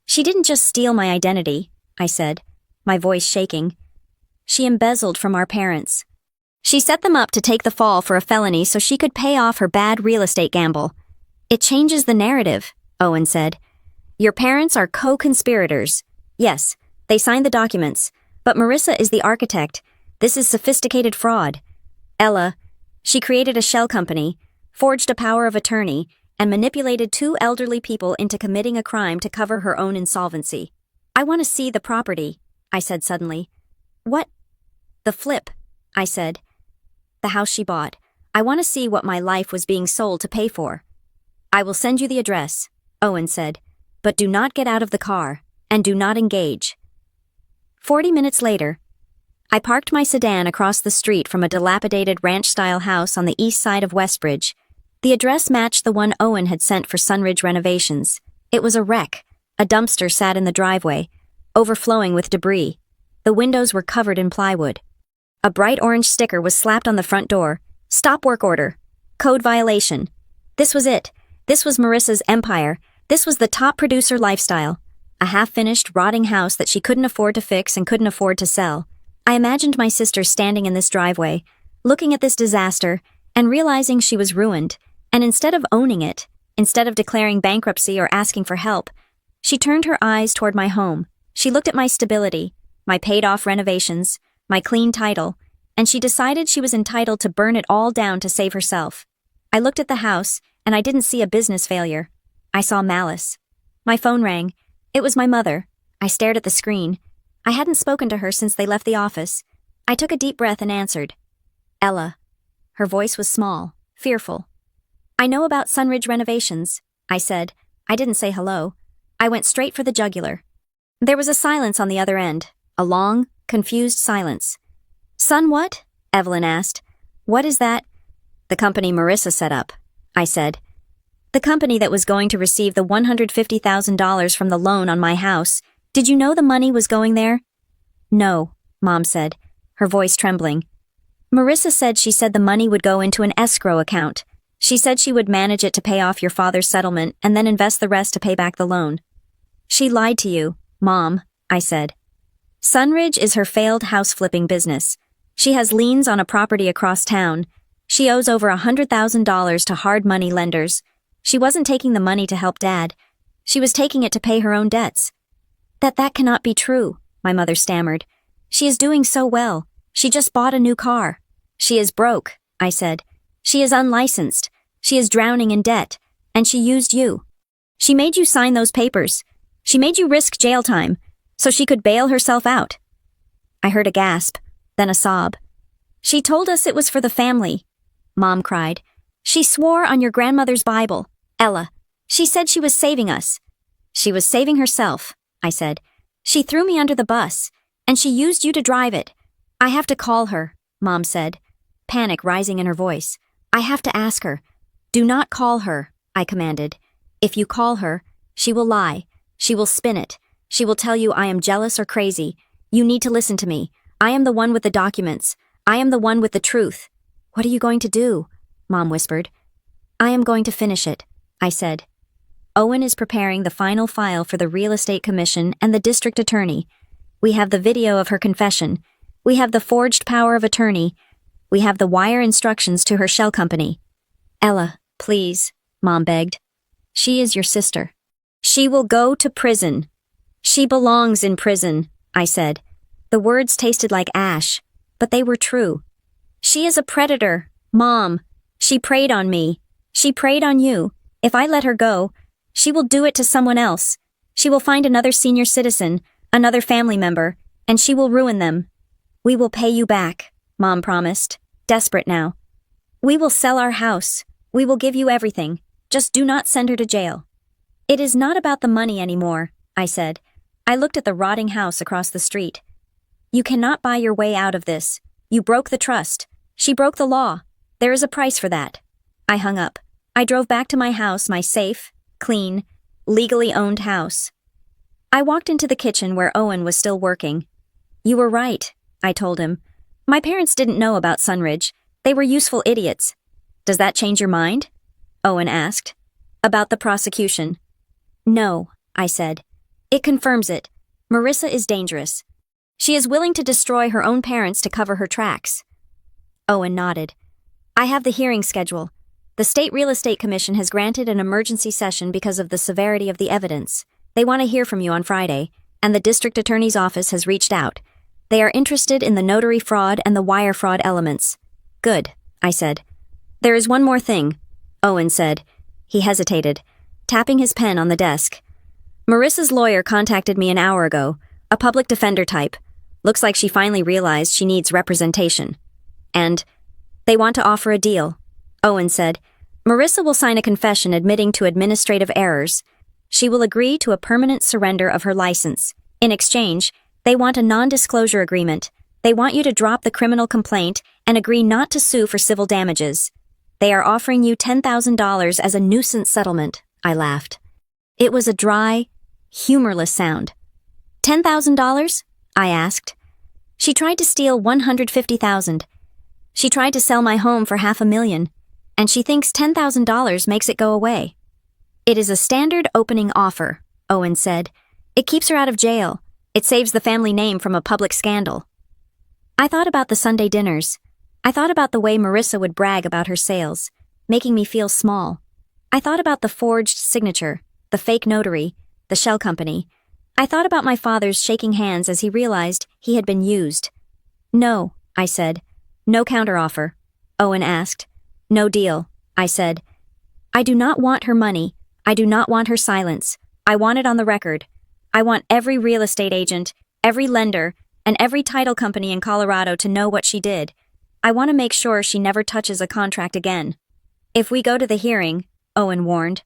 A: She didn't just steal my identity, I said, my voice shaking. She embezzled from our parents. She set them up to take the fall for a felony so she could pay off her bad real estate gamble. It changes the narrative, Owen said. Your parents are co-conspirators. Yes, they signed the documents, but Marissa is the architect. This is sophisticated fraud. Ella, she created a shell company, forged a power of attorney, and manipulated 2 elderly people into committing a crime to cover her own insolvency. I want to see the property, I said suddenly. What? The flip, I said. The house she bought. I want to see what my life was being sold to pay for. I will send you the address, Owen said, but do not get out of the car, and do not engage. 40 minutes later, I parked my sedan across the street from a dilapidated ranch-style house on the east side of Westbridge. The address matched the one Owen had sent for Sunridge Renovations. It was a wreck. A dumpster sat in the driveway, overflowing with debris. The windows were covered in plywood. A bright orange sticker was slapped on the front door. Stop work order. Code violation. This was it. This was Marissa's empire. This was the top producer lifestyle. A half-finished, rotting house that she couldn't afford to fix and couldn't afford to sell. I imagined my sister standing in this driveway, looking at this disaster, and realizing she was ruined. And instead of owning it, instead of declaring bankruptcy or asking for help, she turned her eyes toward my home. She looked at my stability, my paid-off renovations, my clean title, and she decided she was entitled to burn it all down to save herself. I looked at the house, and I didn't see a business failure. I saw malice. My phone rang. It was my mother. I stared at the screen. I hadn't spoken to her since they left the office. I took a deep breath and answered. Ella. Her voice was small, fearful. I know about Sunridge Renovations, I said. I didn't say hello. I went straight for the jugular. There was a silence on the other end, a long, confused silence. Sun what? Evelyn asked. What is that? The company Marissa set up, I said. The company that was going to receive the $150,000 from the loan on my house. Did you know the money was going there? No, Mom said, her voice trembling. Marissa said she said the money would go into an escrow account. She said she would manage it to pay off your father's settlement and then invest the rest to pay back the loan. She lied to you, Mom, I said. Sunridge is her failed house-flipping business. She has liens on a property across town. She owes over $100,000 to hard money lenders. She wasn't taking the money to help Dad. She was taking it to pay her own debts. That cannot be true, my mother stammered. She is doing so well. She just bought a new car. She is broke, I said. She is unlicensed. She is drowning in debt. And she used you. She made you sign those papers. She made you risk jail time so she could bail herself out. I heard a gasp, then a sob. She told us it was for the family, Mom cried. She swore on your grandmother's Bible, Ella. She said she was saving us. She was saving herself, I said. She threw me under the bus, and she used you to drive it. I have to call her, Mom said, panic rising in her voice. I have to ask her. Do not call her, I commanded. If you call her, she will lie. She will spin it. She will tell you I am jealous or crazy. You need to listen to me. I am the one with the documents. I am the one with the truth. What are you going to do? Mom whispered. I am going to finish it, I said. Owen is preparing the final file for the Real Estate Commission and the district attorney. We have the video of her confession. We have the forged power of attorney. We have the wire instructions to her shell company. Ella, please, Mom begged. She is your sister. She will go to prison. She belongs in prison, I said. The words tasted like ash, but they were true. She is a predator, Mom. She preyed on me. She preyed on you. If I let her go, she will do it to someone else. She will find another senior citizen, another family member, and she will ruin them. We will pay you back, Mom promised, desperate now. We will sell our house. We will give you everything. Just do not send her to jail. It is not about the money anymore, I said. I looked at the rotting house across the street. You cannot buy your way out of this. You broke the trust. She broke the law. There is a price for that. I hung up. I drove back to my house, my safe, clean, legally owned house. I walked into the kitchen where Owen was still working. You were right, I told him. My parents didn't know about Sunridge. They were useful idiots. Does that change your mind? Owen asked. About the prosecution. No, I said. It confirms it. Marissa is dangerous. She is willing to destroy her own parents to cover her tracks. Owen nodded. I have the hearing schedule. The State Real Estate Commission has granted an emergency session because of the severity of the evidence. They want to hear from you on Friday, and the district attorney's office has reached out. They are interested in the notary fraud and the wire fraud elements. Good, I said. There is one more thing, Owen said. He hesitated, tapping his pen on the desk. Marissa's lawyer contacted me an hour ago, a public defender type. Looks like she finally realized she needs representation. And they want to offer a deal. Owen said, Marissa will sign a confession admitting to administrative errors. She will agree to a permanent surrender of her license. In exchange, they want a non-disclosure agreement. They want you to drop the criminal complaint and agree not to sue for civil damages. They are offering you $10,000 as a nuisance settlement, I laughed. It was a dry, humorless sound. $10,000? I asked. She tried to steal $150,000. She tried to sell my home for $500,000, and she thinks $10,000 makes it go away. It is a standard opening offer, Owen said. It keeps her out of jail. It saves the family name from a public scandal. I thought about the Sunday dinners. I thought about the way Marissa would brag about her sales, making me feel small. I thought about the forged signature, the fake notary, the shell company. I thought about my father's shaking hands as he realized he had been used. No, I said. No counteroffer. Owen asked. No deal, I said. I do not want her money. I do not want her silence. I want it on the record. I want every real estate agent, every lender, and every title company in Colorado to know what she did. I want to make sure she never touches a contract again. If we go to the hearing, Owen warned,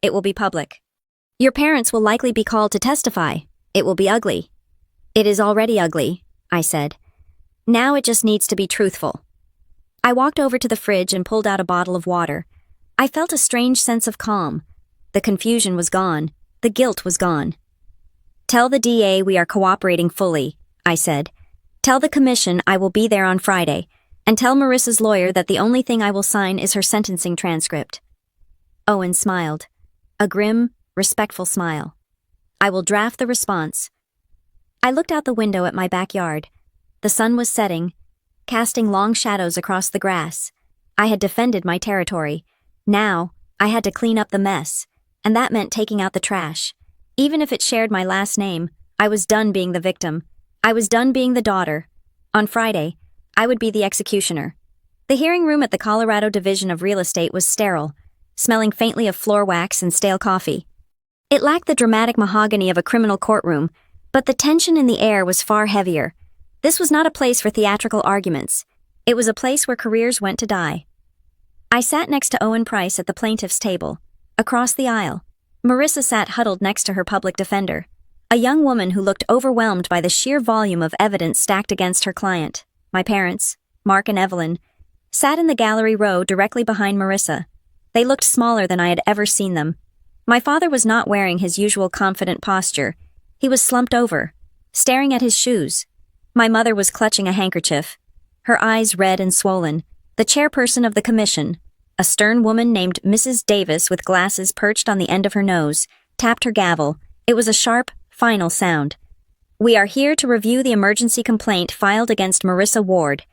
A: it will be public. Your parents will likely be called to testify. It will be ugly. It is already ugly, I said. Now it just needs to be truthful. I walked over to the fridge and pulled out a bottle of water. I felt a strange sense of calm. The confusion was gone. The guilt was gone. Tell the DA we are cooperating fully, I said. Tell the commission I will be there on Friday, and tell Marissa's lawyer that the only thing I will sign is her sentencing transcript. Owen smiled. A grim, respectful smile. I will draft the response. I looked out the window at my backyard. The sun was setting, casting long shadows across the grass. I had defended my territory. Now, I had to clean up the mess, and that meant taking out the trash. Even if it shared my last name, I was done being the victim. I was done being the daughter. On Friday, I would be the executioner. The hearing room at the Colorado Division of Real Estate was sterile, smelling faintly of floor wax and stale coffee. It lacked the dramatic mahogany of a criminal courtroom, but the tension in the air was far heavier. This was not a place for theatrical arguments. It was a place where careers went to die. I sat next to Owen Price at the plaintiff's table. Across the aisle, Marissa sat huddled next to her public defender, a young woman who looked overwhelmed by the sheer volume of evidence stacked against her client. My parents, Mark and Evelyn, sat in the gallery row directly behind Marissa. They looked smaller than I had ever seen them. My father was not wearing his usual confident posture. He was slumped over, staring at his shoes. My mother was clutching a handkerchief, her eyes red and swollen. The chairperson of the commission, a stern woman named Mrs. Davis with glasses perched on the end of her nose, tapped her gavel. It was a sharp, final sound. "We are here to review the emergency complaint filed against Marissa Ward,"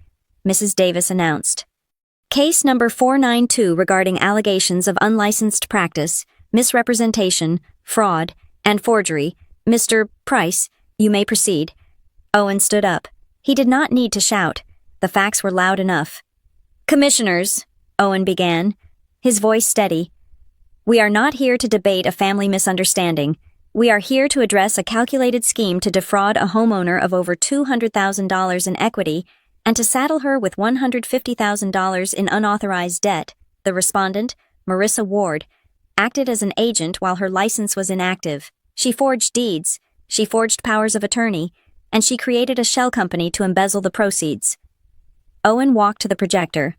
A: Mrs. Davis announced. "Case number 492 regarding allegations of unlicensed practice, misrepresentation, fraud, and forgery. Mr. Price, you may proceed." Owen stood up. He did not need to shout. The facts were loud enough. "Commissioners," Owen began, his voice steady, "we are not here to debate a family misunderstanding. We are here to address a calculated scheme to defraud a homeowner of over $200,000 in equity and to saddle her with $150,000 in unauthorized debt." The respondent, Marissa Ward, acted as an agent while her license was inactive. She forged deeds, she forged powers of attorney, and she created a shell company to embezzle the proceeds. Owen walked to the projector.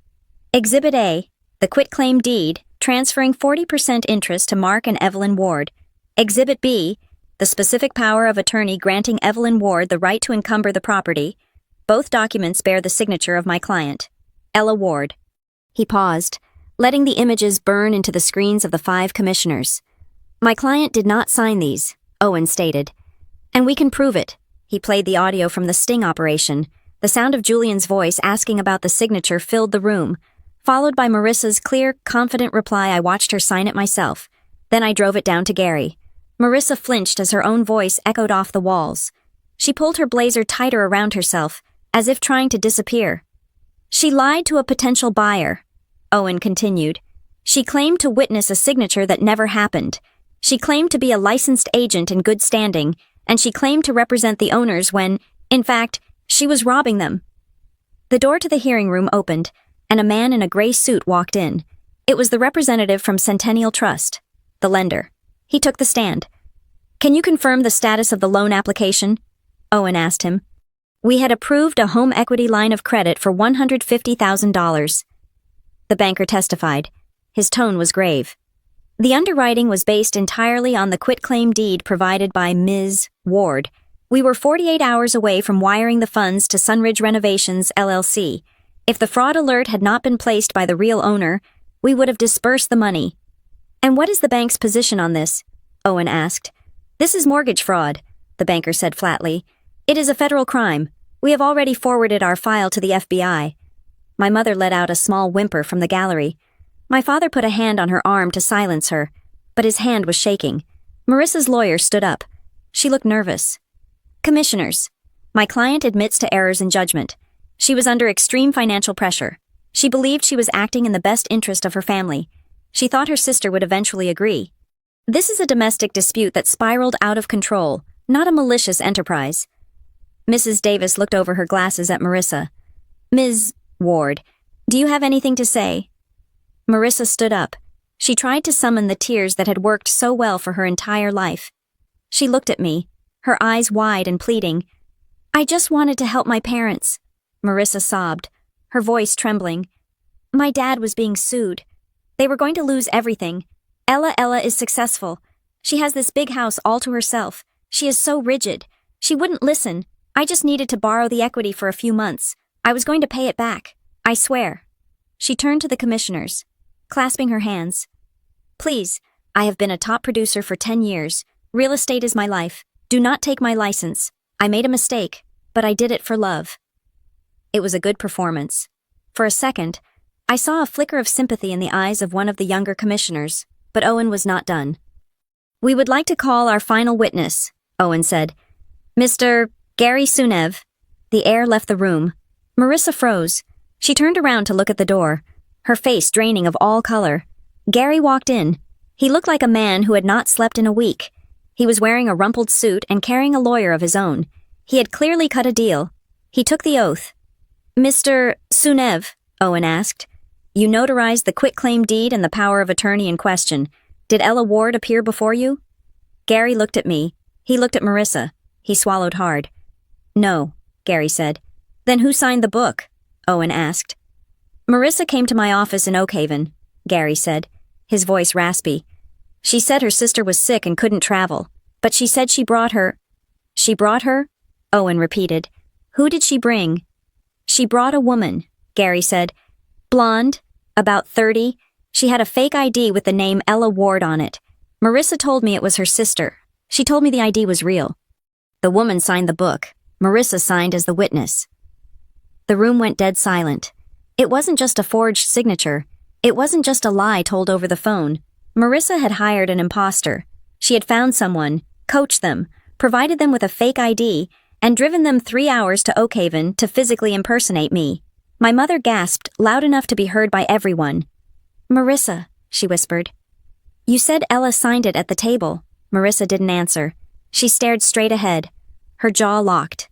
A: Exhibit A, the quitclaim deed, transferring 40% interest to Mark and Evelyn Ward. Exhibit B, the specific power of attorney granting Evelyn Ward the right to encumber the property. Both documents bear the signature of my client, Ella Ward. He paused, letting the images burn into the screens of the 5 commissioners. "My client did not sign these," Owen stated. "And we can prove it." He played the audio from the sting operation. The sound of Julian's voice asking about the signature filled the room, followed by Marissa's clear, confident reply. "I watched her sign it myself. Then I drove it down to Gary." Marissa flinched as her own voice echoed off the walls. She pulled her blazer tighter around herself, as if trying to disappear. "She lied to a potential buyer," Owen continued. "She claimed to witness a signature that never happened. She claimed to be a licensed agent in good standing, and she claimed to represent the owners when, in fact, she was robbing them." The door to the hearing room opened, and a man in a gray suit walked in. It was the representative from Centennial Trust, the lender. He took the stand. "Can you confirm the status of the loan application?" Owen asked him. "We had approved a home equity line of credit for $150,000. The banker testified. His tone was grave. "The underwriting was based entirely on the quitclaim deed provided by Ms. Ward. We were 48 hours away from wiring the funds to Sunridge Renovations, LLC. If the fraud alert had not been placed by the real owner, we would have disbursed the money." "And what is the bank's position on this?" Owen asked. "This is mortgage fraud," the banker said flatly. "It is a federal crime. We have already forwarded our file to the FBI." My mother let out a small whimper from the gallery. My father put a hand on her arm to silence her, but his hand was shaking. Marissa's lawyer stood up. She looked nervous. "Commissioners, my client admits to errors in judgment. She was under extreme financial pressure. She believed she was acting in the best interest of her family. She thought her sister would eventually agree. This is a domestic dispute that spiraled out of control, not a malicious enterprise." Mrs. Davis looked over her glasses at Marissa. "Ms. Ward, do you have anything to say?" Marissa stood up. She tried to summon the tears that had worked so well for her entire life. She looked at me, her eyes wide and pleading. "I just wanted to help my parents," Marissa sobbed, her voice trembling. "My dad was being sued. They were going to lose everything. Ella is successful. She has this big house all to herself. She is so rigid. She wouldn't listen. I just needed to borrow the equity for a few months. I was going to pay it back. I swear." She turned to the commissioners, clasping her hands. "Please, I have been a top producer for 10 years. Real estate is my life. Do not take my license. I made a mistake, but I did it for love." It was a good performance. For a second, I saw a flicker of sympathy in the eyes of one of the younger commissioners, but Owen was not done. "We would like to call our final witness," Owen said. "Mr. Gary Sunev." The air left the room. Marissa froze. She turned around to look at the door, her face draining of all color. Gary walked in. He looked like a man who had not slept in a week. He was wearing a rumpled suit and carrying a lawyer of his own. He had clearly cut a deal. He took the oath. "Mr. Sunev," Owen asked, "you notarized the quitclaim deed and the power of attorney in question. Did Ella Ward appear before you?" Gary looked at me. He looked at Marissa. He swallowed hard. "No," Gary said. "Then who signed the book?" Owen asked. "Marissa came to my office in Oakhaven," Gary said, his voice raspy. "She said her sister was sick and couldn't travel, but she said she brought her—" "She brought her?" Owen repeated. "Who did she bring?" "She brought a woman," Gary said. "Blonde, about 30. She had a fake ID with the name Ella Ward on it. Marissa told me it was her sister. She told me the ID was real. The woman signed the book. Marissa signed as the witness." The room went dead silent. It wasn't just a forged signature. It wasn't just a lie told over the phone. Marissa had hired an imposter. She had found someone, coached them, provided them with a fake ID, and driven them 3 hours to Oakhaven to physically impersonate me. My mother gasped, loud enough to be heard by everyone. "Marissa," she whispered. "You said Ella signed it at the table." Marissa didn't answer. She stared straight ahead. Her jaw locked.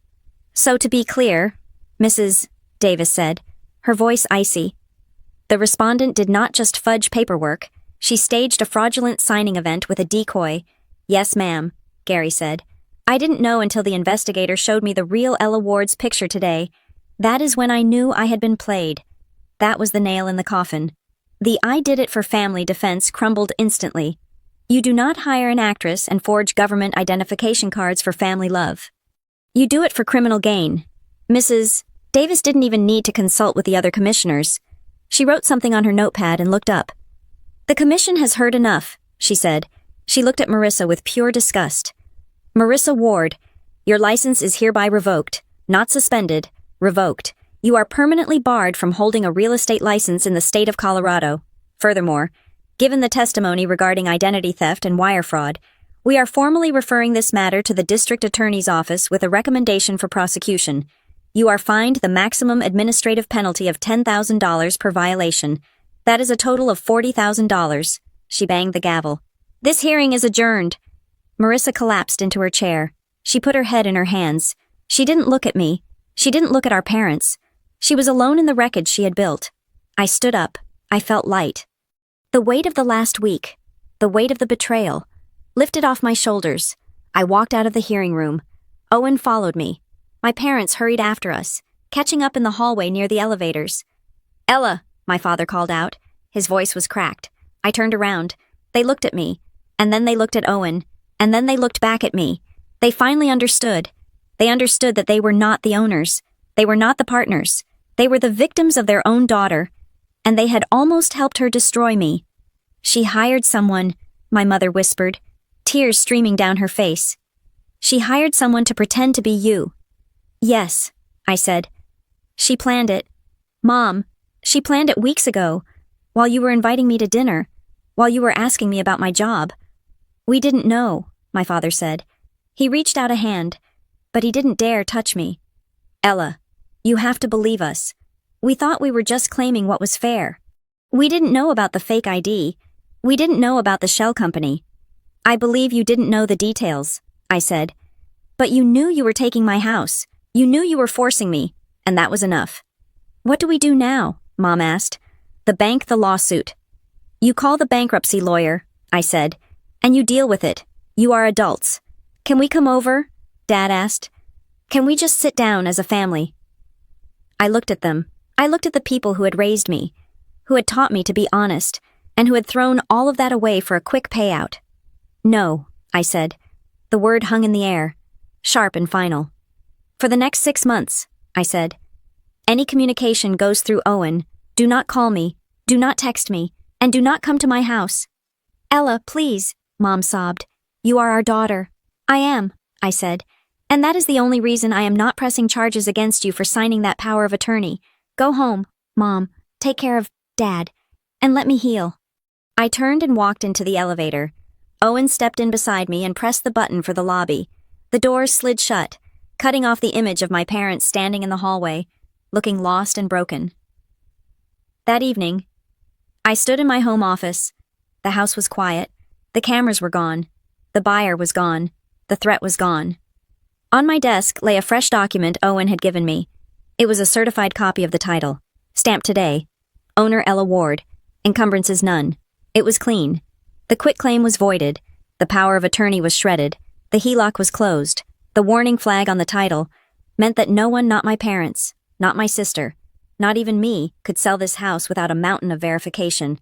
A: "So to be clear," Mrs. Davis said, her voice icy, "the respondent did not just fudge paperwork. She staged a fraudulent signing event with a decoy." "Yes, ma'am," Gary said. "I didn't know until the investigator showed me the real Ella Ward's picture today. That is when I knew I had been played." That was the nail in the coffin. The "I did it for family" defense crumbled instantly. You do not hire an actress and forge government identification cards for family love. You do it for criminal gain. Mrs. Davis didn't even need to consult with the other commissioners. She wrote something on her notepad and looked up. "The commission has heard enough," she said. She looked at Marissa with pure disgust. "Marissa Ward, your license is hereby revoked, not suspended, revoked. You are permanently barred from holding a real estate license in the state of Colorado. Furthermore, given the testimony regarding identity theft and wire fraud, we are formally referring this matter to the district attorney's office with a recommendation for prosecution. You are fined the maximum administrative penalty of $10,000 per violation. That is a total of $40,000. She banged the gavel. "This hearing is adjourned." Marissa collapsed into her chair. She put her head in her hands. She didn't look at me. She didn't look at our parents. She was alone in the wreckage she had built. I stood up. I felt light. The weight of the last week, the weight of the betrayal, lifted off my shoulders. I walked out of the hearing room. Owen followed me. My parents hurried after us, catching up in the hallway near the elevators. "Ella," my father called out. His voice was cracked. I turned around. They looked at me, and then they looked at Owen, and then they looked back at me. They finally understood. They understood that they were not the owners. They were not the partners. They were the victims of their own daughter, and they had almost helped her destroy me. "She hired someone," my mother whispered, tears streaming down her face. "She hired someone to pretend to be you." "Yes," I said. "She planned it. Mom, she planned it weeks ago, while you were inviting me to dinner, while you were asking me about my job." "We didn't know," my father said. He reached out a hand, but he didn't dare touch me. "Ella, you have to believe us. We thought we were just claiming what was fair. We didn't know about the fake ID. We didn't know about the shell company." "I believe you didn't know the details," I said. "But you knew you were taking my house. You knew you were forcing me, and that was enough." "What do we do now?" Mom asked. "The bank, the lawsuit." "You call the bankruptcy lawyer," I said, "and you deal with it. You are adults." "Can we come over?" Dad asked. "Can we just sit down as a family?" I looked at them. I looked at the people who had raised me, who had taught me to be honest, and who had thrown all of that away for a quick payout. "No," I said. The word hung in the air, sharp and final. "For the next 6 months," I said. "Any communication goes through Owen. Do not call me, do not text me, and do not come to my house." "Ella, please," Mom sobbed. "You are our daughter." "I am," I said, "and that is the only reason I am not pressing charges against you for signing that power of attorney. Go home, Mom. Take care of Dad, and let me heal. I turned and walked into the elevator. Owen stepped in beside me and pressed the button for the lobby. The doors slid shut, cutting off the image of my parents standing in the hallway, looking lost and broken. That evening, I stood in my home office. The house was quiet. The cameras were gone. The buyer was gone. The threat was gone. On my desk lay a fresh document Owen had given me. It was a certified copy of the title. Stamped today. Owner Ella Ward. Encumbrances none. It was clean. The quitclaim was voided. The power of attorney was shredded. The HELOC was closed. The warning flag on the title meant that no one, not my parents, not my sister, not even me, could sell this house without a mountain of verification.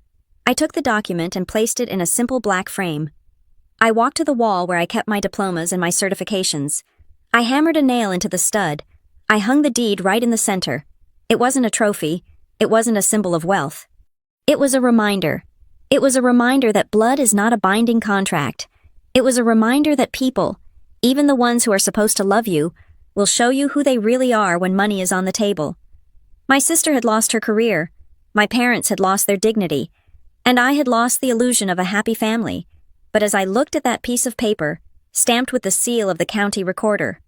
A: I took the document and placed it in a simple black frame. I walked to the wall where I kept my diplomas and my certifications. I hammered a nail into the stud. I hung the deed right in the center. It wasn't a trophy. It wasn't a symbol of wealth. It was a reminder. It was a reminder that blood is not a binding contract. It was a reminder that people, even the ones who are supposed to love you, will show you who they really are when money is on the table. My sister had lost her career. My parents had lost their dignity. And I had lost the illusion of a happy family. But as I looked at that piece of paper, stamped with the seal of the county recorder,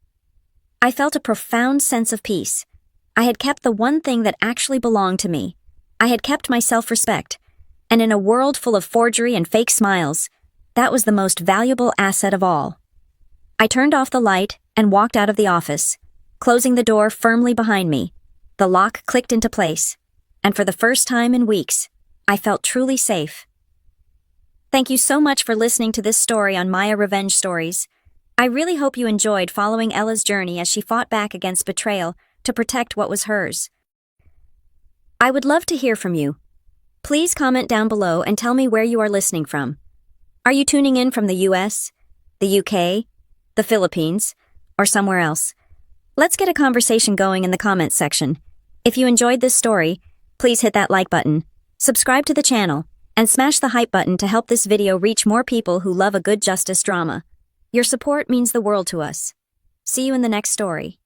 A: I felt a profound sense of peace. I had kept the one thing that actually belonged to me. I had kept my self-respect. And in a world full of forgery and fake smiles, that was the most valuable asset of all. I turned off the light and walked out of the office, closing the door firmly behind me. The lock clicked into place, and for the first time in weeks, I felt truly safe. Thank you so much for listening to this story on Maya Revenge Stories. I really hope you enjoyed following Ella's journey as she fought back against betrayal to protect what was hers. I would love to hear from you. Please comment down below and tell me where you are listening from. Are you tuning in from the US, the UK, the Philippines, or somewhere else? Let's get a conversation going in the comments section. If you enjoyed this story, please hit that like button, subscribe to the channel, and smash the hype button to help this video reach more people who love a good justice drama. Your support means the world to us. See you in the next story.